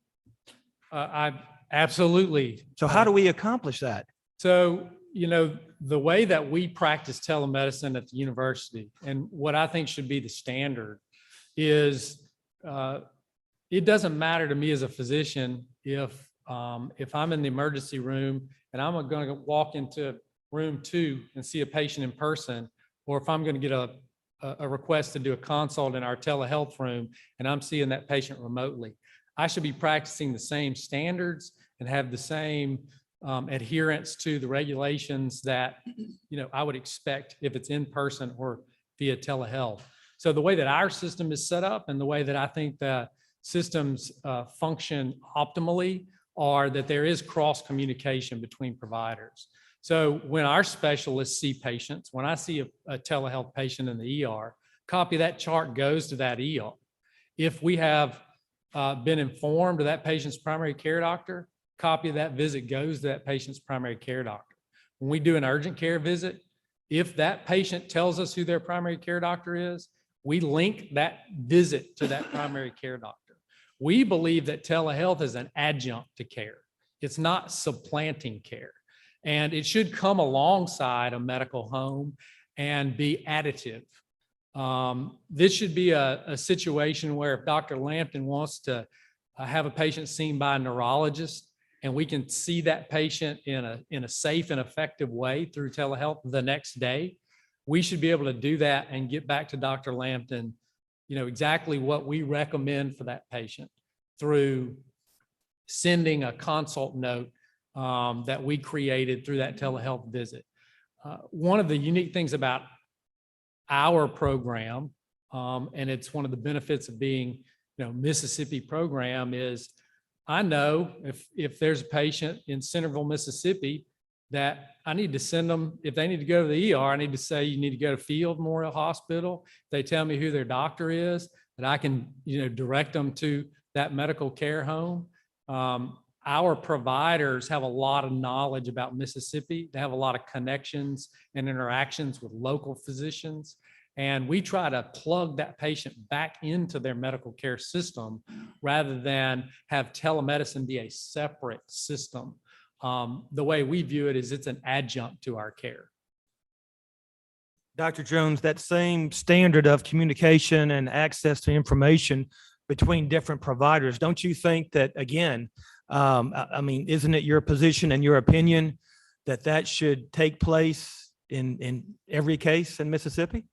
I absolutely. So how do we accomplish that? So, you know, the way that we practice telemedicine at the university and what I think should be the standard is it doesn't matter to me as a physician if I'm in the emergency room and I'm going to walk into room 2 and see a patient in person, or if I'm going to get a request to do a consult in our telehealth room and I'm seeing that patient remotely. I should be practicing the same standards and have the same adherence to the regulations that, you know, I would expect if it's in person or via telehealth. So the way that our system is set up and the way that I think that systems function optimally are that there is cross communication between providers. So when our specialists see patients, when I see a telehealth patient in the ER, copy of that chart goes to that ER. If we have been informed of that patient's primary care doctor, copy of that visit goes to that patient's primary care doctor. When we do an urgent care visit, if that patient tells us who their primary care doctor is, we link that visit to that primary care doctor. We believe that telehealth is an adjunct to care. It's not supplanting care. And it should come alongside a medical home and be additive. This should be a situation where if Dr. Lampton wants to have a patient seen by a neurologist and we can see that patient in a safe and effective way through telehealth the next day, we should be able to do that and get back to Dr. Lampton, you know, exactly what we recommend for that patient through sending a consult note that we created through that telehealth visit. One of the unique things about our program, and it's one of the benefits of being, you know, Mississippi program is I know if there's a patient in Centerville, Mississippi, that I need to send them, if they need to go to the ER, I need to say, you need to go to Field Memorial Hospital. If they tell me who their doctor is, that I can, you know, direct them to that medical care home. Our providers have a lot of knowledge about Mississippi. They have a lot of connections and interactions with local physicians. And we try to plug that patient back into their medical care system rather than have telemedicine be a separate system. The way we view it is it's an adjunct to our care. Dr. Jones, that same standard of communication and access to information between different providers, don't you think that, again, I mean, isn't it your position and your opinion that that should take place in every case in Mississippi?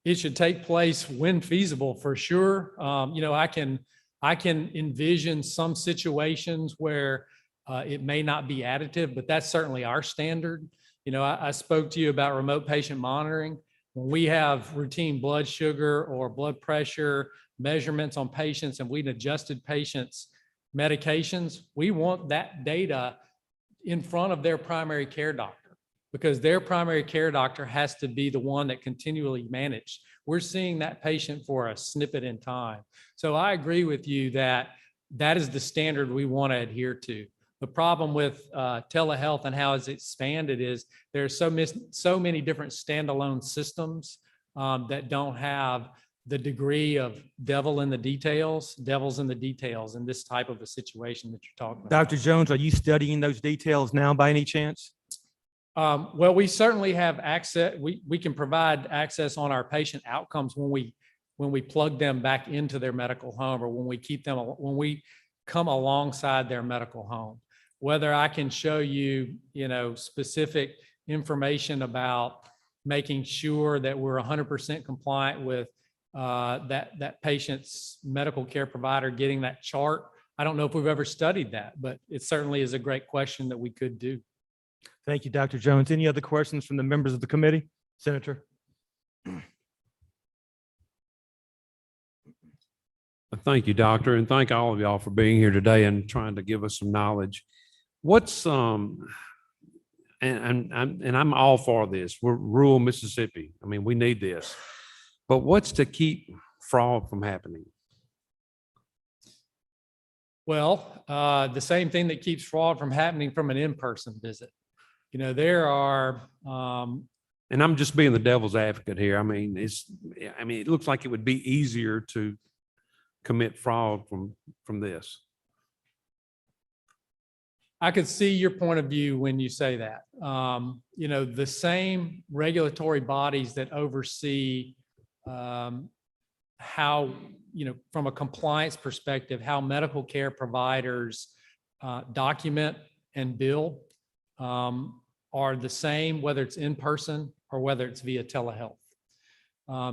It should take place when feasible, for sure. You know, I can envision some situations where it may not be additive, but that's certainly our standard. I spoke to you about remote patient monitoring. When we have routine blood sugar or blood pressure measurements on patients and we've adjusted patients' medications, we want that data in front of their primary care doctor, because their primary care doctor has to be the one that continually managed. We're seeing that patient for a snippet in time. So I agree with you that that is the standard we want to adhere to. The problem with telehealth and how it's expanded is there's so many different standalone systems that don't have the degree of devils in the details in this type of a situation that you're talking about. Dr. Jones, are you studying those details now by any chance? Well, we certainly have access. We can provide access on our patient outcomes when we plug them back into their medical home, or when we come alongside their medical home. Whether I can show you, specific information about making sure that we're 100% compliant with that patient's medical care provider getting that chart. I don't know if we've ever studied that, but it certainly is a great question that we could do. Thank you, Dr. Jones. Any other questions from the members of the committee? Senator? Thank you, Doctor, and thank all of y'all for being here today and trying to give us some knowledge. What's and I'm all for this. We're rural Mississippi. I mean, we need this. But what's to keep fraud from happening? Well, the same thing that keeps fraud from happening from an in-person visit. There are. And I'm just being the devil's advocate here. I mean, it looks like it would be easier to commit fraud from this. I could see your point of view when you say that. The same regulatory bodies that oversee how, from a compliance perspective, how medical care providers document and bill are the same, whether it's in person or whether it's via telehealth.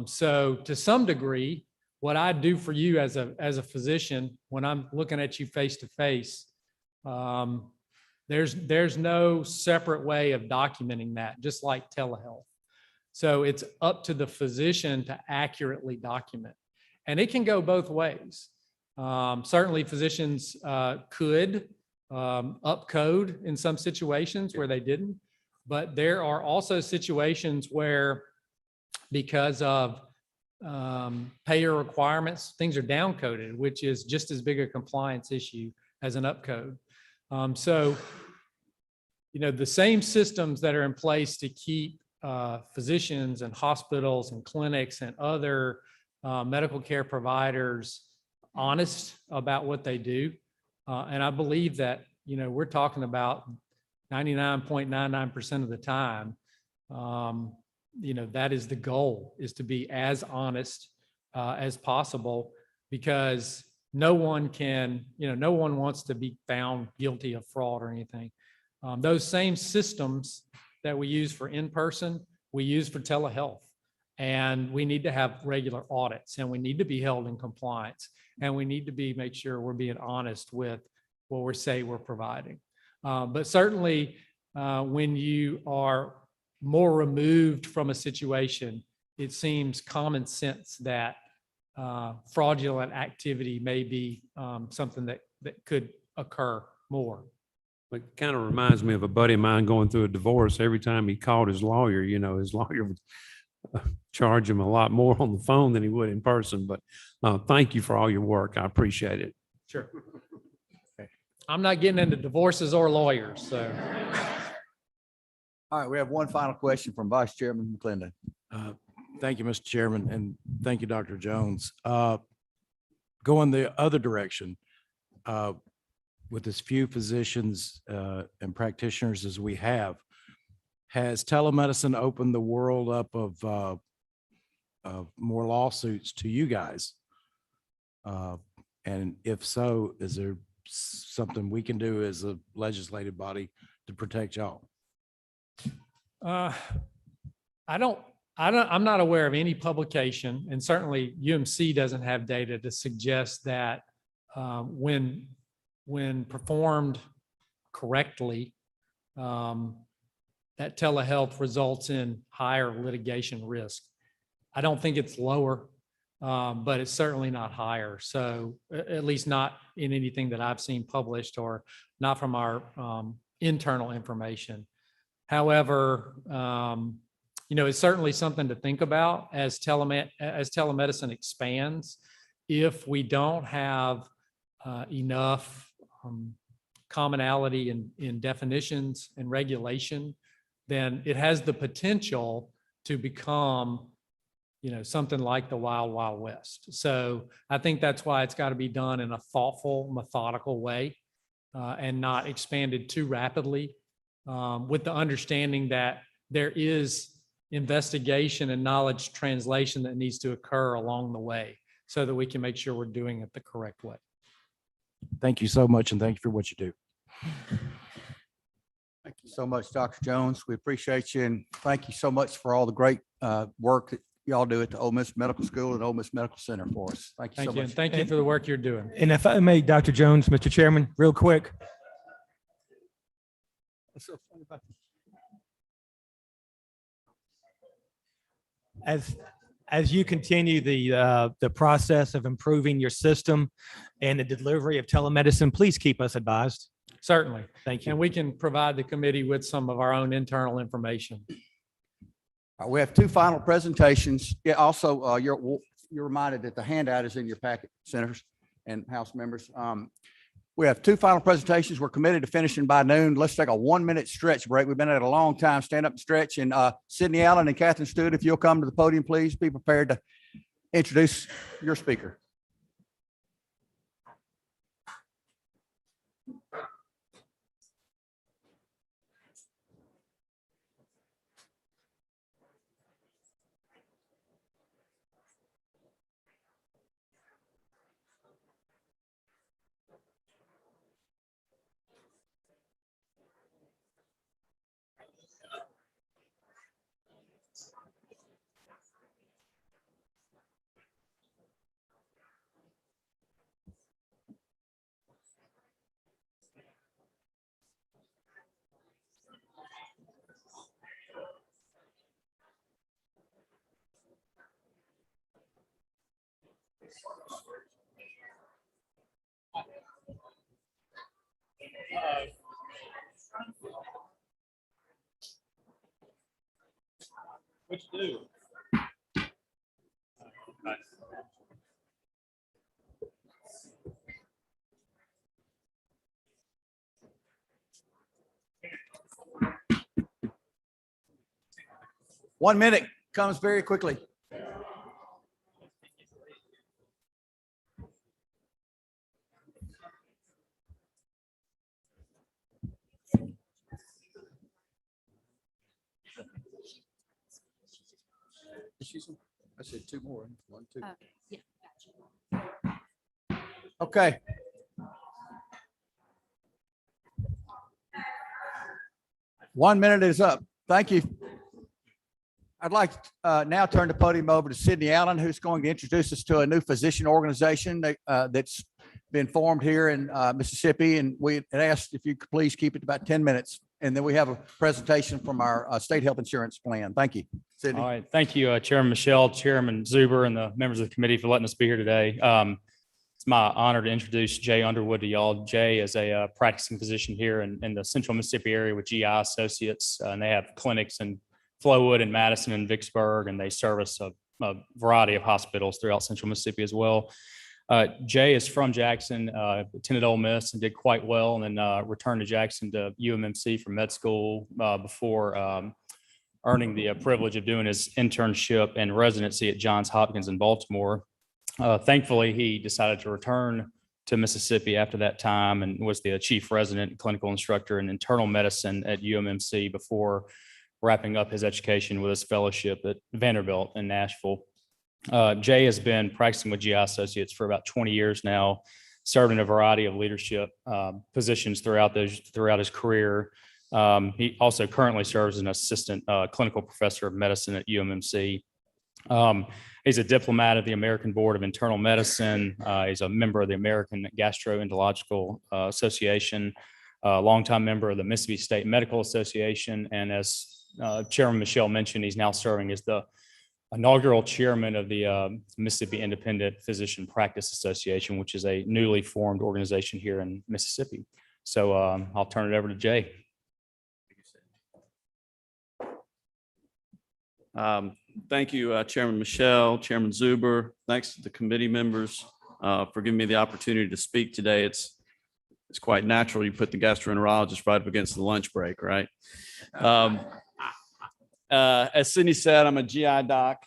So to some degree, what I do for you as a physician, when I'm looking at you face to face, there's no separate way of documenting that, just like telehealth. So it's up to the physician to accurately document. And it can go both ways. Certainly physicians could upcode in some situations where they didn't, but there are also situations where, because of payer requirements, things are downcoded, which is just as big a compliance issue as an upcode. So, the same systems that are in place to keep physicians and hospitals and clinics and other medical care providers honest about what they do. And I believe that, we're talking about 99.99% of the time, that is the goal, is to be as honest as possible, because no one wants to be found guilty of fraud or anything. Those same systems that we use for in-person, we use for telehealth. And we need to have regular audits, and we need to be held in compliance, and we need to make sure we're being honest with what we're providing. But certainly when you are more removed from a situation, it seems common sense that fraudulent activity may be something that could occur more. It kind of reminds me of a buddy of mine going through a divorce. Every time he called his lawyer, his lawyer would charge him a lot more on the phone than he would in person. But thank you for all your work. I appreciate it. Sure. Okay. I'm not getting into divorces or lawyers, so. All right, we have one final question from Vice Chairman McClendon. Thank you, Mr. Chairman, and thank you, Dr. Jones. Going the other direction, with as few physicians and practitioners as we have, has telemedicine opened the world up of more lawsuits to you guys? And if so, is there something we can do as a legislative body to protect y'all? I'm not aware of any publication, and certainly UMC doesn't have data to suggest that when performed correctly, that telehealth results in higher litigation risk. I don't think it's lower, but it's certainly not higher. So at least not in anything that I've seen published or not from our internal information. However, it's certainly something to think about as telemedicine expands. If we don't have enough commonality in definitions and regulation, then it has the potential to become, something like the Wild Wild West. So I think that's why it's got to be done in a thoughtful, methodical way and not expanded too rapidly, with the understanding that there is investigation and knowledge translation that needs to occur along the way so that we can make sure we're doing it the correct way. Thank you so much, and thank you for what you do. Thank you so much, Dr. Jones. We appreciate you, and thank you so much for all the great work that y'all do at the Ole Miss Medical School and Ole Miss Medical Center for us. Thank you so Thank you. much. And thank you for the work you're doing. And if I may, Dr. Jones, Mr. Chairman, real quick. What's so funny about this? As you continue the process of improving your system and the delivery of telemedicine, please keep us advised. Certainly. Thank you. And we can provide the committee with some of our own internal information. We have two final presentations. Yeah, also, you're reminded that the handout is in your packet, senators and House members. We have two final presentations. We're committed to finishing by noon. Let's take a 1-minute stretch break. We've been at it a long time. Stand up and stretch. And Sydney Allen and Catherine Stewart, if you'll come to the podium, please be prepared to introduce your speaker. What you do? 1 minute comes very quickly. I said two more. 1, 2. Yeah. Okay. One minute is up. Thank you. I'd like to now turn the podium over to Sydney Allen, who's going to introduce us to a new physician organization that's been formed here in Mississippi. And we had asked if you could please keep it to about 10 minutes. And then we have a presentation from our state health insurance plan. Thank you, Sydney. All right. Thank you, Chairman Michelle, Chairman Zuber, and the members of the committee for letting us be here today. It's my honor to introduce Jay Underwood to y'all. Jay is a practicing physician here in the central Mississippi area with GI Associates, and they have clinics in Flowood and Madison and Vicksburg, and they service a variety of hospitals throughout central Mississippi as well. Jay is from Jackson, attended Ole Miss and did quite well, and then returned to Jackson to UMMC for med school before earning the privilege of doing his internship and residency at Johns Hopkins in Baltimore. Thankfully, he decided to return to Mississippi after that time and was the chief resident clinical instructor in internal medicine at UMMC before wrapping up his education with his fellowship at Vanderbilt in Nashville. Jay has been practicing with GI Associates for about 20 years now, served in a variety of leadership positions throughout his career. He also currently serves as an assistant clinical professor of medicine at UMMC. He's a diplomat of the American Board of Internal Medicine. He's a member of the American Gastroenterological Association. a longtime member of the Mississippi State Medical Association. And as Chairman Michelle mentioned, he's now serving as the inaugural chairman of the Mississippi Independent Physician Practice Association, which is a newly formed organization here in Mississippi. So I'll turn it over to Jay. Thank you, Chairman Michelle, Chairman Zuber. Thanks to the committee members for giving me the opportunity to speak today. It's quite natural. You put the gastroenterologist right up against the lunch break, right? As Sydney said, I'm a GI doc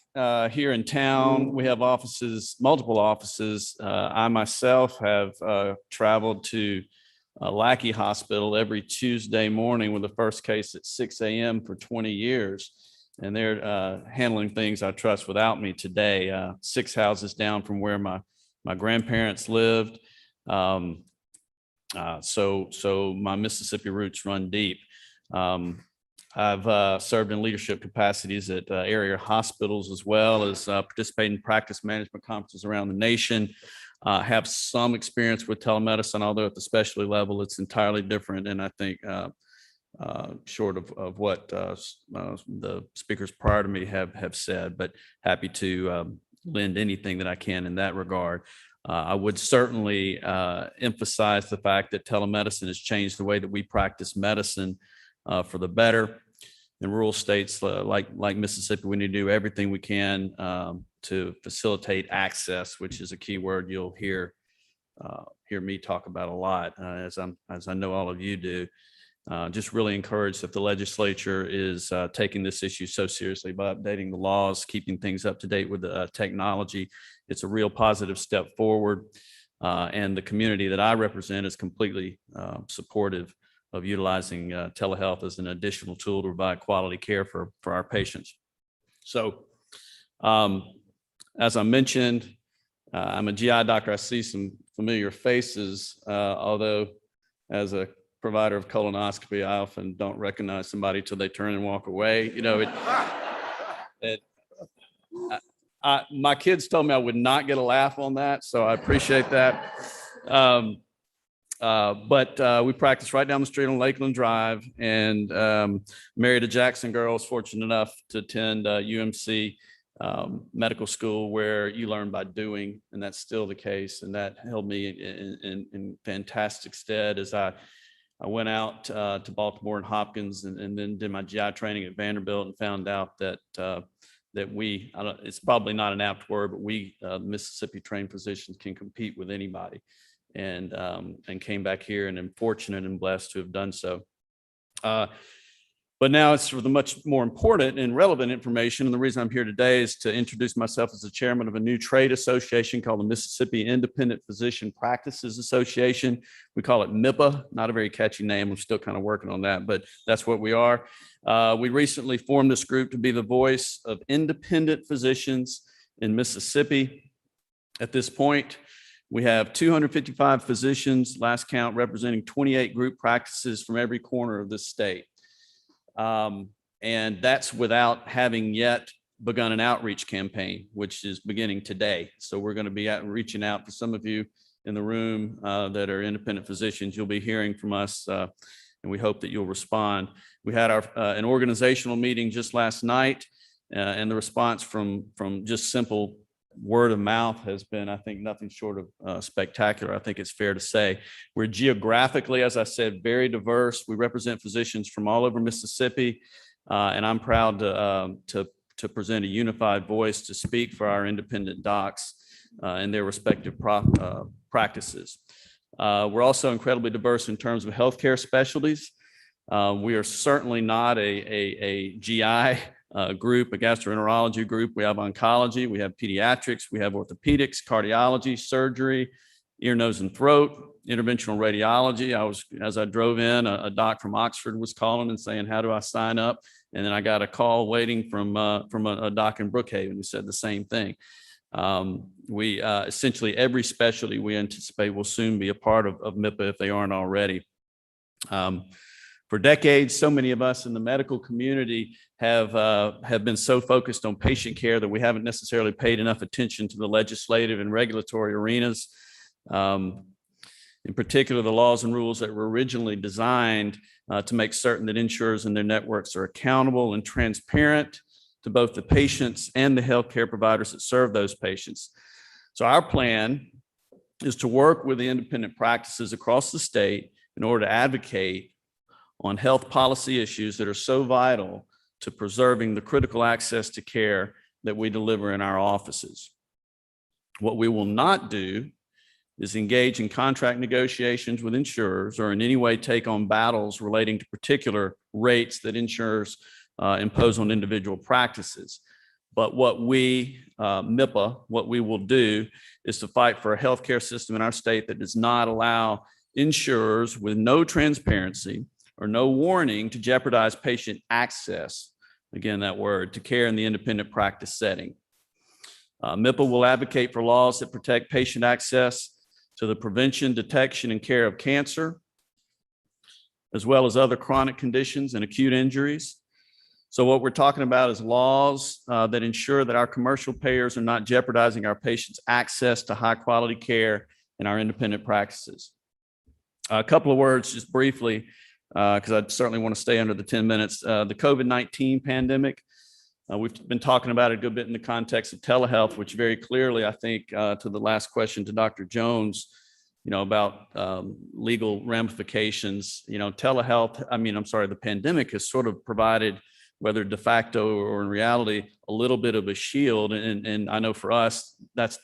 here in town. We have offices, multiple offices. I myself have traveled to Lackey Hospital every Tuesday morning with the first case at 6 a.m. for 20 years. And they're handling things I trust without me today. 6 houses down from where my grandparents lived. So my Mississippi roots run deep. I've served in leadership capacities at area hospitals, as well as participating in practice management conferences around the nation. Have some experience with telemedicine, although at the specialty level, it's entirely different. And I think short of what the speakers prior to me have said, but happy to lend anything that I can in that regard. I would certainly emphasize the fact that telemedicine has changed the way that we practice medicine for the better. In rural states like Mississippi, we need to do everything we can to facilitate access, which is a key word you'll hear me talk about a lot, as I know all of you do. Just really encouraged that the legislature is taking this issue so seriously by updating the laws, keeping things up to date with the technology. It's a real positive step forward. And the community that I represent is completely supportive of utilizing telehealth as an additional tool to provide quality care for our patients. So as I mentioned, I'm a GI doctor. I see some familiar faces, although as a provider of colonoscopy, I often don't recognize somebody till they turn and walk away. You know, my kids told me I would not get a laugh on that, so I appreciate that. But we practice right down the street on Lakeland Drive, and married a Jackson girl. I was fortunate enough to attend UMC medical school, where you learn by doing, and that's still the case. And that held me in fantastic stead as I went out to Baltimore and Hopkins, and then did my GI training at Vanderbilt, and found out that it's probably not an apt word, but we Mississippi trained physicians can compete with anybody, and came back here, and am fortunate and blessed to have done so. But now it's for the much more important and relevant information. And the reason I'm here today is to introduce myself as the chairman of a new trade association called the Mississippi Independent Physician Practices Association. We call it MIPA, not a very catchy name. I'm still kind of working on that, but that's what we are. We recently formed this group to be the voice of independent physicians in Mississippi. At this point, we have 255 physicians, last count, representing 28 group practices from every corner of this state. And that's without having yet begun an outreach campaign, which is beginning today. So we're going to be reaching out to some of you in the room that are independent physicians. You'll be hearing from us, and we hope that you'll respond. We had an organizational meeting just last night, and the response from just simple word of mouth has been, I think, nothing short of spectacular. I think it's fair to say we're geographically, as I said, very diverse. We represent physicians from all over Mississippi, and I'm proud to present a unified voice to speak for our independent docs and their respective practices. We're also incredibly diverse in terms of healthcare specialties. We are certainly not a GI group, a gastroenterology group. We have oncology, we have pediatrics, we have orthopedics, cardiology, surgery, ear, nose, and throat, interventional radiology. As I drove in, a doc from Oxford was calling and saying, "How do I sign up?" And then I got a call waiting from a doc in Brookhaven who said the same thing. We essentially every specialty we anticipate will soon be a part of MIPA if they aren't already. For decades, so many of us in the medical community have been so focused on patient care that we haven't necessarily paid enough attention to the legislative and regulatory arenas. In particular, the laws and rules that were originally designed to make certain that insurers and their networks are accountable and transparent to both the patients and the healthcare providers that serve those patients. So our plan is to work with the independent practices across the state in order to advocate on health policy issues that are so vital to preserving the critical access to care that we deliver in our offices. What we will not do is engage in contract negotiations with insurers or in any way take on battles relating to particular rates that insurers impose on individual practices. But what we, MIPA, what we will do is to fight for a healthcare system in our state that does not allow insurers with no transparency or no warning to jeopardize patient access, again, that word, to care in the independent practice setting. MIPA will advocate for laws that protect patient access to the prevention, detection, and care of cancer, as well as other chronic conditions and acute injuries. So what we're talking about is laws that ensure that our commercial payers are not jeopardizing our patients' access to high-quality care in our independent practices. A couple of words just briefly, because I certainly want to stay under the 10 minutes. The COVID-19 pandemic, we've been talking about it a good bit in the context of telehealth, which very clearly, I think, to the last question to Dr. Jones, about legal ramifications, the pandemic has sort of provided, whether de facto or in reality, a little bit of a shield. And I know for us, that's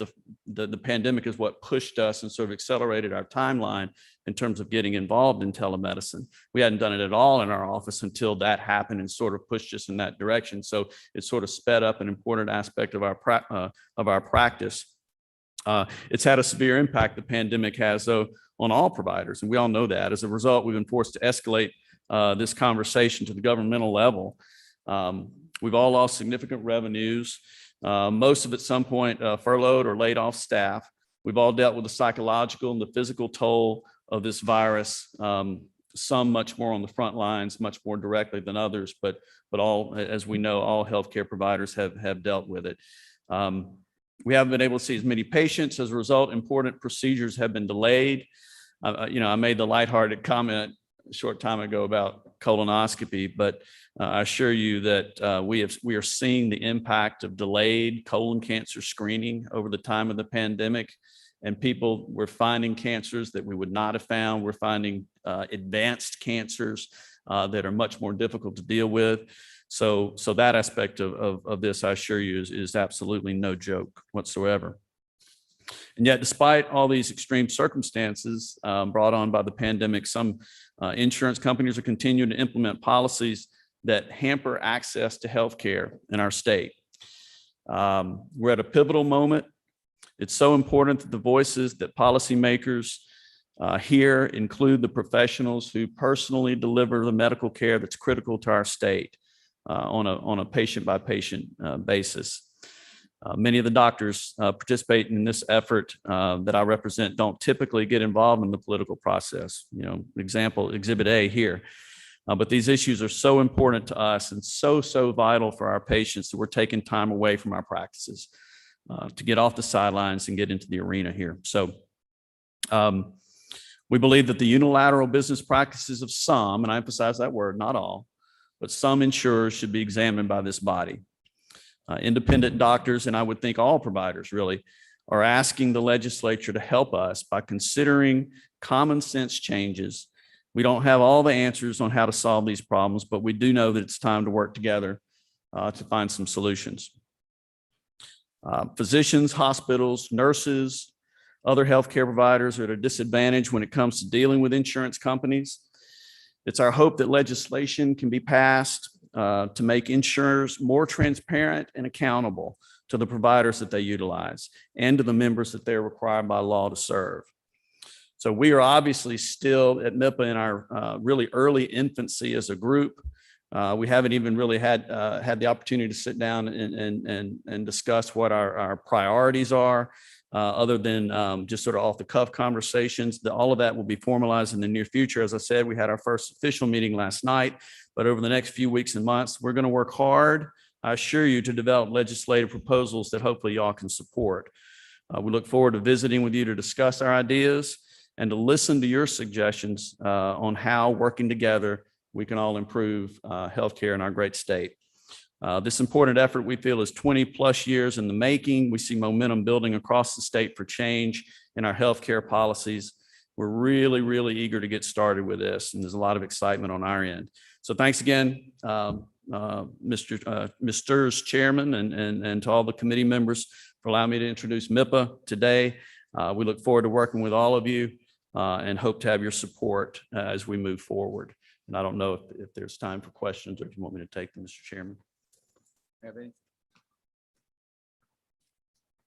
the pandemic is what pushed us and sort of accelerated our timeline in terms of getting involved in telemedicine. We hadn't done it at all in our office until that happened and sort of pushed us in that direction. So it sort of sped up an important aspect of our practice. It's had a severe impact, the pandemic has, though, on all providers, and we all know that. As a result, we've been forced to escalate this conversation to the governmental level. We've all lost significant revenues, most of at some point furloughed or laid off staff. We've all dealt with the psychological and the physical toll of this virus, some much more on the front lines, much more directly than others, but all, as we know, all healthcare providers have dealt with it. We haven't been able to see as many patients. As a result, important procedures have been delayed. I made the lighthearted comment a short time ago about colonoscopy, but I assure you that we are seeing the impact of delayed colon cancer screening over the time of the pandemic. And people were finding cancers that we would not have found. We're finding advanced cancers that are much more difficult to deal with. So that aspect of this, I assure you, is absolutely no joke whatsoever. And yet, despite all these extreme circumstances brought on by the pandemic, some insurance companies are continuing to implement policies that hamper access to healthcare in our state. We're at a pivotal moment. It's so important that the voices that policymakers hear include the professionals who personally deliver the medical care that's critical to our state on a patient-by-patient basis. Many of the doctors participating in this effort that I represent don't typically get involved in the political process. Example, Exhibit A here. But these issues are so important to us and so vital for our patients that we're taking time away from our practices to get off the sidelines and get into the arena here. So we believe that the unilateral business practices of some, and I emphasize that word, not all, but some insurers should be examined by this body. Independent doctors, and I would think all providers really, are asking the legislature to help us by considering common sense changes. We don't have all the answers on how to solve these problems, but we do know that it's time to work together to find some solutions. Physicians, hospitals, nurses, other healthcare providers are at a disadvantage when it comes to dealing with insurance companies. It's our hope that legislation can be passed to make insurers more transparent and accountable to the providers that they utilize and to the members that they're required by law to serve. So we are obviously still at MIPA in our really early infancy as a group. We haven't even really had the opportunity to sit down and discuss what our priorities are, other than just sort of off the cuff conversations. All of that will be formalized in the near future. As I said, we had our first official meeting last night, but over the next few weeks and months, we're going to work hard, I assure you, to develop legislative proposals that hopefully y'all can support. We look forward to visiting with you to discuss our ideas and to listen to your suggestions on how, working together, we can all improve healthcare in our great state. This important effort, we feel, is 20+ years in the making. We see momentum building across the state for change in our healthcare policies. We're really, really eager to get started with this, and there's a lot of excitement on our end. So thanks again, Mr. Chairman, and to all the committee members for allowing me to introduce MIPA today. We look forward to working with all of you and hope to have your support as we move forward. And I don't know if there's time for questions or if you want me to take them, Mr. Chairman. Have any?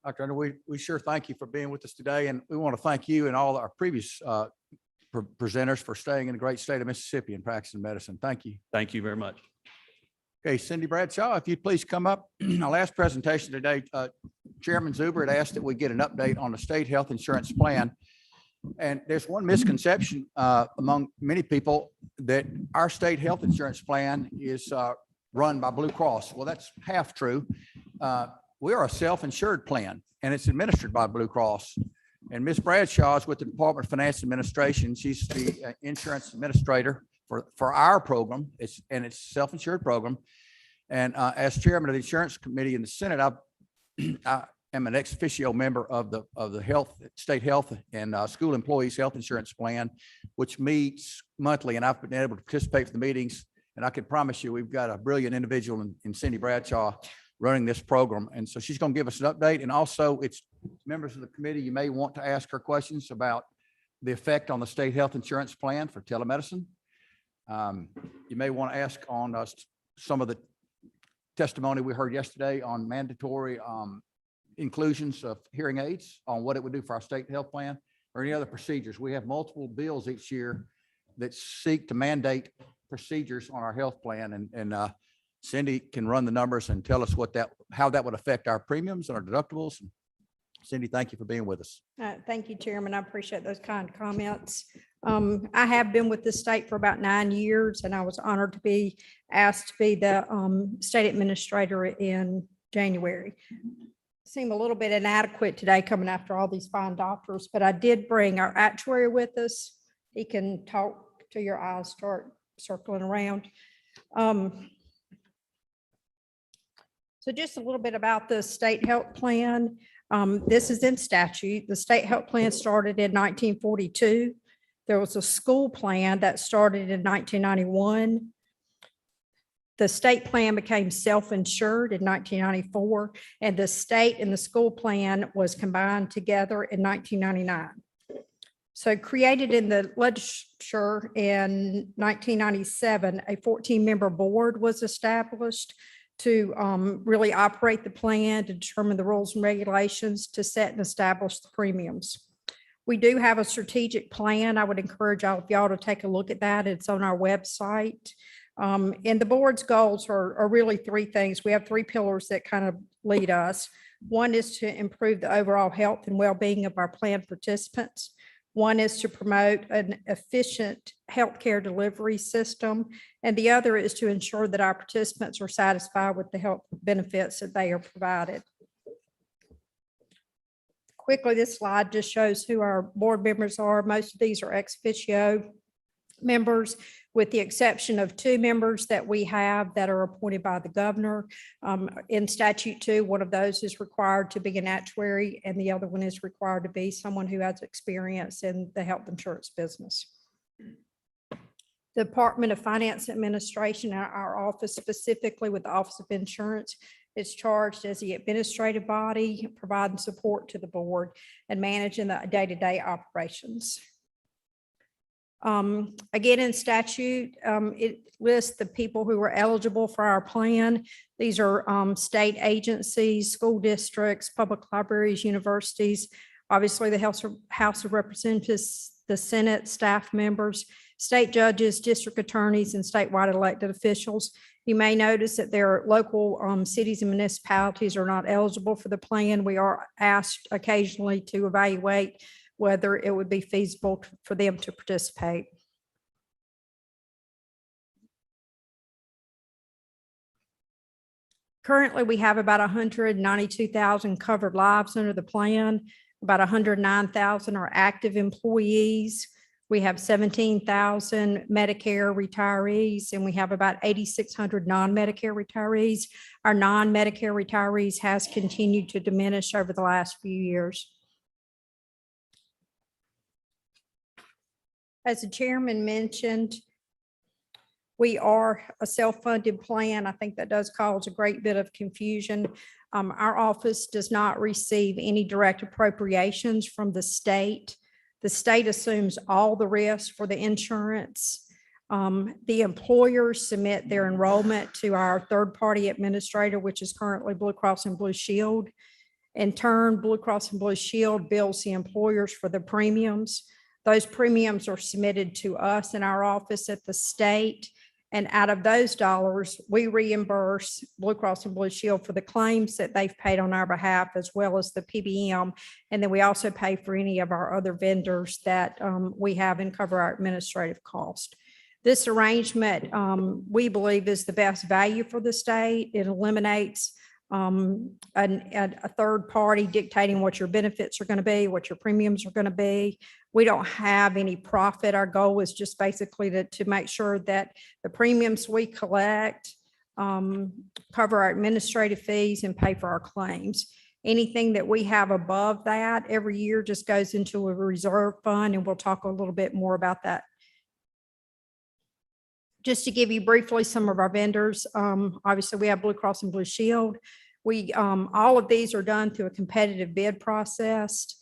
Dr. Underwood, we sure thank you for being with us today, and we want to thank you and all our previous presenters for staying in the great state of Mississippi and practicing medicine. Thank you. Thank you very much. Okay, Cindy Bradshaw, if you'd please come up. Our last presentation today, Chairman Zuber had asked that we get an update on the state health insurance plan. And there's one misconception among many people that our state health insurance plan is run by Blue Cross. Well, that's half true. We are a self-insured plan, and it's administered by Blue Cross. And Ms. Bradshaw is with the Department of Finance Administration. She's the insurance administrator for our program. It's a self-insured program. And as chairman of the insurance committee in the Senate, I am an ex officio member of the state health and school employees health insurance plan, which meets monthly. And I've been able to participate in the meetings. And I can promise you, we've got a brilliant individual in Cindy Bradshaw running this program. And so she's going to give us an update. And also, it's members of the committee, you may want to ask her questions about the effect on the state health insurance plan for telemedicine. You may want to ask on some of the testimony we heard yesterday on mandatory inclusions of hearing aids, on what it would do for our state health plan, or any other procedures. We have multiple bills each year that seek to mandate procedures on our health plan, and Cindy can run the numbers and tell us how that would affect our premiums and our deductibles. Cindy, thank you for being with us. Thank you, Chairman. I appreciate those kind comments. I have been with the state for about 9 years, and I was honored to be asked to be the state administrator in January. Seem a little bit inadequate today coming after all these fine doctors, but I did bring our actuary with us. He can talk till your eyes start circling around. So just a little bit about the state health plan. This is in statute. The state health plan started in 1942. There was a school plan that started in 1991. The state plan became self-insured in 1994, and the state and the school plan was combined together in 1999. So created in the legislature in 1997, a 14-member board was established to really operate the plan, to determine the rules and regulations, to set and establish the premiums. We do have a strategic plan. I would encourage all of y'all to take a look at that. It's on our website. And the board's goals are really three things. We have three pillars that kind of lead us. One is to improve the overall health and well-being of our plan participants. One is to promote an efficient healthcare delivery system, and the other is to ensure that our participants are satisfied with the health benefits that they are provided. Quickly, this slide just shows who our board members are. Most of these are ex officio members, with the exception of 2 members that we have that are appointed by the governor. In statute 2, one of those is required to be an actuary, and the other one is required to be someone who has experience in the health insurance business. The Department of Finance Administration, our office specifically with the Office of Insurance, is charged as the administrative body, providing support to the board and managing the day-to-day operations. Again, in statute, it lists the people who are eligible for our plan. These are state agencies, school districts, public libraries, universities, obviously the House of Representatives, the Senate, staff members, state judges, district attorneys, and statewide elected officials. You may notice that their local cities and municipalities are not eligible for the plan. We are asked occasionally to evaluate whether it would be feasible for them to participate. Currently, we have about 192,000 covered lives under the plan. About 109,000 are active employees. We have 17,000 Medicare retirees, and we have about 8,600 non-Medicare retirees. Our non-Medicare retirees has continued to diminish over the last few years. As the chairman mentioned, we are a self-funded plan. I think that does cause a great bit of confusion. Our office does not receive any direct appropriations from the state. The state assumes all the risk for the insurance. The employers submit their enrollment to our third-party administrator, which is currently Blue Cross and Blue Shield. In turn, Blue Cross and Blue Shield bills the employers for the premiums. Those premiums are submitted to us in our office at the state. And out of those dollars, we reimburse Blue Cross and Blue Shield for the claims that they've paid on our behalf, as well as the PBM. And then we also pay for any of our other vendors that we have and cover our administrative cost. This arrangement, we believe, is the best value for the state. It eliminates a third party dictating what your benefits are going to be, what your premiums are going to be. We don't have any profit. Our goal is just basically to make sure that the premiums we collect cover our administrative fees and pay for our claims. Anything that we have above that every year just goes into a reserve fund, and we'll talk a little bit more about that. Just to give you briefly some of our vendors, obviously we have Blue Cross and Blue Shield. All of these are done through a competitive bid process.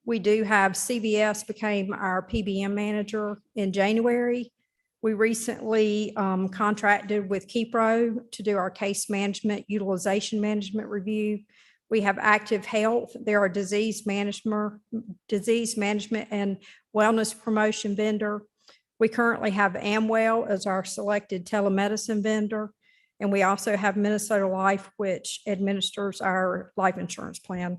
We do have CVS became our PBM manager in January. We recently contracted with Kepro to do our case management, utilization management review. We have Active Health. They're a disease management and wellness promotion vendor. We currently have Amwell as our selected telemedicine vendor. And we also have Minnesota Life, which administers our life insurance plan.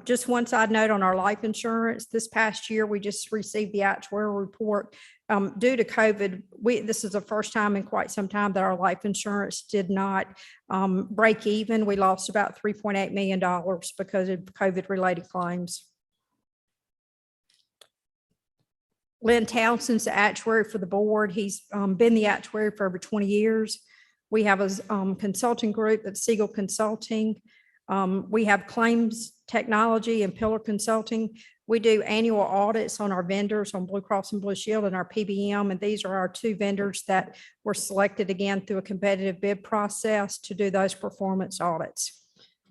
Just one side note on our life insurance, this past year, we just received the actuarial report. Due to COVID, this is the first time in quite some time that our life insurance did not break even. We lost about $3.8 million because of COVID-related claims. Lynn Townsend's the actuary for the board. He's been the actuary for over 20 years. We have a consulting group that's Siegel Consulting. We have claims technology and Pillar Consulting. We do annual audits on our vendors on Blue Cross and Blue Shield and our PBM, and these are our two vendors that were selected again through a competitive bid process to do those performance audits.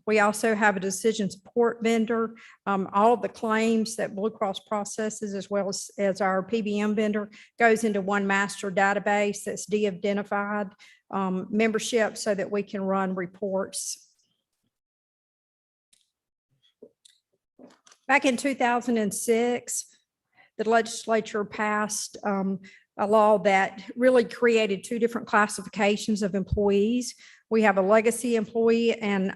We also have a decision support vendor. All of the claims that Blue Cross processes, as well as our PBM vendor, goes into one master database that's de-identified membership so that we can run reports. Back in 2006, the legislature passed a law that really created two different classifications of employees. We have a legacy employee and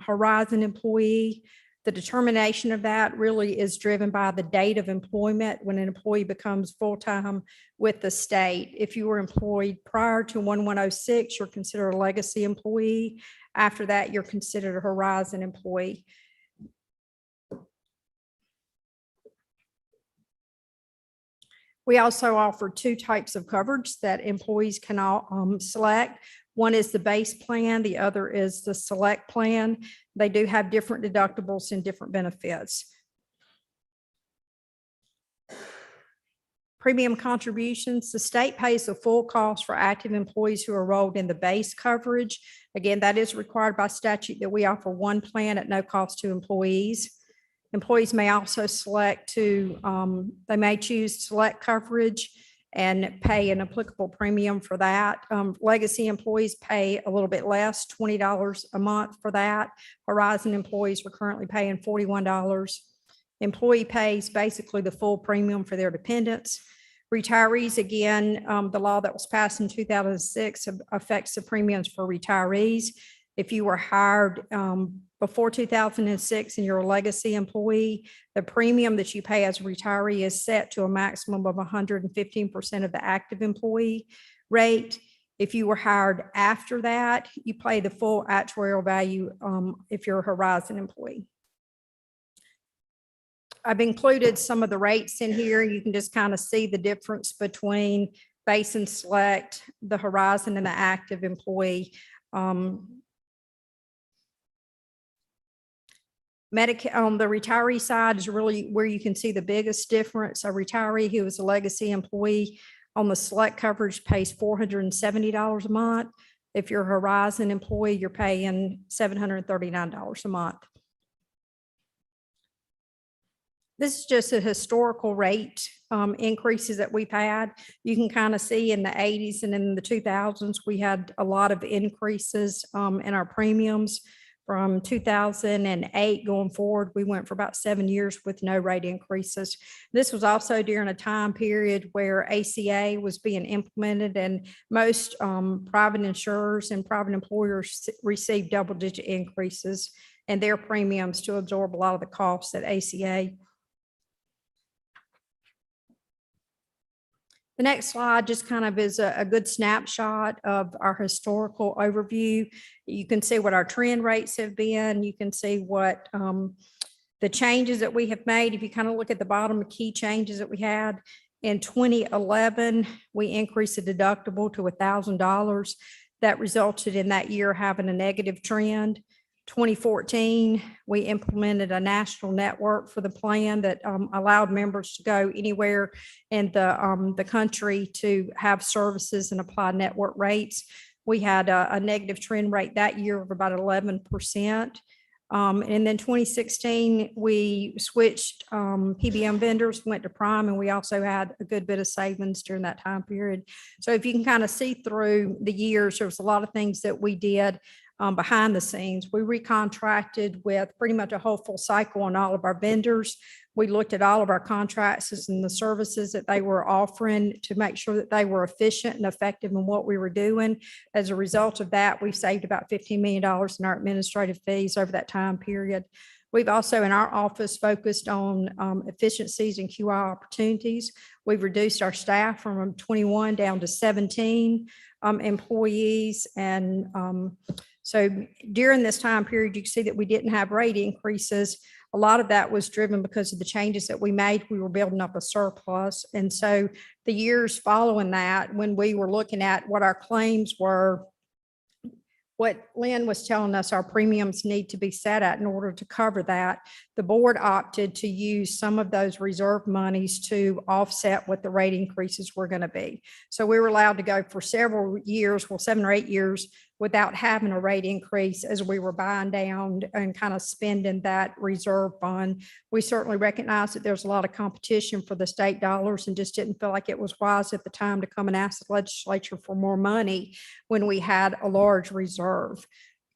Horizon employee. The determination of that really is driven by the date of employment when an employee becomes full-time with the state. If you were employed prior to 1106, you're considered a legacy employee. After that, you're considered a Horizon employee. We also offer two types of coverage that employees can select. One is the base plan, the other is the select plan. They do have different deductibles and different benefits. Premium contributions, the state pays the full cost for active employees who are enrolled in the base coverage. Again, that is required by statute that we offer one plan at no cost to employees. Employees may also select they may choose select coverage and pay an applicable premium for that. Legacy employees pay a little bit less, $20 a month for that. Horizon employees are currently paying $41. Employee pays basically the full premium for their dependents. Retirees, again, the law that was passed in 2006 affects the premiums for retirees. If you were hired before 2006 and you're a legacy employee, the premium that you pay as a retiree is set to a maximum of 115% of the active employee rate. If you were hired after that, you pay the full actuarial value if you're a Horizon employee. I've included some of the rates in here. You can just kind of see the difference between base and select, the Horizon and the active employee. Medicaid on the retiree side is really where you can see the biggest difference. A retiree who is a legacy employee on the select coverage pays $470 a month. If you're a Horizon employee, you're paying $739 a month. This is just a historical rate increases that we've had. You can kind of see in the 80s and in the 2000s, we had a lot of increases in our premiums. From 2008 going forward, we went for about 7 years with no rate increases. This was also during a time period where ACA was being implemented, and most private insurers and private employers received double-digit increases in their premiums to absorb a lot of the costs at ACA. The next slide just kind of is a good snapshot of our historical overview. You can see what our trend rates have been. You can see what the changes that we have made. If you kind of look at the bottom, the key changes that we had in 2011, we increased the deductible to $1,000. That resulted in that year having a negative trend. 2014, we implemented a national network for the plan that allowed members to go anywhere in the country to have services and apply network rates. We had a negative trend rate that year of about 11%. And then 2016, we switched PBM vendors, went to Prime, and we also had a good bit of savings during that time period. So if you can kind of see through the years, there was a lot of things that we did behind the scenes. We recontracted with pretty much a whole full cycle on all of our vendors. We looked at all of our contracts and the services that they were offering to make sure that they were efficient and effective in what we were doing. As a result of that, we've saved about $15 million in our administrative fees over that time period. We've also in our office focused on efficiencies and QI opportunities. We've reduced our staff from 21 down to 17 employees. And so during this time period, you can see that we didn't have rate increases. A lot of that was driven because of the changes that we made. We were building up a surplus. And so the years following that, when we were looking at what our claims were, what Lynn was telling us our premiums need to be set at in order to cover that, the board opted to use some of those reserve monies to offset what the rate increases were going to be. So we were allowed to go for several years, well, 7 or 8 years, without having a rate increase as we were buying down and kind of spending that reserve fund. We certainly recognize that there's a lot of competition for the state dollars and just didn't feel like it was wise at the time to come and ask the legislature for more money when we had a large reserve.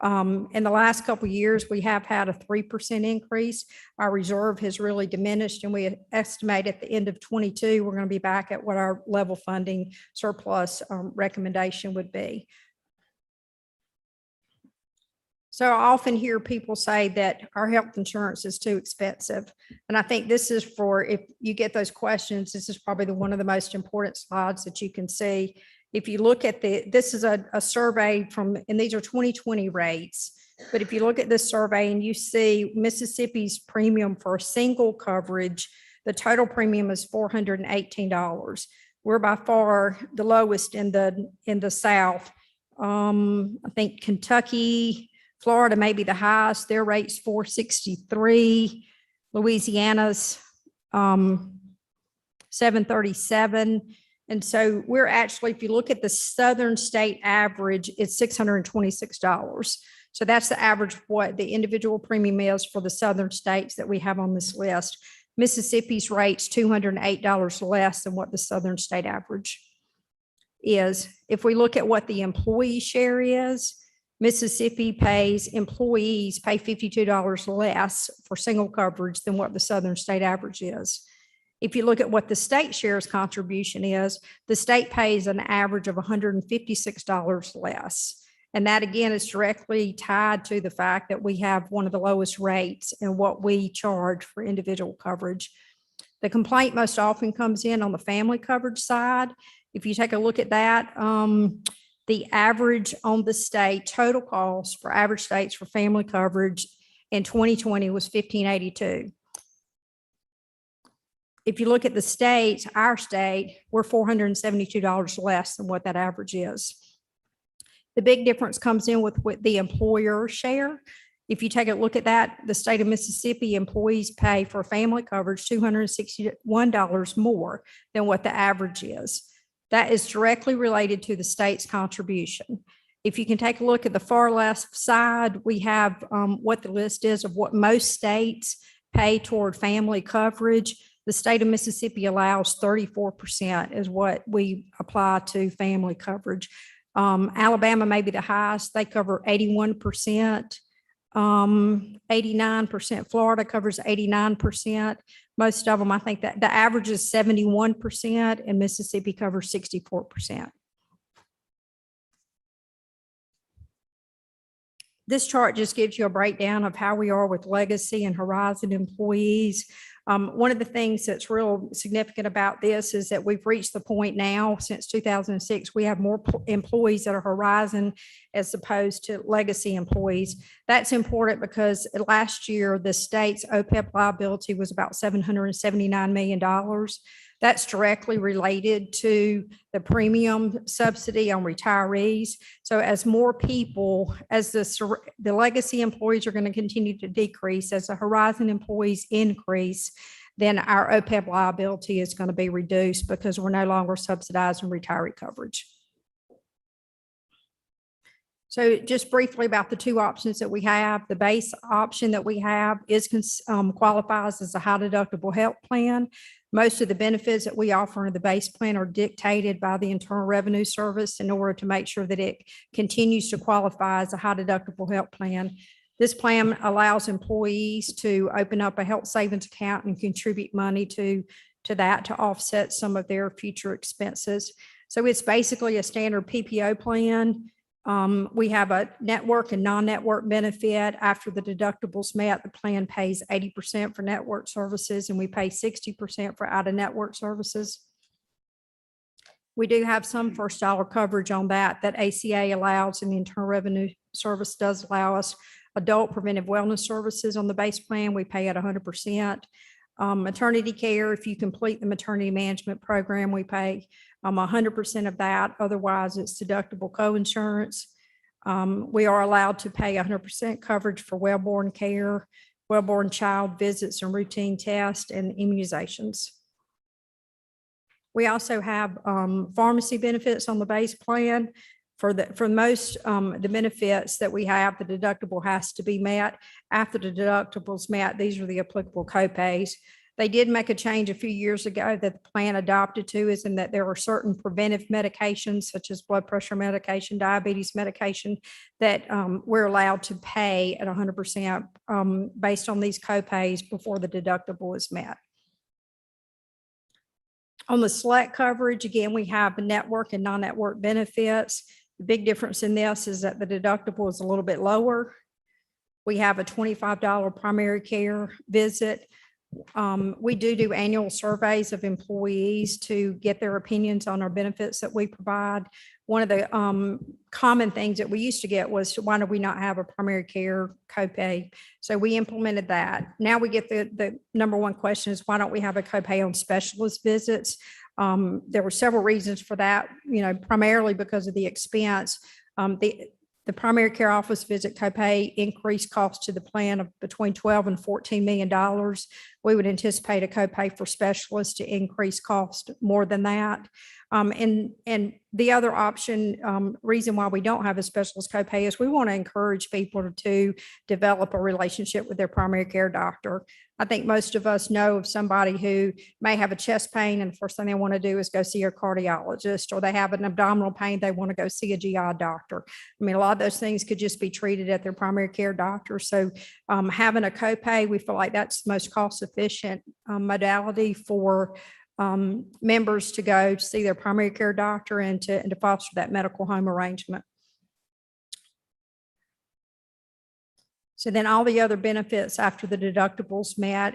In the last couple of years, we have had a 3% increase. Our reserve has really diminished, and we estimate at the end of 22, we're going to be back at what our level funding surplus recommendation would be. So I often hear people say that our health insurance is too expensive. And I think this is for, if you get those questions, this is probably one of the most important slides that you can see. If you look at this is a survey from, and these are 2020 rates. But if you look at this survey and you see Mississippi's premium for a single coverage, the total premium is $418. We're by far the lowest in the South. I think Kentucky, Florida may be the highest. Their rate's $463. Louisiana's $737. And so we're actually, if you look at the Southern state average, it's $626. So that's the average of what the individual premium is for the Southern states that we have on this list. Mississippi's rate's $208 less than what the Southern state average is. If we look at what the employee share is, Mississippi employees pay $52 less for single coverage than what the Southern state average is. If you look at what the state shares contribution is, the state pays an average of $156 less. And that again is directly tied to the fact that we have one of the lowest rates in what we charge for individual coverage. The complaint most often comes in on the family coverage side. If you take a look at that, the average on the state total cost for average states for family coverage in 2020 was $1,582. If you look at the states, our state, we're $472 less than what that average is. The big difference comes in with the employer share. If you take a look at that, the state of Mississippi employees pay for family coverage $261 more than what the average is. That is directly related to the state's contribution. If you can take a look at the far left side, we have what the list is of what most states pay toward family coverage. The state of Mississippi allows 34% is what we apply to family coverage. Alabama may be the highest. They cover 81%, 89%. Florida covers 89%. Most of them, I think that the average is 71% and Mississippi covers 64%. This chart just gives you a breakdown of how we are with legacy and Horizon employees. One of the things that's real significant about this is that we've reached the point now since 2006, we have more employees that are Horizon as opposed to legacy employees. That's important because last year, the state's OPEB liability was about $779 million. That's directly related to the premium subsidy on retirees. So as more people, as the legacy employees are going to continue to decrease, as the Horizon employees increase, then our OPEB liability is going to be reduced because we're no longer subsidizing retiree coverage. So just briefly about the two options that we have. The base option that we have is qualifies as a high deductible health plan. Most of the benefits that we offer in the base plan are dictated by the Internal Revenue Service in order to make sure that it continues to qualify as a high deductible health plan. This plan allows employees to open up a health savings account and contribute money to that to offset some of their future expenses. So it's basically a standard PPO plan. We have a network and non-network benefit. After the deductibles met, the plan pays 80% for network services and we pay 60% for out-of-network services. We do have some first dollar coverage on that ACA allows, and the Internal Revenue Service does allow us. Adult preventive wellness services on the base plan, we pay at 100%. Maternity care, if you complete the maternity management program, we pay 100% of that. Otherwise, it's deductible co-insurance. We are allowed to pay 100% coverage for wellborn care, wellborn child visits and routine tests and immunizations. We also have pharmacy benefits on the base plan. For most the benefits that we have, the deductible has to be met. After the deductible's met, these are the applicable copays. They did make a change a few years ago that the plan adopted to is in that there are certain preventive medications such as blood pressure medication, diabetes medication that we're allowed to pay at 100% based on these copays before the deductible is met. On the select coverage, again, we have network and non-network benefits. The big difference in this is that the deductible is a little bit lower. We have a $25 primary care visit. We do annual surveys of employees to get their opinions on our benefits that we provide. One of the common things that we used to get was, why do we not have a primary care copay? So we implemented that. Now we get the number one question is, why don't we have a copay on specialist visits? There were several reasons for that, primarily because of the expense. The primary care office visit copay increased cost to the plan of between $12 and $14 million. We would anticipate a copay for specialists to increase cost more than that. And the other option, reason why we don't have a specialist copay is we want to encourage people to develop a relationship with their primary care doctor. I think most of us know of somebody who may have a chest pain and the first thing they want to do is go see a cardiologist, or they have an abdominal pain, they want to go see a GI doctor. I mean, a lot of those things could just be treated at their primary care doctor. So having a copay, we feel like that's the most cost efficient modality for members to go to see their primary care doctor and to foster that medical home arrangement. So then all the other benefits after the deductibles met,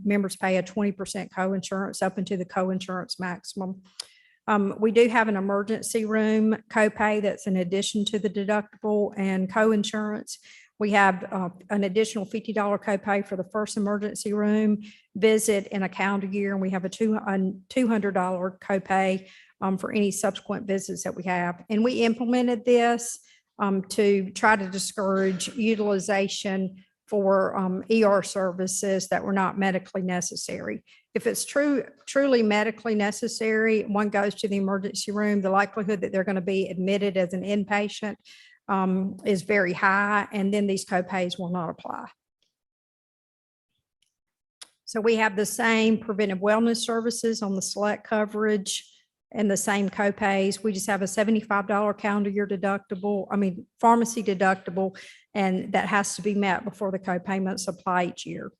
members pay a 20% co-insurance up into the co-insurance maximum. We do have an emergency room copay that's in addition to the deductible and co-insurance. We have an additional $50 copay for the first emergency room visit in a calendar year, and we have a $200 copay for any subsequent visits that we have. And we implemented this to try to discourage utilization for ER services that were not medically necessary. If it's truly medically necessary, one goes to the emergency room, the likelihood that they're going to be admitted as an inpatient is very high, and then these copays will not apply. So we have the same preventive wellness services on the select coverage and the same copays. We just have a $75 calendar year deductible, pharmacy deductible, and that has to be met before the copayments apply each year.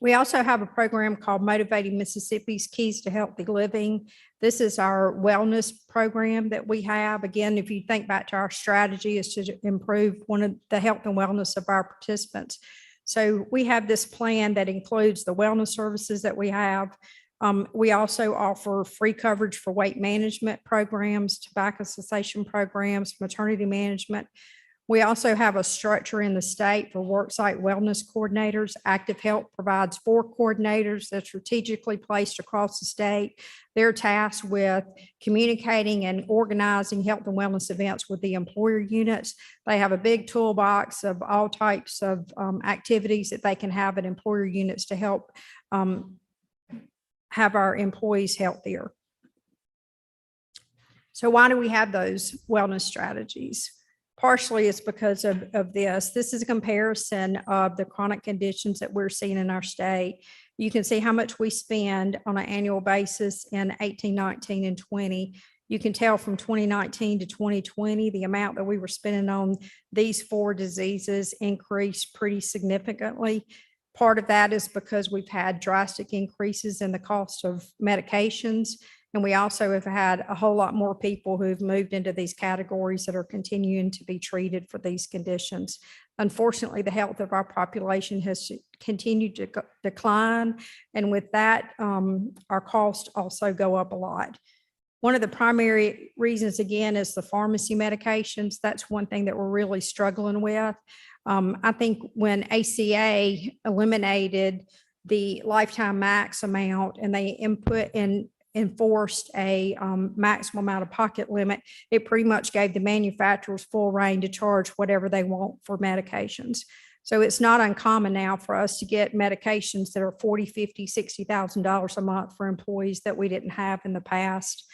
We also have a program called Motivating Mississippi's Keys to Healthy Living. This is our wellness program that we have. Again, if you think back to our strategy, is to improve the health and wellness of our participants. So we have this plan that includes the wellness services that we have. We also offer free coverage for weight management programs, tobacco cessation programs, maternity management. We also have a structure in the state for worksite wellness coordinators. Active Health provides 4 coordinators that are strategically placed across the state. They're tasked with communicating and organizing health and wellness events with the employer units. They have a big toolbox of all types of activities that they can have at employer units to help have our employees healthier. So why do we have those wellness strategies? Partially it's because of this. This is a comparison of the chronic conditions that we're seeing in our state. You can see how much we spend on an annual basis in 18, 19, and 20. You can tell from 2019 to 2020, the amount that we were spending on these 4 diseases increased pretty significantly. Part of that is because we've had drastic increases in the cost of medications. And we also have had a whole lot more people who've moved into these categories that are continuing to be treated for these conditions. Unfortunately, the health of our population has continued to decline. And with that, our costs also go up a lot. One of the primary reasons, again, is the pharmacy medications. That's one thing that we're really struggling with. I think when ACA eliminated the lifetime max amount and they enforced a maximum out-of-pocket limit, it pretty much gave the manufacturers full reign to charge whatever they want for medications. So it's not uncommon now for us to get medications that are $40,000, $50,000, $60,000 a month for employees that we didn't have in the past.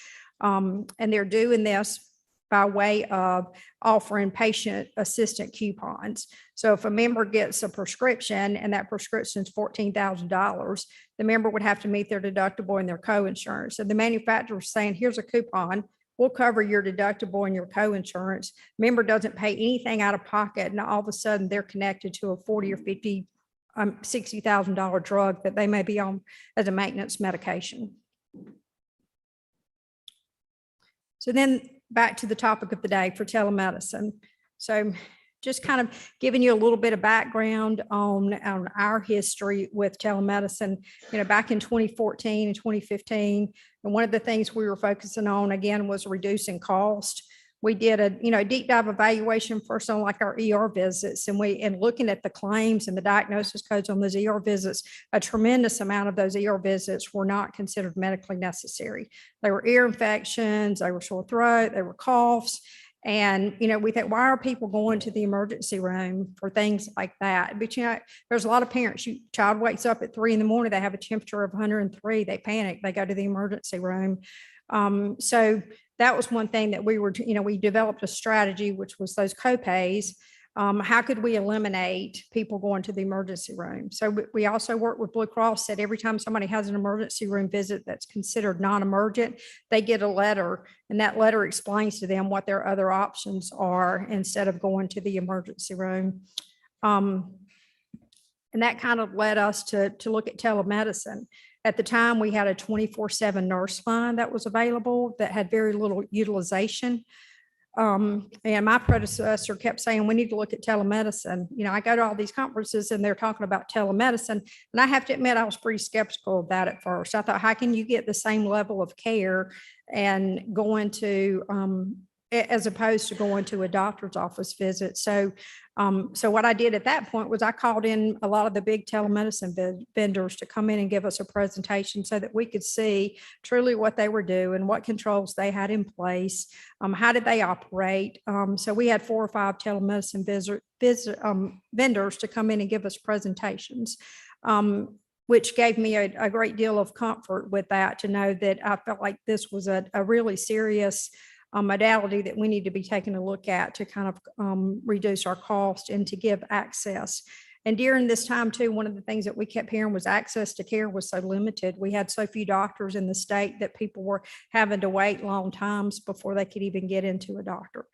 And they're doing this by way of offering patient assistant coupons. So if a member gets a prescription and that prescription is $14,000, the member would have to meet their deductible and their co-insurance. So the manufacturer is saying, here's a coupon, we'll cover your deductible and your co-insurance. Member doesn't pay anything out of pocket, and all of a sudden they're connected to a $40,000 or $50,000, $60,000 drug that they may be on as a maintenance medication. So then back to the topic of the day for telemedicine. So just kind of giving you a little bit of background on our history with telemedicine. Back in 2014 and 2015, and one of the things we were focusing on, again, was reducing cost. We did a deep dive evaluation first on like our ER visits, and looking at the claims and the diagnosis codes on those ER visits, a tremendous amount of those ER visits were not considered medically necessary. They were ear infections, they were sore throat, they were coughs. And, we think, why are people going to the emergency room for things like that? But, there's a lot of parents, child wakes up at 3 a.m, they have a temperature of 103, they panic, they go to the emergency room. So that was one thing that we developed a strategy, which was those copays. How could we eliminate people going to the emergency room? So we also worked with Blue Cross, said every time somebody has an emergency room visit that's considered non-emergent, they get a letter, and that letter explains to them what their other options are instead of going to the emergency room. And that kind of led us to look at telemedicine. At the time, we had a 24/7 nurse line that was available that had very little utilization. And my predecessor kept saying, we need to look at telemedicine. You know, I go to all these conferences and they're talking about telemedicine. And I have to admit, I was pretty skeptical of that at first. I thought, how can you get the same level of care and going to, as opposed to going to a doctor's office visit? So what I did at that point was I called in a lot of the big telemedicine vendors to come in and give us a presentation so that we could see truly what they were doing, what controls they had in place, how did they operate. So we had 4 or 5 telemedicine vendors to come in and give us presentations, which gave me a great deal of comfort with that, to know that I felt like this was a really serious modality that we need to be taking a look at to kind of reduce our cost and to give access. And during this time too, one of the things that we kept hearing was access to care was so limited. We had so few doctors in the state that people were having to wait long times before they could even get into a doctor.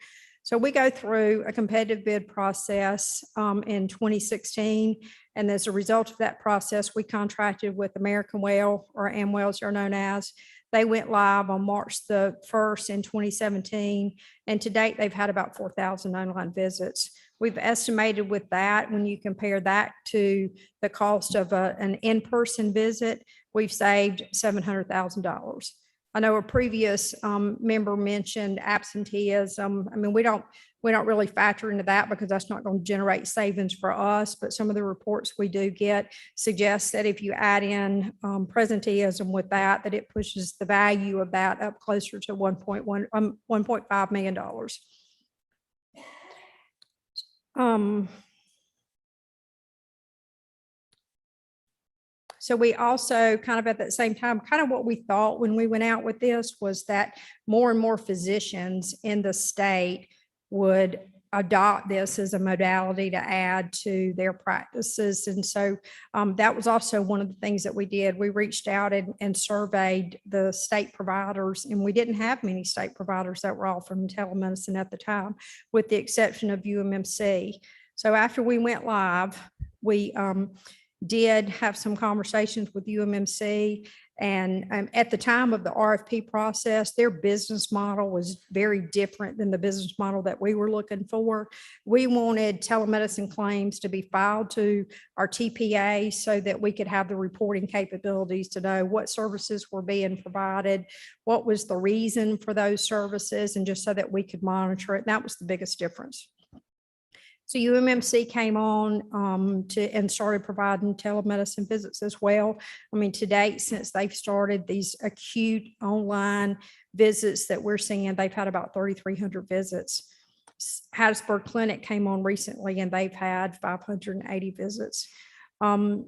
So we go through a competitive bid process in 2016. And as a result of that process, we contracted with American Well, or Amwell as they're known as. They went live on March the 1st in 2017. And to date, they've had about 4,000 online visits. We've estimated with that, when you compare that to the cost of an in-person visit, we've saved $700,000. I know a previous member mentioned absenteeism. I mean, we don't really factor into that because that's not going to generate savings for us. But some of the reports we do get suggest that if you add in presenteeism with that, that it pushes the value of that up closer to $1.5 million. So we also kind of at that same time, kind of what we thought when we went out with this was that more and more physicians in the state would adopt this as a modality to add to their practices. And so that was also one of the things that we did. We reached out and surveyed the state providers, and we didn't have many state providers that were offering telemedicine at the time, with the exception of UMMC. So after we went live, we did have some conversations with UMMC, and at the time of the RFP process, their business model was very different than the business model that we were looking for. We wanted telemedicine claims to be filed to our TPA so that we could have the reporting capabilities to know what services were being provided, what was the reason for those services, and just so that we could monitor it. And that was the biggest difference. So UMMC came on and started providing telemedicine visits as well. I mean, to date, since they've started these acute online visits that we're seeing, they've had about 3,300 visits. Hattiesburg Clinic came on recently and they've had 580 visits. So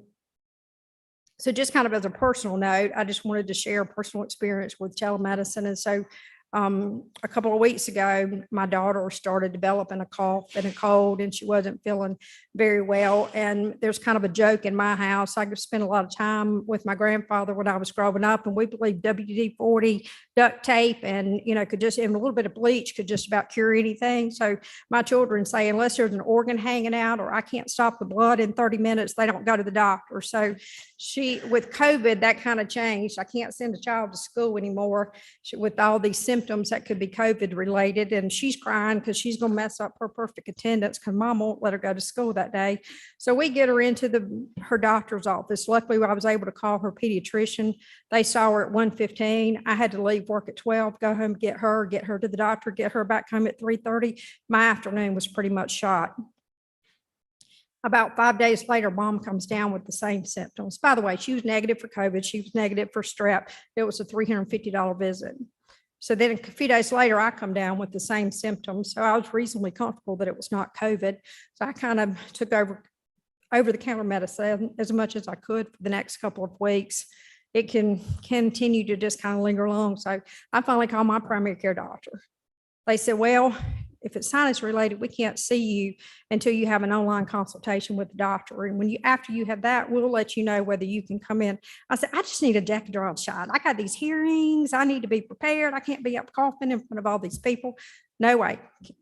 just kind of as a personal note, I just wanted to share a personal experience with telemedicine. And so a couple of weeks ago, my daughter started developing a cough and a cold, and she wasn't feeling very well. And there's kind of a joke in my house. I could spend a lot of time with my grandfather when I was growing up, and we believed WD-40, duct tape, and, you know, and a little bit of bleach could just about cure anything. So my children say, unless there's an organ hanging out or I can't stop the blood in 30 minutes, they don't go to the doctor. So with COVID, that kind of changed. I can't send a child to school anymore with all these symptoms that could be COVID related. And she's crying because she's going to mess up her perfect attendance because mom won't let her go to school that day. So we get her into her doctor's office. Luckily, I was able to call her pediatrician. They saw her at 1:15. I had to leave work at 12, go home, get her to the doctor, get her back home at 3:30. My afternoon was pretty much shot. About 5 days later, mom comes down with the same symptoms. By the way, she was negative for COVID. She was negative for strep. It was a $350 visit. So then a few days later, I come down with the same symptoms. So I was reasonably comfortable that it was not COVID. So I kind of took over the counter medicine as much as I could for the next couple of weeks. It can continue to just kind of linger along. So I finally called my primary care doctor. They said, well, if it's sinus related, we can't see you until you have an online consultation with the doctor. And after you have that, we'll let you know whether you can come in. I said, I just need a Decadron shot. I got these hearings. I need to be prepared. I can't be up coughing in front of all these people. No way.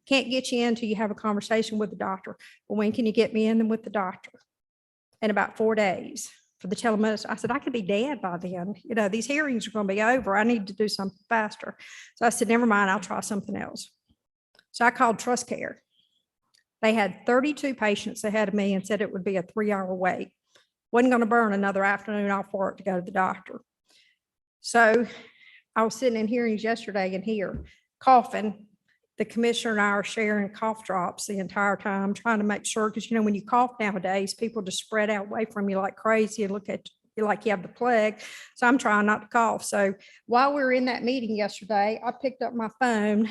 Can't get you in until you have a conversation with the doctor. Well, when can you get me in with the doctor? In about 4 days for the telemedicine. I said, I could be dead by then. You know, these hearings are going to be over. I need to do something faster. So I said, never mind, I'll try something else. So I called Trust Care. They had 32 patients ahead of me and said it would be a 3-hour wait. Wasn't going to burn another afternoon off work to go to the doctor. So I was sitting in hearings yesterday and here coughing. The commissioner and I are sharing cough drops the entire time, trying to make sure, because when you cough nowadays, people just spread out away from you like crazy and look at you like you have the plague. So I'm trying not to cough. So while we were in that meeting yesterday, I picked up my phone.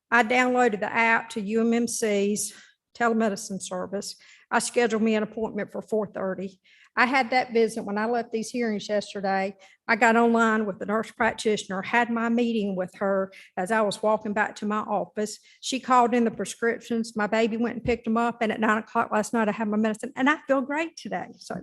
I downloaded the app to UMMC's telemedicine service. I scheduled me an appointment for 4:30. I had that visit when I left these hearings yesterday. I got online with the nurse practitioner, had my meeting with her as I was walking back to my office. She called in the prescriptions. My baby went and picked them up. And at 9 o'clock last night, I had my medicine and I feel great today. So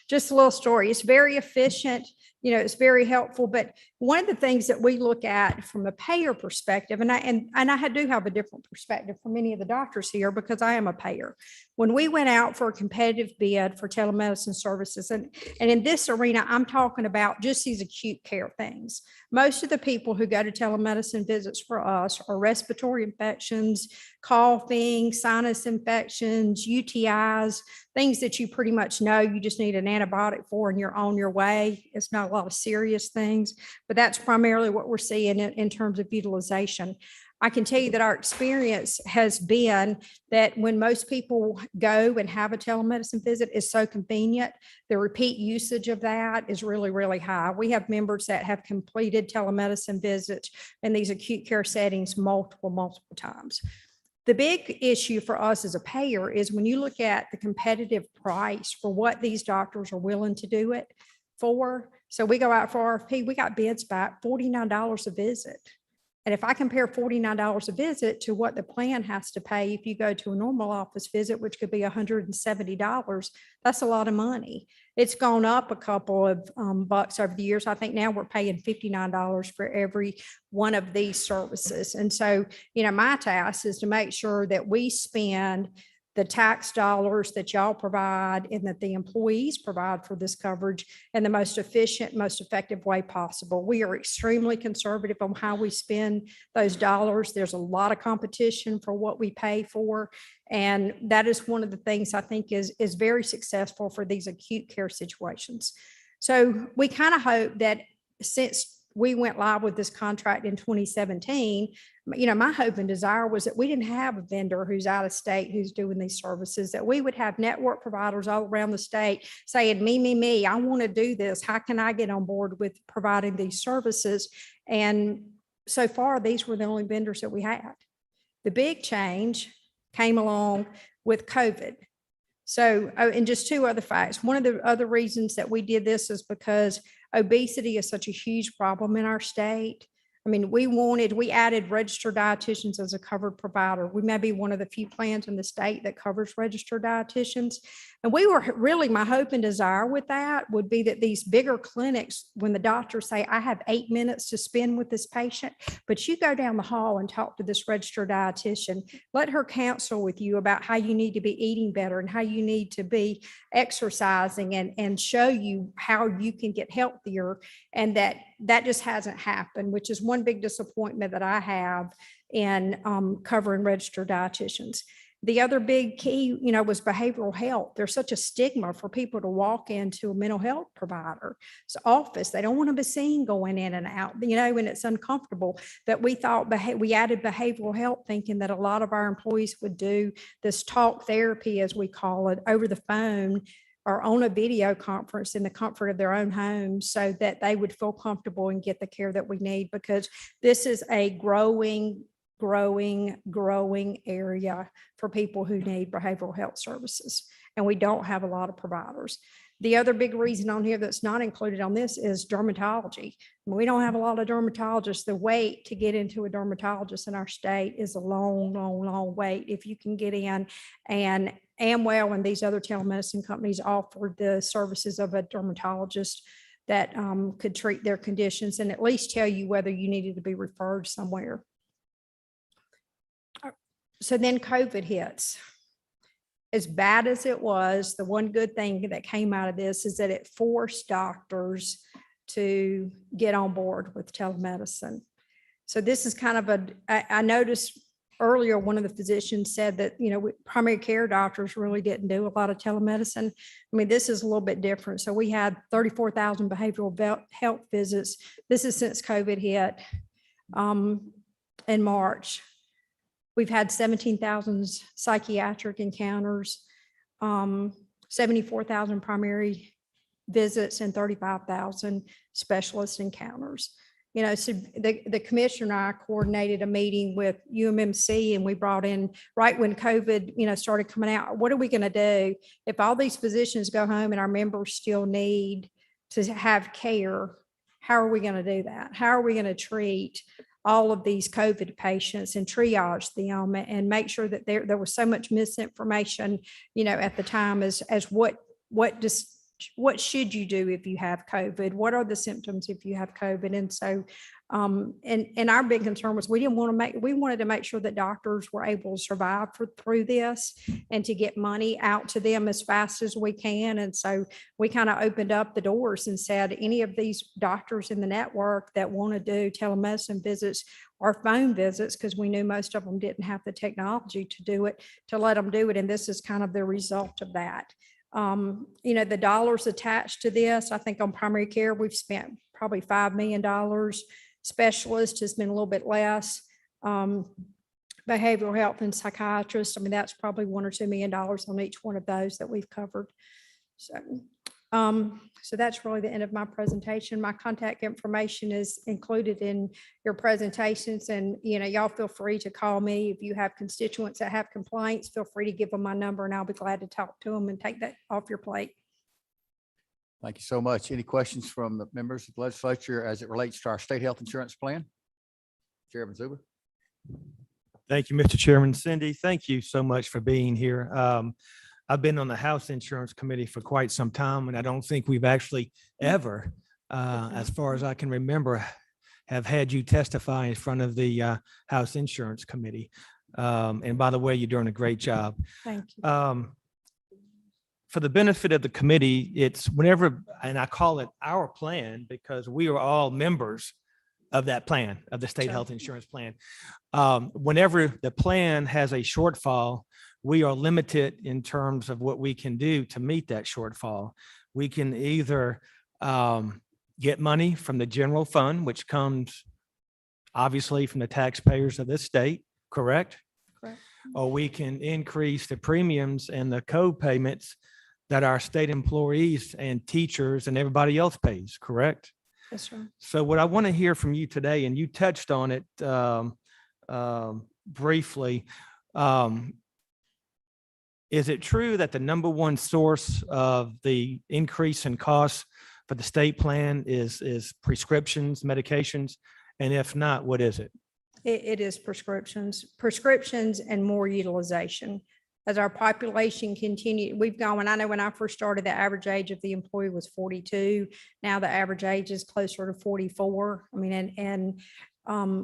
just a little story. It's very efficient. It's very helpful. But one of the things that we look at from the payer perspective, and I do have a different perspective from many of the doctors here because I am a payer. When we went out for a competitive bid for telemedicine services, and in this arena, I'm talking about just these acute care things. Most of the people who go to telemedicine visits for us are respiratory infections, coughing, sinus infections, UTIs, things that you pretty much know you just need an antibiotic for and you're on your way. It's not a lot of serious things, but that's primarily what we're seeing in terms of utilization. I can tell you that our experience has been that when most people go and have a telemedicine visit, it's so convenient. The repeat usage of that is really, really high. We have members that have completed telemedicine visits in these acute care settings multiple times. The big issue for us as a payer is when you look at the competitive price for what these doctors are willing to do it for. So we go out for RFP, we got bids back $49 a visit. And if I compare $49 a visit to what the plan has to pay, if you go to a normal office visit, which could be $170, that's a lot of money. It's gone up a couple of bucks over the years. I think now we're paying $59 for every one of these services. And so, my task is to make sure that we spend the tax dollars that y'all provide and that the employees provide for this coverage in the most efficient, most effective way possible. We are extremely conservative on how we spend those dollars. There's a lot of competition for what we pay for. And that is one of the things I think is very successful for these acute care situations. So we kind of hope that since we went live with this contract in 2017, my hope and desire was that we didn't have a vendor who's out of state who's doing these services, that we would have network providers all around the state saying, me, I want to do this. How can I get on board with providing these services? And so far, these were the only vendors that we had. The big change came along with COVID. So, and just two other facts. One of the other reasons that we did this is because obesity is such a huge problem in our state. I mean, we added registered dietitians as a covered provider. We may be one of the few plans in the state that covers registered dietitians. And we were really, my hope and desire with that would be that these bigger clinics, when the doctors say, I have 8 minutes to spend with this patient, but you go down the hall and talk to this registered dietitian, let her counsel with you about how you need to be eating better and how you need to be exercising and show you how you can get healthier. And that just hasn't happened, which is one big disappointment that I have in covering registered dietitians. The other big key, was behavioral health. There's such a stigma for people to walk into a mental health provider's office. They don't want to be seen going in and out, and it's uncomfortable. That we thought we added behavioral health, thinking that a lot of our employees would do this talk therapy, as we call it, over the phone or on a video conference in the comfort of their own home, so that they would feel comfortable and get the care that we need, because this is a growing area for people who need behavioral health services. And we don't have a lot of providers. The other big reason on here that's not included on this is dermatology. We don't have a lot of dermatologists. The wait to get into a dermatologist in our state is a long wait. If you can get in, and Amwell and these other telemedicine companies offered the services of a dermatologist that could treat their conditions and at least tell you whether you needed to be referred somewhere. So then COVID hits. As bad as it was, the one good thing that came out of this is that it forced doctors to get on board with telemedicine. So this is kind of I noticed earlier, one of the physicians said that, primary care doctors really didn't do a lot of telemedicine. I mean, this is a little bit different. So we had 34,000 behavioral health visits. This is since COVID hit in March. We've had 17,000 psychiatric encounters, 74,000 primary visits, and 35,000 specialist encounters. So the commissioner and I coordinated a meeting with UMMC, and we brought in, right when COVID, started coming out, what are we going to do if all these physicians go home and our members still need to have care? How are we going to do that? How are we going to treat all of these COVID patients and triage them and make sure that there was so much misinformation, at the time as what should you do if you have COVID? What are the symptoms if you have COVID? And so, and our big concern was we wanted to make sure that doctors were able to survive through this and to get money out to them as fast as we can. And so we kind of opened up the doors and said, any of these doctors in the network that want to do telemedicine visits or phone visits, because we knew most of them didn't have the technology to do it, to let them do it. And this is kind of the result of that. The dollars attached to this, I think on primary care, we've spent probably $5 million. Specialist has been a little bit less. Behavioral health and psychiatrist, I mean, that's probably $1 or $2 million on each one of those that we've covered. So that's really the end of my presentation. My contact information is included in your presentations, and y'all feel free to call me if you have constituents that have complaints. Feel free to give them my number, and I'll be glad to talk to them and take that off your plate. Thank you so much. Any questions from the members of the legislature as it relates to our state health insurance plan? Chairman Zuber. Thank you, Mr. Chairman. Cindy, thank you so much for being here. I've been on the House Insurance Committee for quite some time, and I don't think we've actually ever, as far as I can remember, have had you testify in front of the House Insurance Committee. And by the way, you're doing a great job. Thank you. For the benefit of the committee, it's whenever, and I call it our plan because we are all members of that plan, of the state Sure. health insurance plan. Whenever the plan has a shortfall, we are limited in terms of what we can do to meet that shortfall. We can either get money from the general fund, which comes obviously from the taxpayers of this state, correct? Correct. Or we can increase the premiums and the co-payments that our state employees and teachers and everybody else pays, correct? Yes, sir. So what I want to hear from you today, and you touched on it briefly, is it true that the number one source of the increase in costs for the state plan is prescriptions, medications? And if not, what is it? It is prescriptions and more utilization. As our population continued, we've gone, and I know when I first started, the average age of the employee was 42. Now the average age is closer to 44. I mean, and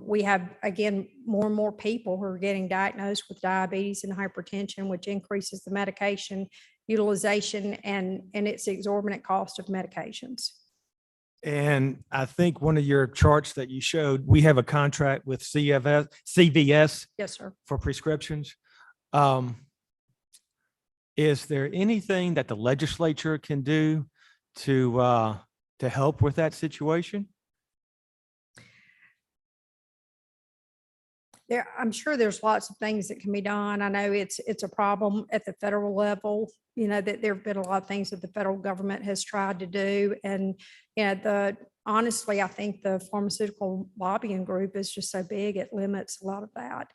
we have, again, more and more people who are getting diagnosed with diabetes and hypertension, which increases the medication utilization and its exorbitant cost of medications. And I think one of your charts that you showed, we have a contract with CVS. Yes, sir. For prescriptions. Is there anything that the legislature can do to help with that situation? I'm sure there's lots of things that can be done. I know it's a problem at the federal level, that there have been a lot of things that the federal government has tried to do. And, honestly, I think the pharmaceutical lobbying group is just so big, it limits a lot of that.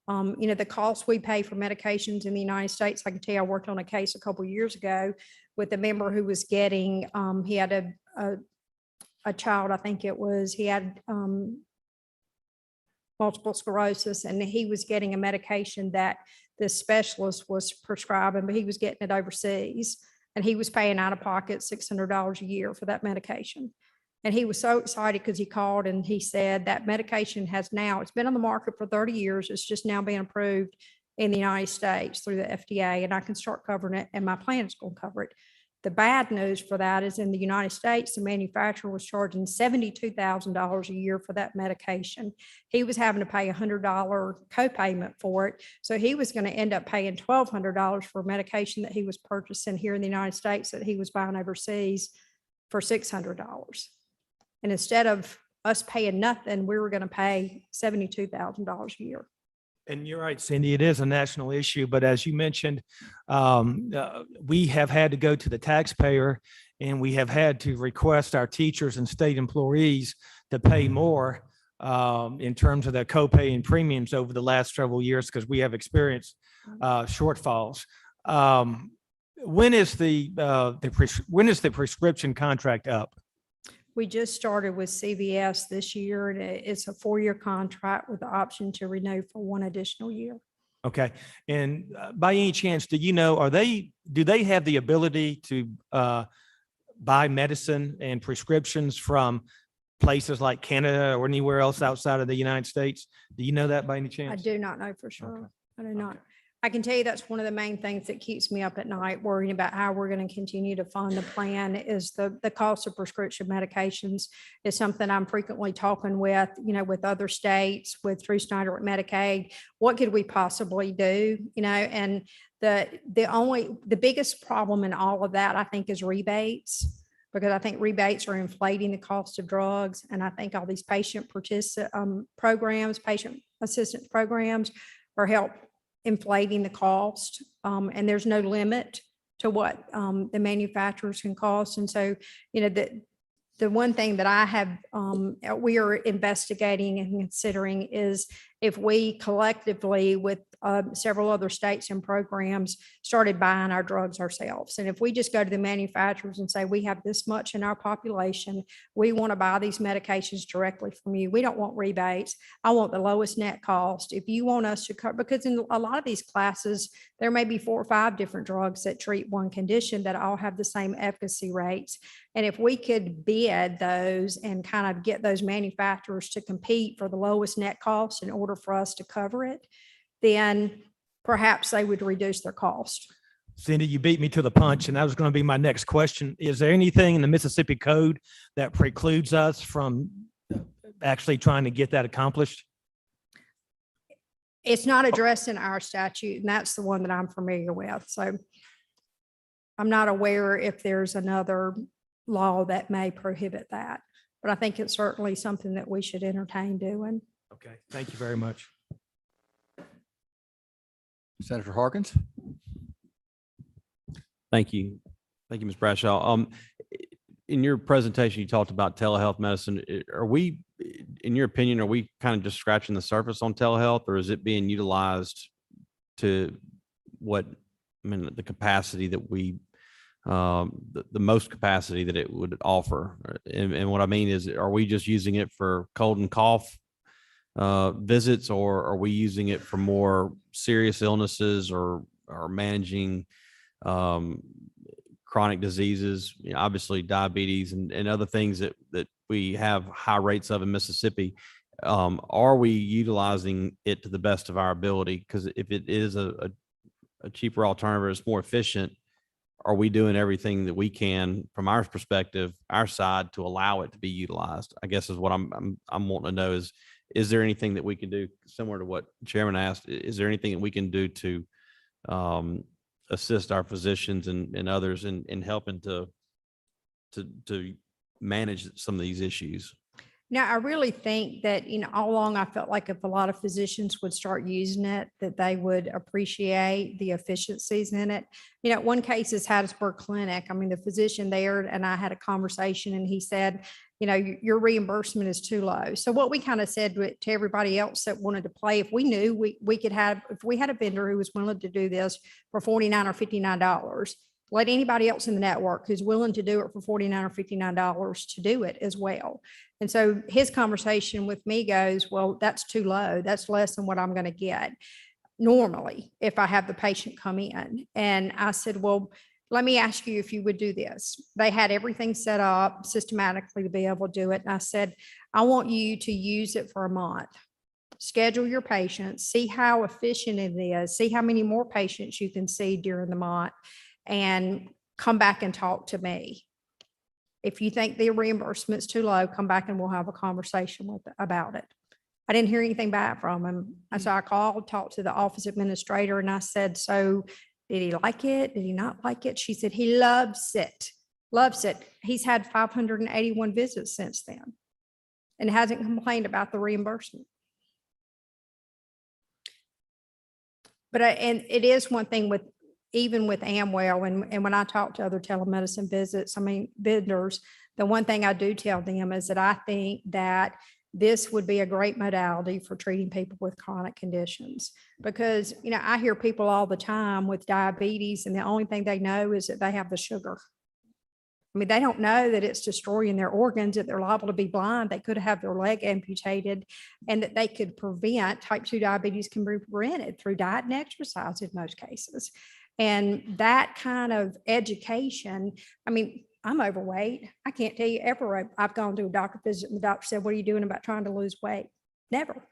The costs we pay for medications in the United States, I can tell you, I worked on a case a couple of years ago with a member who was getting, he had a child, I think it was, he had multiple sclerosis, and he was getting a medication that the specialist was prescribing, but he was getting it overseas, and he was paying out of pocket $600 a year for that medication. And he was so excited because he called and he said that medication it's been on the market for 30 years. It's just now being approved in the United States through the FDA, and I can start covering it, and my plan is going to cover it. The bad news for that is in the United States, the manufacturer was charging $72,000 a year for that medication. He was having to pay $100 copayment for it. So he was going to end up paying $1,200 for medication that he was purchasing here in the United States that he was buying overseas for $600. And instead of us paying nothing, we were going to pay $72,000 a year. And you're right, Cindy, it is a national issue, but as you mentioned, we have had to go to the taxpayer and we have had to request our teachers and state employees to pay more in terms of their copay and premiums over the last several years because we have experienced shortfalls. When is the prescription contract up? We just started with CVS this year, and it's a 4-year contract with the option to renew for 1 additional year. Okay. And by any chance, do you know, do they have the ability to buy medicine and prescriptions from places like Canada or anywhere else outside of the United States? Do you know that by any I chance? do not know for sure. Okay. I do not. I can tell you that's one of the main things that keeps me up at night, worrying about how we're going to continue to fund the plan is the cost of prescription medications is something I'm frequently talking with, with other states, with Drew Snyder at Medicaid. What could we possibly do? And the biggest problem in all of that, I think, is rebates, because I think rebates are inflating the cost of drugs. And I think all these patient programs, patient assistance programs are inflating the cost, and there's no limit to what the manufacturers can cost. And so, the one thing that I have, we are investigating and considering is if we collectively with several other states and programs started buying our drugs ourselves. And if we just go to the manufacturers and say, we have this much in our population, we want to buy these medications directly from you. We don't want rebates. I want the lowest net cost. If you want us to cover, because in a lot of these classes, there may be 4 or 5 different drugs that treat one condition that all have the same efficacy rates. And if we could bid those and kind of get those manufacturers to compete for the lowest net cost in order for us to cover it, then perhaps they would reduce their cost. Cindy, you beat me to the punch, and that was going to be my next question. Is there anything in the Mississippi Code that precludes us from actually trying to get that accomplished? It's not addressed in our statute, and that's the one that I'm familiar with. So I'm not aware if there's another law that may prohibit that, but I think it's certainly something that we should entertain doing. Okay, thank you very much. Senator Harkins. Thank you. Thank you, Ms. Bradshaw. In your presentation, you talked about telehealth medicine. Are we, in your opinion, are we kind of just scratching the surface on telehealth, or is it being utilized to the capacity that we, the most capacity that it would offer? And what I mean is, are we just using it for cold and cough visits, or are we using it for more serious illnesses or managing chronic diseases, obviously diabetes and other things that we have high rates of in Mississippi? Are we utilizing it to the best of our ability? Because if it is a cheaper alternative, it's more efficient, are we doing everything that we can from our perspective, our side, to allow it to be utilized? I guess is what I'm wanting to know is there anything that we can do, similar to what the Chairman asked, is there anything that we can do to assist our physicians and others in helping to manage some of these issues? Now, I really think that, all along I felt like if a lot of physicians would start using it, that they would appreciate the efficiencies in it. One case is Hattiesburg Clinic. I mean, the physician there and I had a conversation, and he said, your reimbursement is too low. So what we kind of said to everybody else that wanted to play, if we knew we could have, if we had a vendor who was willing to do this for $49 or $59, let anybody else in the network who's willing to do it for $49 or $59 to do it as well. And so his conversation with me goes, well, that's too low. That's less than what I'm going to get normally if I have the patient come in. And I said, well, let me ask you if you would do this. They had everything set up systematically to be able to do it. And I said, I want you to use it for a month. Schedule your patients, see how efficient it is, see how many more patients you can see during the month, and come back and talk to me. If you think the reimbursement's too low, come back and we'll have a conversation about it. I didn't hear anything back from him. So I called, talked to the office administrator, and I said, so did he like it? Did he not like it? She said, he loves it, loves it. He's had 581 visits since then and hasn't complained about the reimbursement. But and it is one thing with, even with Amwell, and when I talk to other telemedicine vendors, the one thing I do tell them is that I think that this would be a great modality for treating people with chronic conditions. Because, I hear people all the time with diabetes, and the only thing they know is that they have the sugar. I mean, they don't know that it's destroying their organs, that they're liable to be blind. They could have their leg amputated, and that they could prevent type 2 diabetes can be prevented through diet and exercise in most cases. And that kind of education, I mean, I'm overweight. I can't tell you ever I've gone to a doctor visit and the doctor said, what are you doing about trying to lose weight? Never.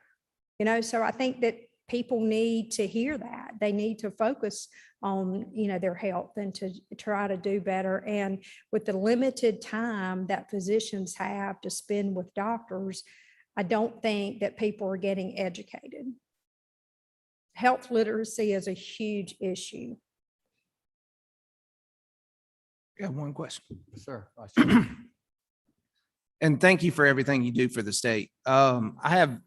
So I think that people need to hear that. They need to focus on, their health and to try to do better. And with the limited time that physicians have to spend with doctors, I don't think that people are getting educated. Health literacy is a huge issue. I have one question. Sir. And thank you for everything you do for the state. I have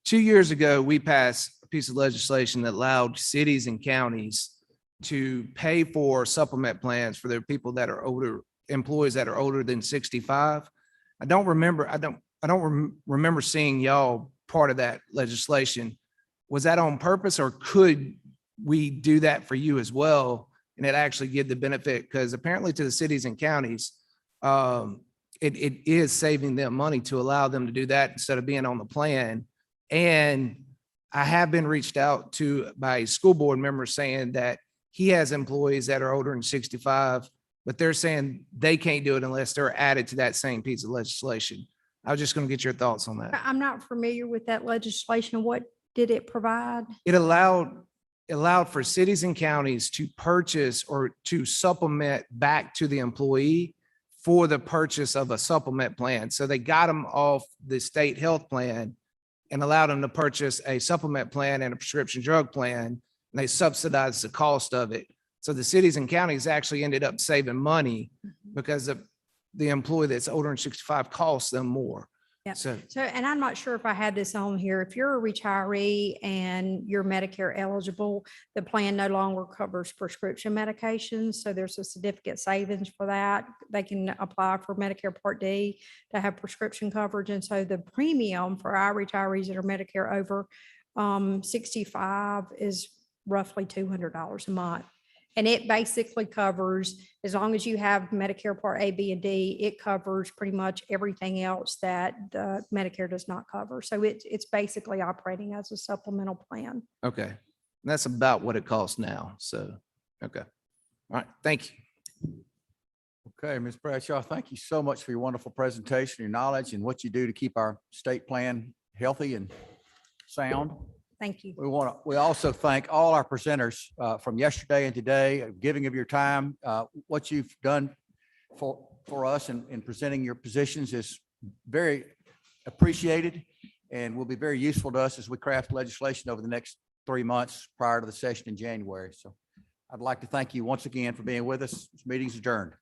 2 years ago, we passed a piece of legislation that allowed cities and counties to pay for supplement plans for their people that are older, employees that are older than 65. I don't remember seeing y'all part of that legislation. Was that on purpose, or could we do that for you as well? And it actually give the benefit, because apparently to the cities and counties, it is saving them money to allow them to do that instead of being on the plan. And I have been reached out to by a school board member saying that he has employees that are older than 65, but they're saying they can't do it unless they're added to that same piece of legislation. I was just going to get your thoughts on that. I'm not familiar with that legislation. What did it provide? It allowed for cities and counties to purchase or to supplement back to the employee for the purchase of a supplement plan. So they got them off the state health plan and allowed them to purchase a supplement plan and a prescription drug plan, and they subsidized the cost of it. So the cities and counties actually ended up saving money because of the employee that's older than 65 costs them more. Yeah. So And I'm not sure if I had this on here. If you're a retiree and you're Medicare eligible, the plan no longer covers prescription medications. So there's a significant savings for that. They can apply for Medicare Part D to have prescription coverage. And so the premium for our retirees that are Medicare over 65 is roughly $200 a month. And it basically covers, as long as you have Medicare Part A, B, and D, it covers pretty much everything else that the Medicare does not cover. So it's basically operating as a supplemental plan. okay, and that's about what it costs now. So, okay. All right, thank you. Okay, Ms. Bradshaw, thank you so much for your wonderful presentation, your knowledge, and what you do to keep our state plan healthy and sound. Thank you. We also thank all our presenters from yesterday and today, giving of your time. What you've done for us in presenting your positions is very appreciated and will be very useful to us as we craft legislation over the next 3 months prior to the session in January. So I'd like to thank you once again for being with us. This meeting's adjourned.